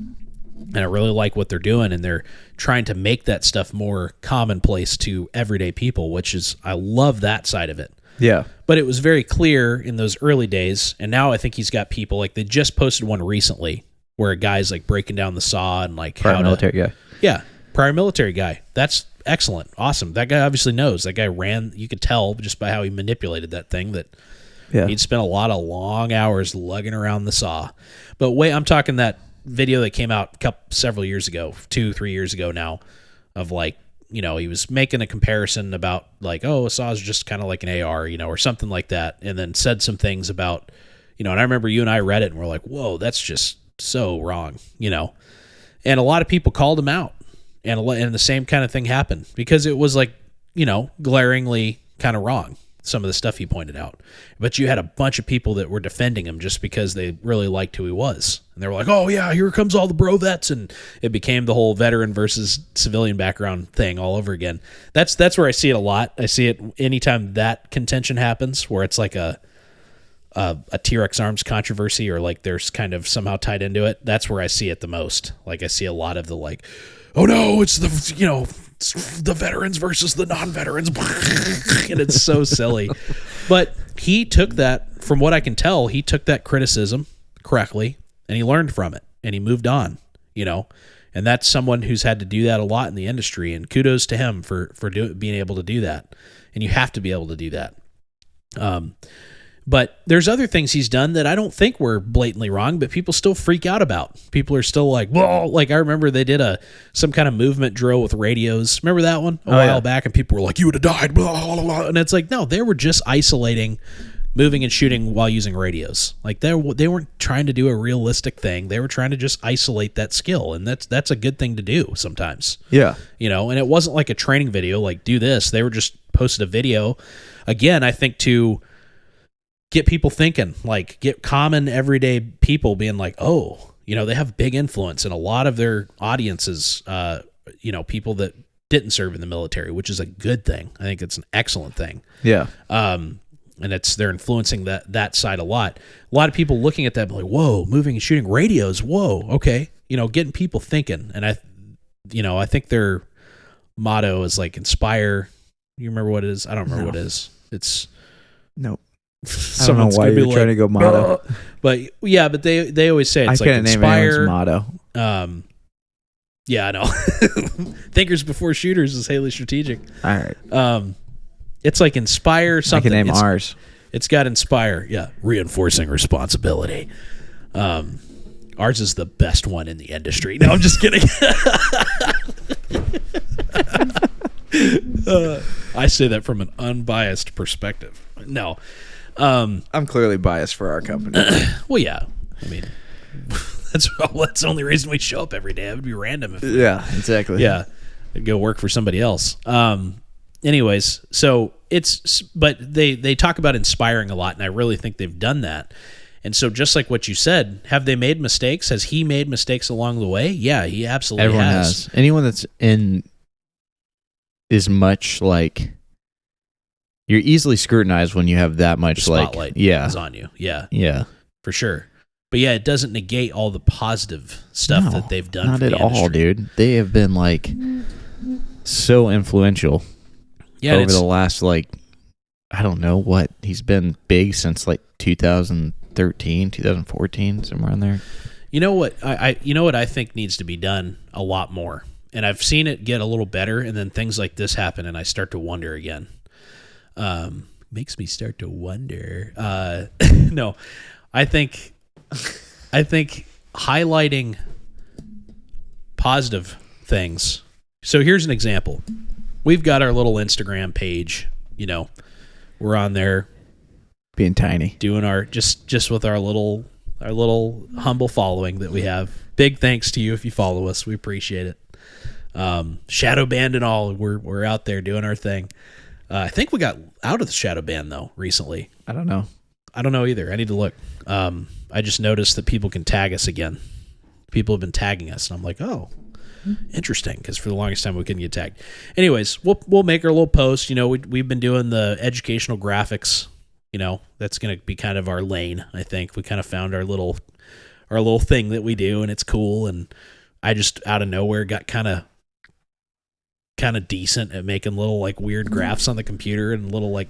and I really like what they're doing, and they're trying to make that stuff more commonplace to everyday people, which is, I love that side of it. Yeah. But it was very clear in those early days, and now I think he's got people, like, they just posted one recently where a guy's, like, breaking down the saw and, like, prior military guy. Yeah, prior military guy. That's excellent. Awesome. That guy obviously knows. That guy you could tell just by how he manipulated that thing that he'd spent a lot of long hours lugging around the saw. But wait, I'm talking that video that came out several years ago, 2-3 years ago now, of, like, he was making a comparison about, like, oh, a saw is just kind of like an AR, or something like that, and then said some things about, and I remember you and I read it and we're like, whoa, that's just so wrong, and a lot of people called him out, and the same kind of thing happened because it was, like, glaringly kind of wrong, some of the stuff he pointed out. But you had a bunch of people that were defending him just because they really liked who he was. And they were like, oh, yeah, here comes all the bro vets. And it became the whole veteran versus civilian background thing all over again. That's where I see it a lot. I see it anytime that contention happens, where it's like a TRX Arms controversy, or like there's kind of somehow tied into it. That's where I see it the most. Like, I see a lot of the, like, oh no, it's the veterans versus the non-veterans, and it's so silly. But he took that, from what I can tell, he took that criticism correctly, and he learned from it, and he moved on, and that's someone who's had to do that a lot in the industry, and kudos to him for being able to do that, and you have to be able to do that. But there's other things he's done that I don't think were blatantly wrong, but people still freak out about. People are still like, well, like, I remember they did some kind of movement drill with radios. Remember that one a while back? And people were like, you would have died, blah, blah, blah. And it's like, no, they were just isolating moving and shooting while using radios. Like, they weren't trying to do a realistic thing. They were trying to just isolate that skill, and that's a good thing to do sometimes. Yeah. And it wasn't like a training video, like, do this. They were just posted a video, again, I think, to get people thinking, like, get common everyday people being like, oh, they have big influence, and a lot of their audiences, people that didn't serve in the military, which is a good thing. I think it's an excellent thing. Yeah. And they're influencing that side a lot. A lot of people looking at that like, whoa, moving and shooting radios. Whoa. Okay. Getting people thinking. And I think their motto is like inspire. You remember what it is? I don't remember what it is. It's nope. I don't know why you're trying to go motto. But yeah, but they always say it's like inspire. Motto. Yeah, I know. Thinkers before shooters is highly strategic. All right. It's like inspire something. I can name ours. It's got inspire. Yeah. Reinforcing responsibility. Ours is the best one in the industry. No, I'm just kidding. I say that from an unbiased perspective. No. I'm clearly biased for our company. Well, yeah. I mean, that's the only reason we show up every day. It would be random. Yeah, exactly. Yeah. I'd go work for somebody else. Anyways, so but they talk about inspiring a lot, and I really think they've done that. And so just like what you said, have they made mistakes? Has he made mistakes along the way? Yeah, he absolutely Everyone has. Anyone that's in is much like, you're easily scrutinized when you have that much, the spotlight like, yeah, is on you. Yeah. Yeah. For sure. But yeah, it doesn't negate all the positive stuff that they've done. Not for at the all, dude. They have been like so influential over the last, like, I don't know what, he's been big since like 2000 2013, 2014, somewhere in there. You know what I think needs to be done a lot more, and I've seen it get a little better, and then things like this happen, and I start to wonder again. Makes me start to wonder. No, I think highlighting positive things. So here's an example. We've got our little Instagram page. We're on there, being tiny, doing our just with our little humble following that we have. Big thanks to you if you follow us. We appreciate it. Shadow band and all, we're out there doing our thing. I think we got out of the shadow ban though recently. I don't know either. I need to look. I just noticed that people can tag us again. People have been tagging us, and I'm like, oh, interesting, because for the longest time we couldn't get tagged. Anyways, we'll make our little post. We've been doing the educational graphics. That's going to be kind of our lane. I think we kind of found our little thing that we do, and it's cool. And I just out of nowhere got kind of decent at making little like weird graphs on the computer and little like,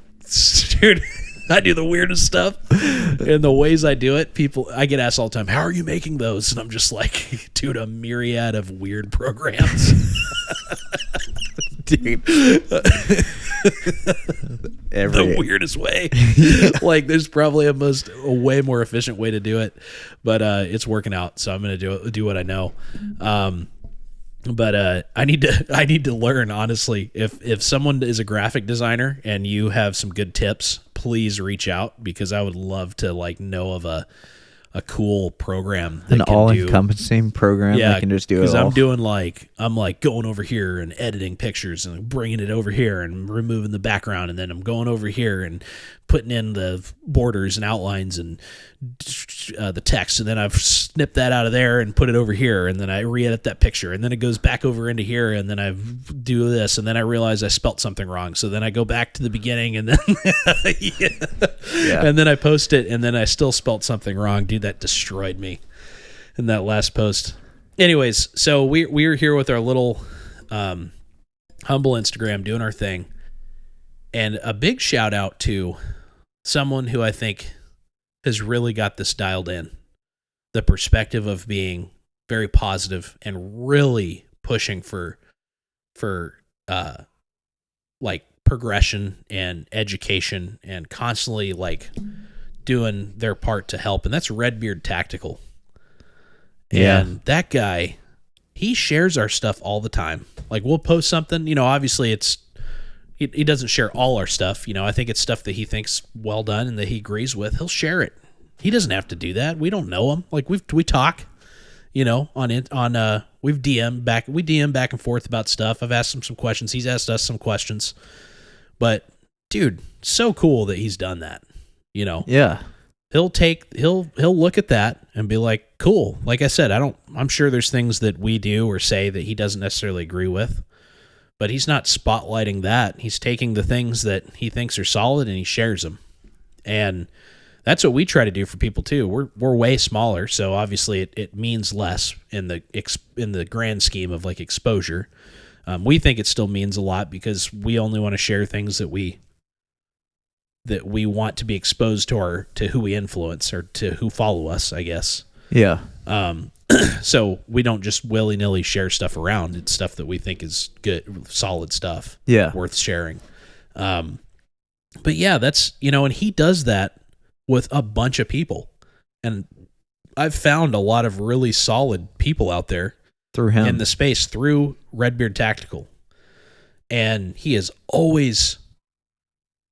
dude, I do the weirdest stuff. And the ways I do it, I get asked all the time, how are you making those? And I'm just like, dude, a myriad of weird programs. Dude. The weirdest way. Like there's probably a way more efficient way to do it, but it's working out. So I'm going to do what I know. But I need to learn, honestly. If someone is a graphic designer and you have some good tips, please reach out, because I would love to know of a cool program that an all-encompassing program that can just do it all. Because I'm going over here and editing pictures and bringing it over here and removing the background, and then I'm going over here and putting in the borders and outlines and the text, and then I've snipped that out of there and put it over here, and then I re-edit that picture, and then it goes back over into here, and then I do this, and then I realize I spelt something wrong, so then I go back to the beginning, and then and then I post it, and then I still spelt something wrong. Dude, that destroyed me in that last post. Anyways, so we're here with our little humble Instagram doing our thing, and a big shout out to someone who I think has really got this dialed in. The perspective of being very positive and really pushing for progression and education, and constantly doing their part to help. And that's Redbeard Tactical. Yeah. And that guy, he shares our stuff all the time. Like we'll post something, obviously he doesn't share all our stuff. I think it's stuff that he thinks well done and that he agrees with. He'll share it. He doesn't have to do that. We don't know him. Like we talk, we've DM back and forth about stuff. I've asked him some questions. He's asked us some questions. But dude, so cool that he's done that. Yeah. He'll look at that and be like, cool. Like I said, I'm sure there's things that we do or say that he doesn't necessarily agree with. But he's not spotlighting that. He's taking the things that he thinks are solid and he shares them. And that's what we try to do for people too. We're way smaller, so obviously it means less in the grand scheme of exposure. We think it still means a lot because we only want to share things that we want to be exposed to who we influence or to who follow us, I guess. Yeah. So we don't just willy-nilly share stuff around. It's stuff that we think is good, solid stuff. Yeah. Worth sharing. But yeah, that's, and he does that with a bunch of people. And I've found a lot of really solid people out there through him in the space through Redbeard Tactical. And he is always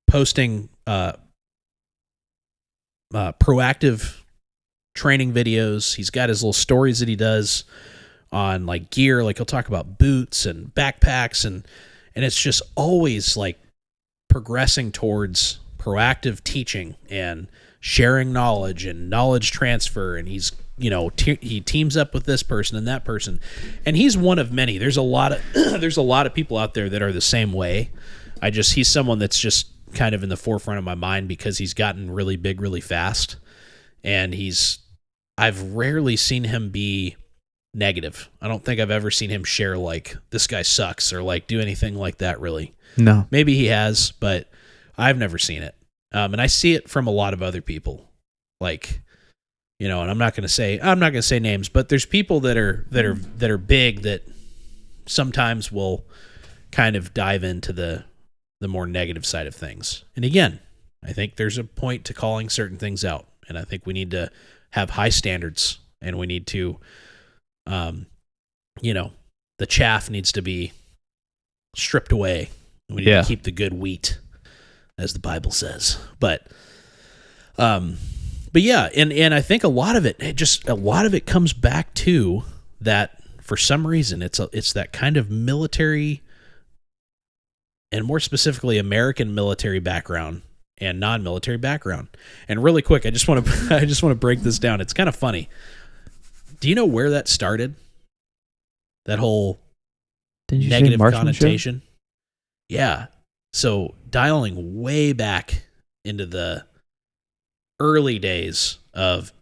posting proactive training videos. He's got his little stories that he does on gear. He'll talk about boots and backpacks and it's just always progressing towards proactive teaching and sharing knowledge and knowledge transfer. And he's, he teams up with this person and that person. And he's one of many. There's a lot of people out there that are the same way. He's someone that's just kind of in the forefront of my mind because he's gotten really big really fast. And I've rarely seen him be negative. I don't think I've ever seen him share this guy sucks or do anything like that really. No. Maybe he has, but I've never seen it. And I see it from a lot of other people. Like, and I'm not going to say names, but there's people that are big that sometimes will kind of dive into the more negative side of things. And again, I think there's a point to calling certain things out, and I think we need to have high standards, and we need to, the chaff needs to be stripped away. We need to keep the good wheat, as the Bible says. But yeah, and I think a lot of it comes back to that. For some reason, it's that kind of military, and more specifically, American military background and non-military background. And really quick, I just want to break this down. It's kind of funny. Do you know where that started? That whole negative connotation? Yeah. So dialing way back into the early days of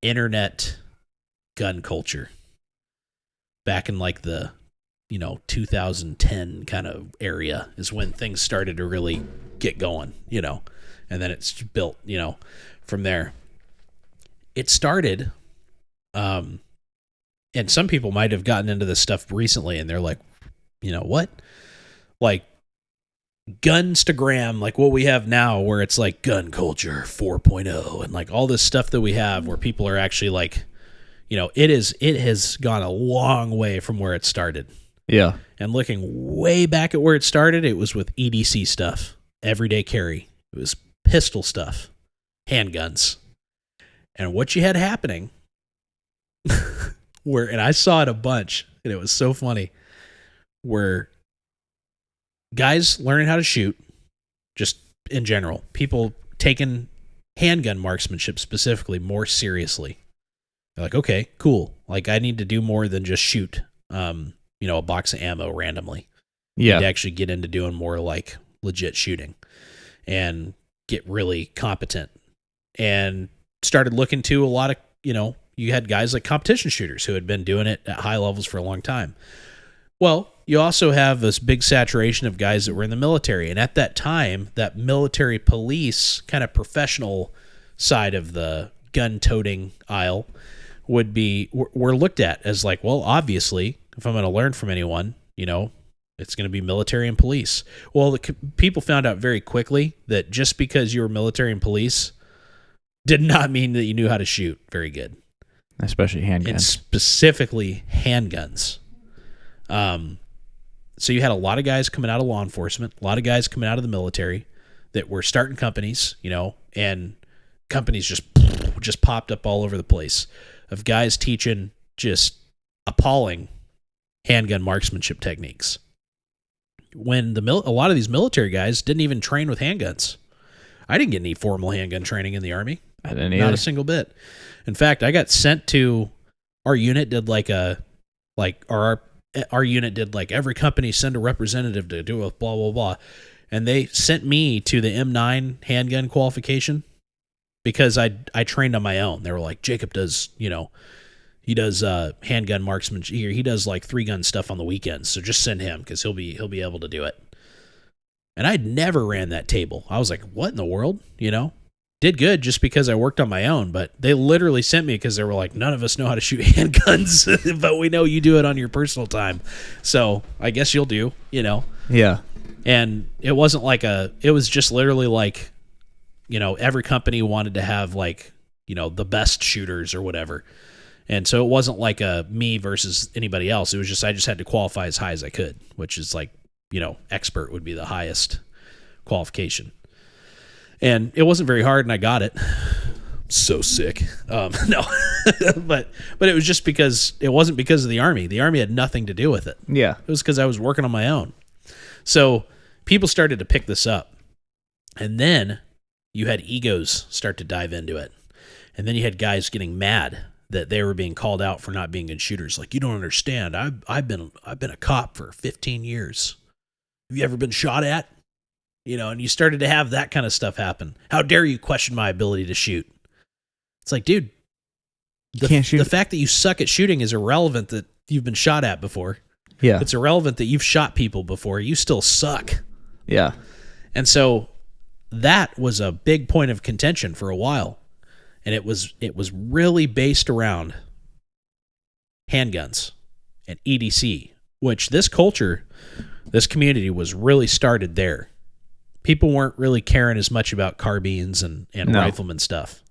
internet gun culture, back in like the 2010 kind of area is when things started to really get going, and then it's built, from there. It started, and some people might have gotten into this stuff recently, and they're like, what? Like gunstagram, like what we have now, where it's like gun culture 4.0, and like all this stuff that we have where people are actually like, it has gone a long way from where it started. Yeah. And looking way back at where it started, it was with EDC stuff, everyday carry. It was pistol stuff, handguns. And what you had happening, and I saw it a bunch, and it was so funny, where guys learning how to shoot, just in general, people taking handgun marksmanship specifically more seriously. They're like, okay, cool. Like, I need to do more than just shoot, a box of ammo randomly. Yeah. I need to actually get into doing more like legit shooting and get really competent. And started looking to a lot of, you had guys like competition shooters who had been doing it at high levels for a long time. Well, you also have this big saturation of guys that were in the military. And at that time, that military police kind of professional side of the gun-toting aisle were looked at as like, well, obviously, if I'm going to learn from anyone, it's going to be military and police. Well, people found out very quickly that just because you were military and police did not mean that you knew how to shoot very good. Especially handguns. And specifically handguns. So you had a lot of guys coming out of law enforcement, a lot of guys coming out of the military that were starting companies, and companies just popped up all over the place of guys teaching just appalling handgun marksmanship techniques. When a lot of these military guys didn't even train with handguns. I didn't get any formal handgun training in the Army. I didn't either. Not a single bit. In fact, I got sent to our unit did our unit did like every company send a representative to do a blah, blah, blah. And they sent me to the M9 handgun qualification because I trained on my own. They were like, Jacob does, he does handgun marksmanship. He does like 3-gun stuff on the weekends. So just send him because he'll be able to do it. And I'd never ran that table. I was like, what in the world? Did good just because I worked on my own, but they literally sent me because they were like, none of us know how to shoot handguns, but we know you do it on your personal time. So I guess you'll do, Yeah. And it wasn't like it was just literally like, every company wanted to have like, the best shooters or whatever. And so it wasn't like a me versus anybody else. It was just, I just had to qualify as high as I could, which is like, expert would be the highest qualification. And it wasn't very hard, and I got it. So sick. No, but it was just because it wasn't because of the Army. The Army had nothing to do with it. Yeah, it was because I was working on my own. So people started to pick this up, and then you had egos start to dive into it, and then you had guys getting mad that they were being called out for not being good shooters. Like, you don't understand. I've been a cop for 15 years. Have you ever been shot at? And you started to have that kind of stuff happen. How dare you question my ability to shoot? It's like, dude, can't shoot. The fact that you suck at shooting is irrelevant that you've been shot at before. Yeah. It's irrelevant that you've shot people before. You still suck. Yeah. And so that was a big point of contention for a while. and it was really based around handguns and EDC, which this community was really started there. People weren't really caring as much about carbines and rifleman stuff.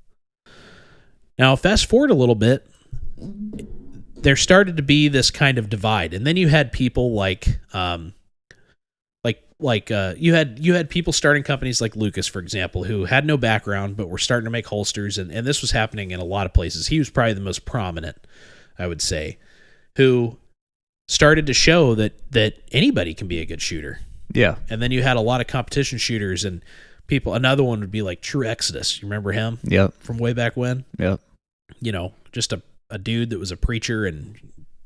Now, fast forward a little bit, there started to be this kind of divide, and then you had people you had people starting companies like Lucas, for example, who had no background but were starting to make holsters, and this was happening in a lot of places. He was probably the most prominent, I would say, who started to show that anybody can be a good shooter. Yeah. And then you had a lot of competition shooters and people. Another one would be like True Exodus. You remember him? Yep. From way back when? Yep. You know, just a dude that was a preacher and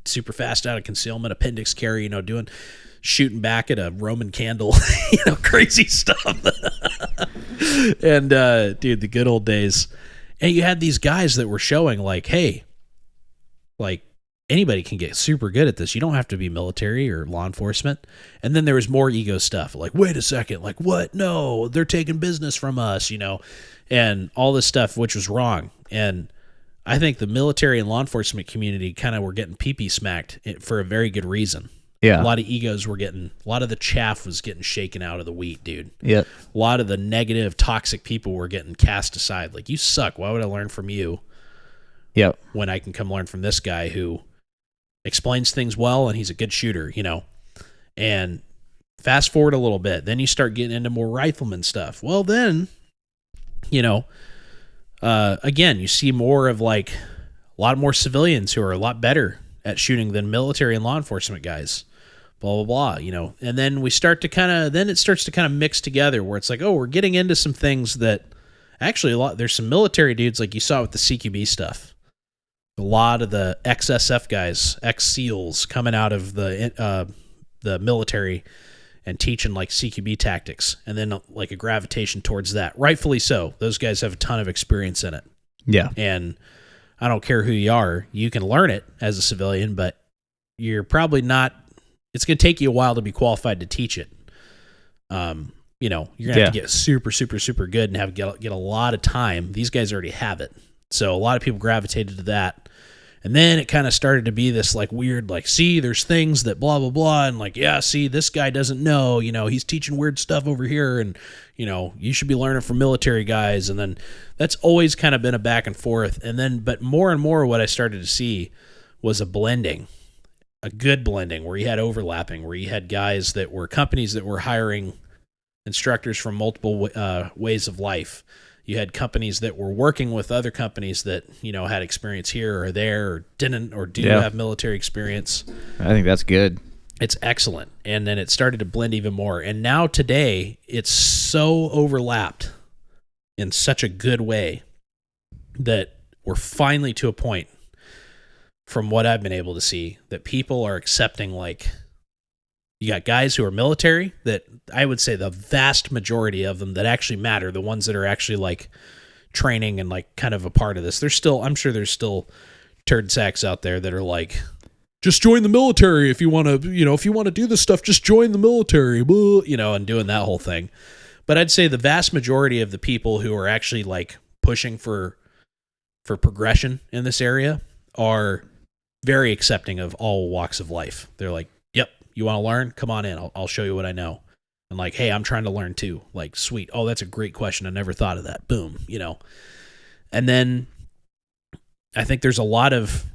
super fast out of concealment, appendix carry, shooting back at a Roman candle, crazy stuff. And, dude, the good old days. And you had these guys that were showing like, hey, like, anybody can get super good at this. You don't have to be military or law enforcement. And then there was more ego stuff. Like, wait a second. Like, what? No, they're taking business from us, and all this stuff, which was wrong. And I think the military and law enforcement community kind of were getting pee-pee smacked for a very good reason. Yeah. A lot of egos were a lot of the chaff was getting shaken out of the wheat, dude. Yeah. A lot of the negative, toxic people were getting cast aside. Like, you suck. Why would I learn from you? Yep. When I can come learn from this guy who explains things well and he's a good shooter, And fast forward a little bit, then you start getting into more rifleman stuff. Well, then, again, you see more of like a lot more civilians who are a lot better at shooting than military and law enforcement guys. Blah blah blah, And then it starts to kind of mix together where it's like, oh, we're getting into some things that actually there's some military dudes like you saw with the CQB stuff. A lot of the ex-SF guys, ex-SEALs coming out of the military and teaching like CQB tactics, and then like a gravitation towards that. Rightfully so. Those guys have a ton of experience in it. Yeah. And I don't care who you are. You can learn it as a civilian, but you're probably not. It's going to take you a while to be qualified to teach it. You're going to have to get super, super, super good and get a lot of time. These guys already have it. So a lot of people gravitated to that. And then it kind of started to be this like weird, like, see, there's things that blah, blah, blah. And like, yeah, see, this guy doesn't know, he's teaching weird stuff over here. And, you should be learning from military guys. And then that's always kind of been a back and forth. And then, but more and more what I started to see was a good blending where you had overlapping, where you had guys that were companies that were hiring instructors from multiple ways of life. You had companies that were working with other companies that, had experience here or there or didn't or do have military experience. I think that's good. It's excellent. And then it started to blend even more. And now today, it's so overlapped in such a good way that we're finally to a point, from what I've been able to see, that people are accepting, like, you got guys who are military that I would say the vast majority of them that actually matter, the ones that are actually like training and like kind of a part of this. I'm sure there's still turd sacks out there that are like, just join the military if you want to, if you want to do this stuff, just join the military, and doing that whole thing. But I'd say the vast majority of the people who are actually like pushing for progression in this area are very accepting of all walks of life. They're like, yep, you want to learn? Come on in. I'll show you what I know. And like, hey, I'm trying to learn too. Like, sweet. Oh, that's a great question. I never thought of that. Boom, And then I think there's a lot of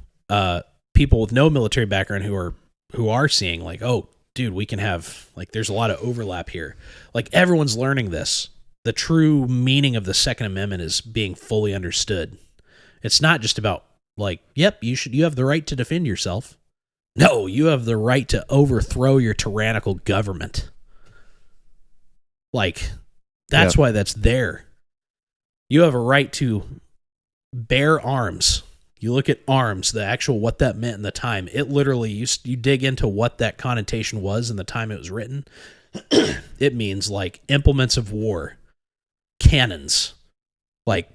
people with no military background who are seeing like, oh, dude, we can have, like, there's a lot of overlap here. Like, everyone's learning this. The true meaning of the Second Amendment is being fully understood. It's not just about like, yep, you have the right to defend yourself. No, you have the right to overthrow your tyrannical government. Like, that's why that's there. You have a right to bear arms. You look at arms, the actual what that meant in the time. It literally, you dig into what that connotation was in the time it was written. It means like implements of war, cannons, like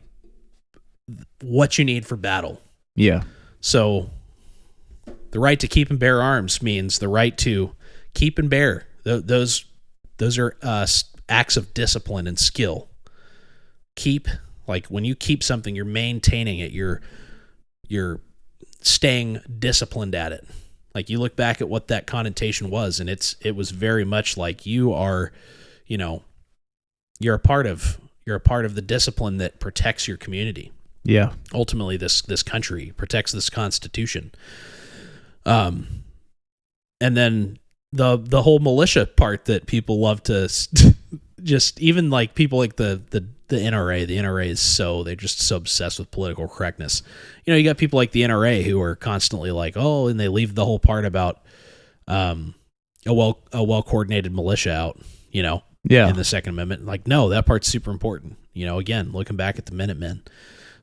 what you need for battle. Yeah. So the right to keep and bear arms means the right to keep and bear. Those are acts of discipline and skill. Keep Like when you keep something, you're maintaining it. You're staying disciplined at it. Like you look back at what that connotation was, and it was very much like you are, you're a part of the discipline that protects your community. Yeah. Ultimately, this country protects this Constitution. And then the whole militia part that people love to just, even like people like the NRA. The NRA is they're just so obsessed with political correctness. You got people like the NRA who are constantly like, oh, and they leave the whole part about a well coordinated militia out. Yeah. In the Second Amendment, like, no, that part's super important. Again, looking back at the Minutemen.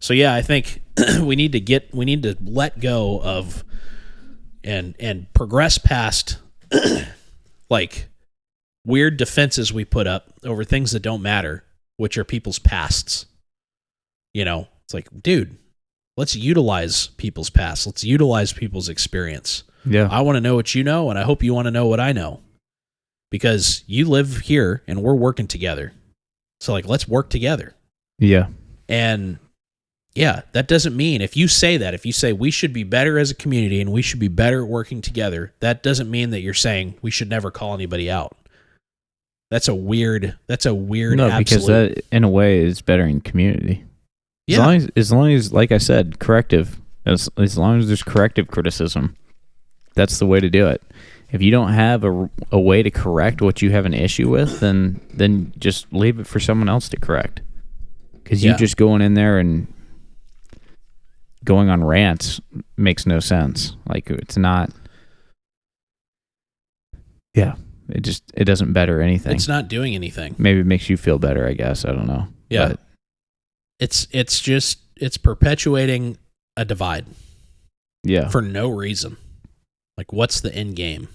So yeah, I think we need to let go of and progress past like weird defenses we put up over things that don't matter, which are people's pasts. It's like, dude, let's utilize people's past. Let's utilize people's experience. Yeah. I want to know what you know, and I hope you want to know what I know. Because you live here and we're working together. So like, let's work together. Yeah. And yeah, that doesn't mean if you say we should be better as a community and we should be better at working together, that doesn't mean that you're saying we should never call anybody out. That's a weird No, absolute. Because that in a way is bettering community. Yeah. As long as, like I said, corrective, as long as there's corrective criticism, that's the way to do it. If you don't have a way to correct what you have an issue with, then just leave it for someone else to correct. Because you just going in there and going on rants makes no sense. Like, it's not. Yeah, it doesn't better anything. It's not doing anything. Maybe it makes you feel better, I guess. I don't know. Yeah, but it's perpetuating a divide. Yeah, for no reason. Like, what's the end game?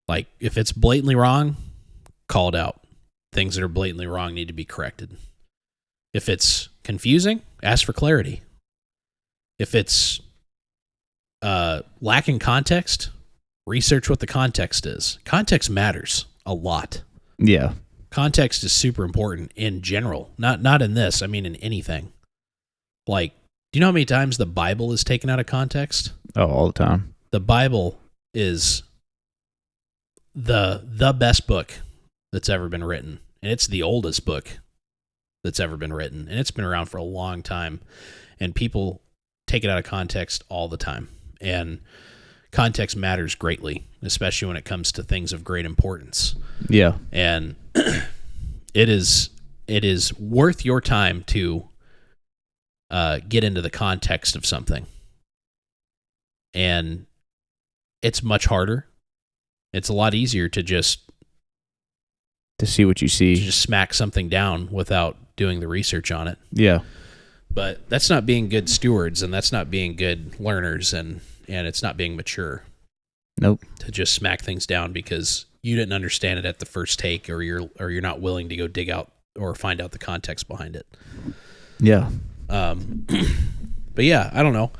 Like, if it's blatantly wrong, call it out. Things that are blatantly wrong need to be corrected. If it's confusing, ask for clarity. If it's lacking context, research what the context is. Context matters a lot. Yeah. Context is super important in general. Not in this. I mean, in anything. Like, do you know how many times the Bible is taken out of context? Oh, all the time. The Bible is the best book that's ever been written. And it's the oldest book that's ever been written. And it's been around for a long time. And people take it out of context all the time. And context matters greatly, especially when it comes to things of great importance. Yeah. And it is worth your time to get into the context of something. And it's much harder. It's a lot easier to see what you see. To just smack something down without doing the research on it. Yeah. But that's not being good stewards, and that's not being good learners, and it's not being mature. Nope. To just smack things down because you didn't understand it at the first take, or you're not willing to go dig out or find out the context behind it. Yeah. But yeah, I don't know.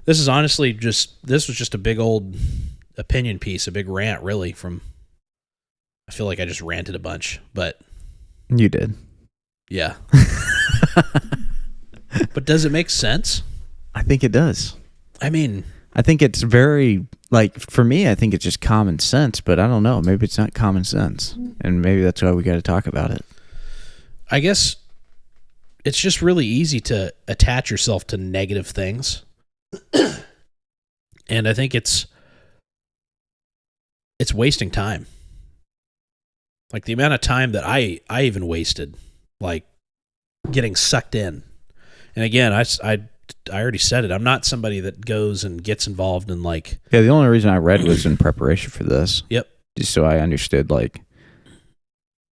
This is honestly this was just a big old opinion piece, a big rant, really. I feel like I just ranted a bunch, but you did. Yeah. But does it make sense? I think it does. I mean, I think it's very, like, for me, I think it's just common sense, but I don't know. Maybe it's not common sense, and maybe that's why we got to talk about it. I guess it's just really easy to attach yourself to negative things. And I think it's wasting time. Like, the amount of time that I even wasted, like, getting sucked in. And again, I already said it. I'm not somebody that goes and gets involved in, like... Yeah, the only reason I read was in preparation for this. Yep. Just so I understood, like...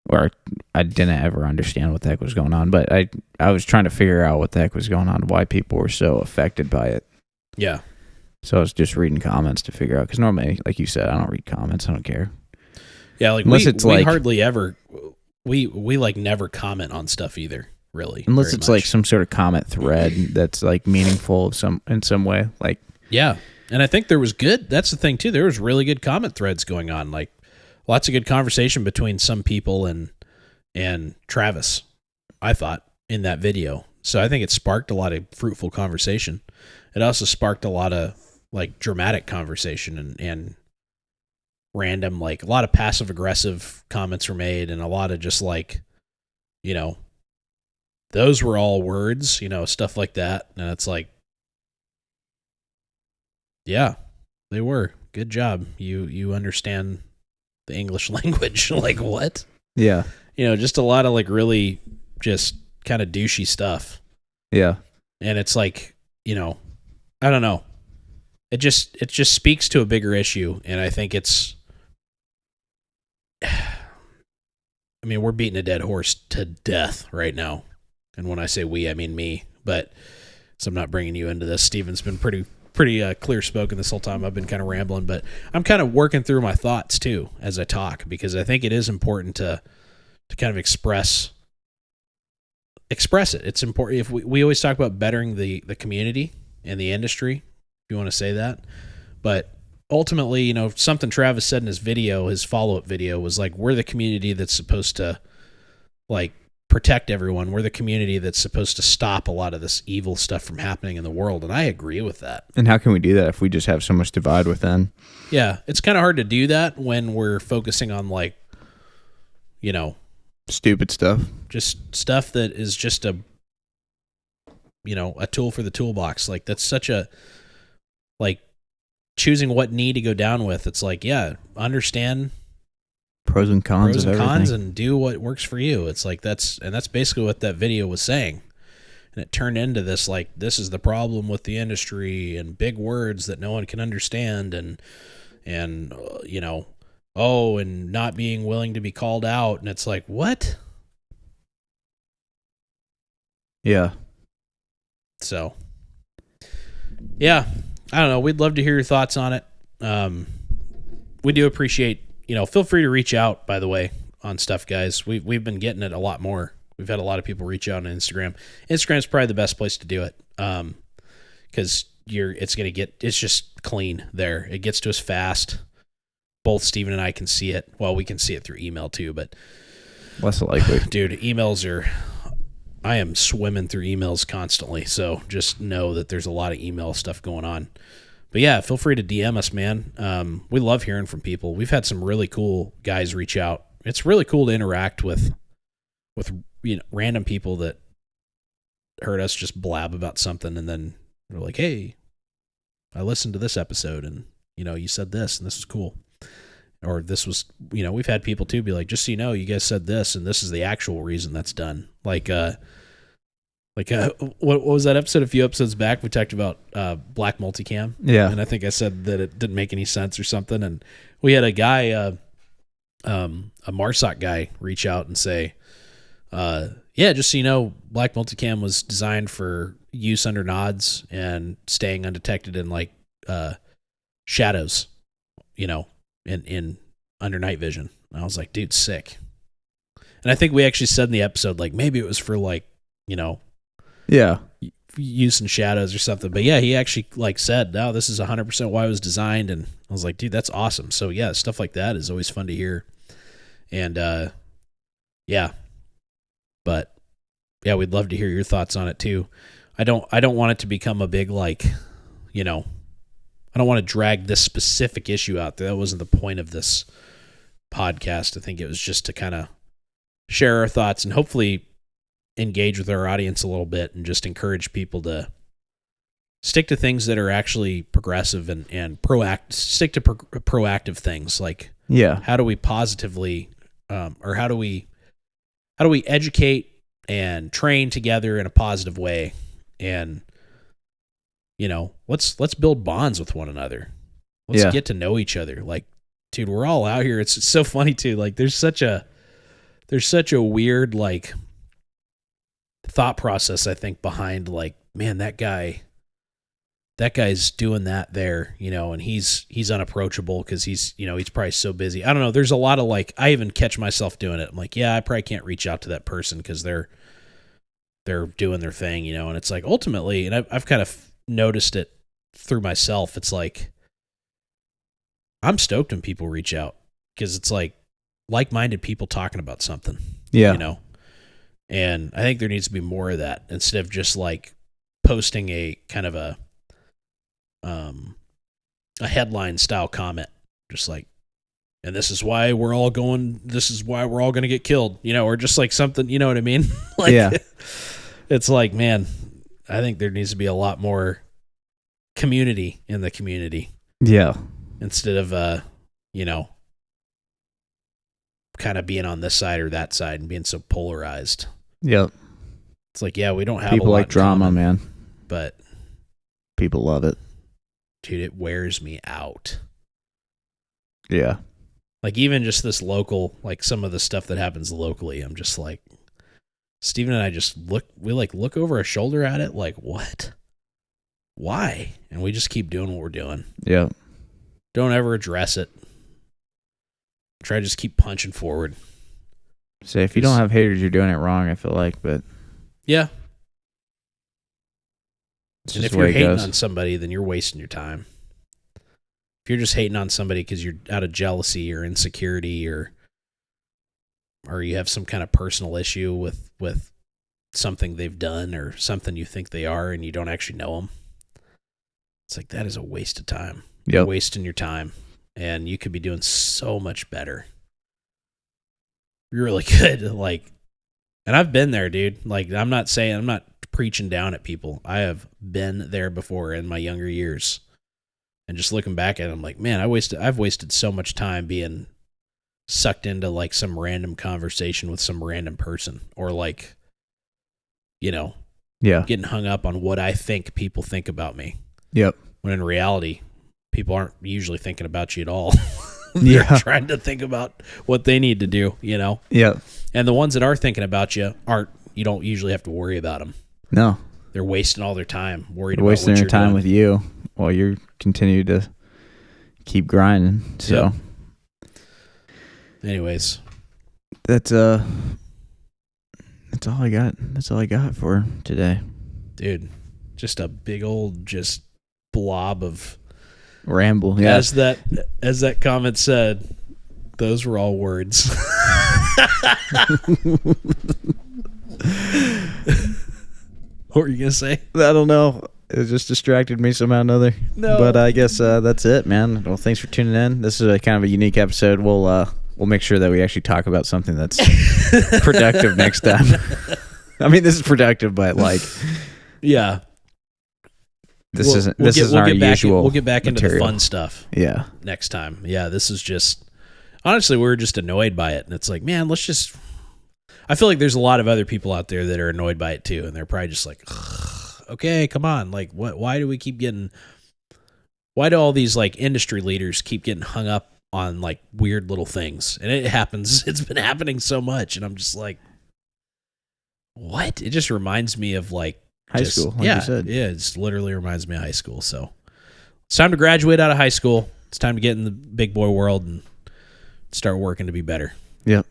Or I didn't ever understand what the heck was going on, but I was trying to figure out what the heck was going on, why people were so affected by it. Yeah. So I was just reading comments to figure out, because normally, like you said, I don't read comments. I don't care. Yeah, like, we hardly ever... We like never comment on stuff either. Really, unless it's like some sort of comment thread that's like meaningful in some way. Like, yeah, and I think there was good. That's the thing too. There was really good comment threads going on. Like, lots of good conversation between some people and Travis. I thought, in that video. So I think it sparked a lot of fruitful conversation. It also sparked a lot of like dramatic conversation and random, like a lot of passive aggressive comments were made, and a lot of just like, you know, those were all words, you know, stuff like that. And it's like, yeah, they were. Good job. You understand the English language. Like, what? Yeah. You know, just a lot of like really just kind of douchey stuff. Yeah. And it's like, you know, I don't know. It just speaks to a bigger issue, and I think it's, I mean, we're beating a dead horse to death right now. And when I say we, I mean me. But so I'm not bringing you into this. Steven's been pretty clear spoken this whole time. I've been kind of rambling, but I'm kind of working through my thoughts too as I talk, because I think it is important to kind of express it. It's important. If we always talk about bettering the community and the industry, if you want to say that, but ultimately, you know, something Travis said in his video, his follow-up video, was like, we're the community that's supposed to like protect everyone. We're the community that's supposed to stop a lot of this evil stuff from happening in the world. And I agree with that. And how can we do that if we just have so much divide within? Yeah. It's kind of hard to do that when we're focusing on like, you know, stupid stuff, just stuff that is just a, you know, a tool for the toolbox. Like that's such a, like, choosing what knee to go down with. It's like, yeah, understand pros and cons and do what works for you. It's like that's basically what that video was saying. And it turned into this, like, this is the problem with the industry and big words that no one can understand and you know, and not being willing to be called out. And it's like, what? Yeah. So, yeah, I don't know. We'd love to hear your thoughts on it. We do appreciate, you know, feel free to reach out, by the way, on stuff, guys. We've been getting it a lot more. We've had a lot of people reach out on Instagram. Instagram's probably the best place to do it. Cause it's just clean there. It gets to us fast. Both Steven and I can see it. Well, we can see it through email too, but less likely. Dude, I am swimming through emails constantly. So just know that there's a lot of email stuff going on. But yeah, feel free to DM us, man. We love hearing from people. We've had some really cool guys reach out. It's really cool to interact with you know, random people that heard us just blab about something, and then they're like, "Hey, I listened to this episode, and you know, you said this, and this is cool." Or this was, you know, we've had people too be like, "Just so you know, you guys said this, and this is the actual reason that's done." Like what was that episode? A few episodes back, we talked about black multicam. Yeah, and I think I said that it didn't make any sense or something, and we had a guy, a MARSOC guy, reach out and say, "Yeah, just so you know, black multicam was designed for use under nods and staying undetected in like shadows, you know, in under night vision." And I was like, "Dude, sick." And I think we actually said in the episode, like, maybe it was for like, you know, yeah, use in shadows or something. But yeah, he actually like said, "No, this is 100% why it was designed." And I was like, "Dude, that's awesome." So yeah, stuff like that is always fun to hear. And yeah, but yeah, we'd love to hear your thoughts on it too. I don't want it to become a big, like, you know, I don't want to drag this specific issue out there. That wasn't the point of this podcast. I think it was just to kind of share our thoughts and hopefully engage with our audience a little bit and just encourage people to stick to things that are actually progressive and stick to proactive things. Like, yeah, how do we positively, or how do we educate and train together in a positive way? And, you know, let's build bonds with one another. Let's get to know each other. Like, dude, we're all out here. It's so funny too. Like, there's such a weird, like, thought process, I think, behind, like, man, that guy's doing that there, you know, and he's unapproachable because he's, you know, he's probably so busy. I don't know. There's a lot of, like, I even catch myself doing it. I'm like, yeah, I probably can't reach out to that person because they're doing their thing, you know. And it's like, ultimately, and I've kind of noticed it through myself. It's like, I'm stoked when people reach out because it's like like-minded people talking about something. Yeah, you know. And I think there needs to be more of that instead of just like posting a kind of a headline style comment, just like, and this is why we're all going to get killed, or just like something, you know what I mean? Like, yeah. It's like, man, I think there needs to be a lot more community in the community. Yeah. Instead of, kind of being on this side or that side and being so polarized. Yep. It's like, yeah, we don't have people a lot like drama, common, man. But people love it. Dude, it wears me out. Yeah. Like even just this local, like some of the stuff that happens locally, I'm just like, Steven and I just look over our shoulder at it like, what? Why? And we just keep doing what we're doing. Yeah. Don't ever address it. Try to just keep punching forward. So if you don't have haters, you're doing it wrong, I feel like, but yeah. And if you're hating on somebody, then you're wasting your time. If you're just hating on somebody because you're out of jealousy or insecurity or you have some kind of personal issue with something they've done or something you think they are and you don't actually know them, it's like that is a waste of time. Yep. You're wasting your time, and you could be doing so much better. You're really good. Like, and I've been there, dude. Like, I'm not preaching down at people. I have been there before in my younger years. And just looking back at it, I'm like, man, I've wasted so much time being sucked into like some random conversation with some random person, or like, getting hung up on what I think people think about me. Yep. When in reality, people aren't usually thinking about you at all. They're trying to think about what they need to do, Yep. And the ones that are thinking about you don't usually have to worry about them. No. They're wasting all their time They're wasting their time with you while you continue to keep grinding. So, anyways, that's all I got. That's all I got for today, dude. Just a big old blob of ramble. Yeah. As that comment said, those were all words. What were you gonna say? I don't know. It just distracted me somehow or another. No. But I guess that's it, man. Well, thanks for tuning in. This is a kind of a unique episode. We'll make sure that we actually talk about something that's productive next time. I mean, this is productive, but like, yeah, this isn't our usual. We'll get back into material. the fun stuff. Yeah. Next time. Yeah, this is just honestly, we were just annoyed by it, and it's like, man, let's just. I feel like there's a lot of other people out there that are annoyed by it too, and they're probably just like, okay, come on, like, what? Why do all these like industry leaders keep getting hung up on like weird little things? And it happens. It's been happening so much, and I'm just like, what? It just reminds me of like high school. Like you said. Yeah, it just literally reminds me of high school. So it's time to graduate out of high school. It's time to get in the big boy world and start working to be better. Yep.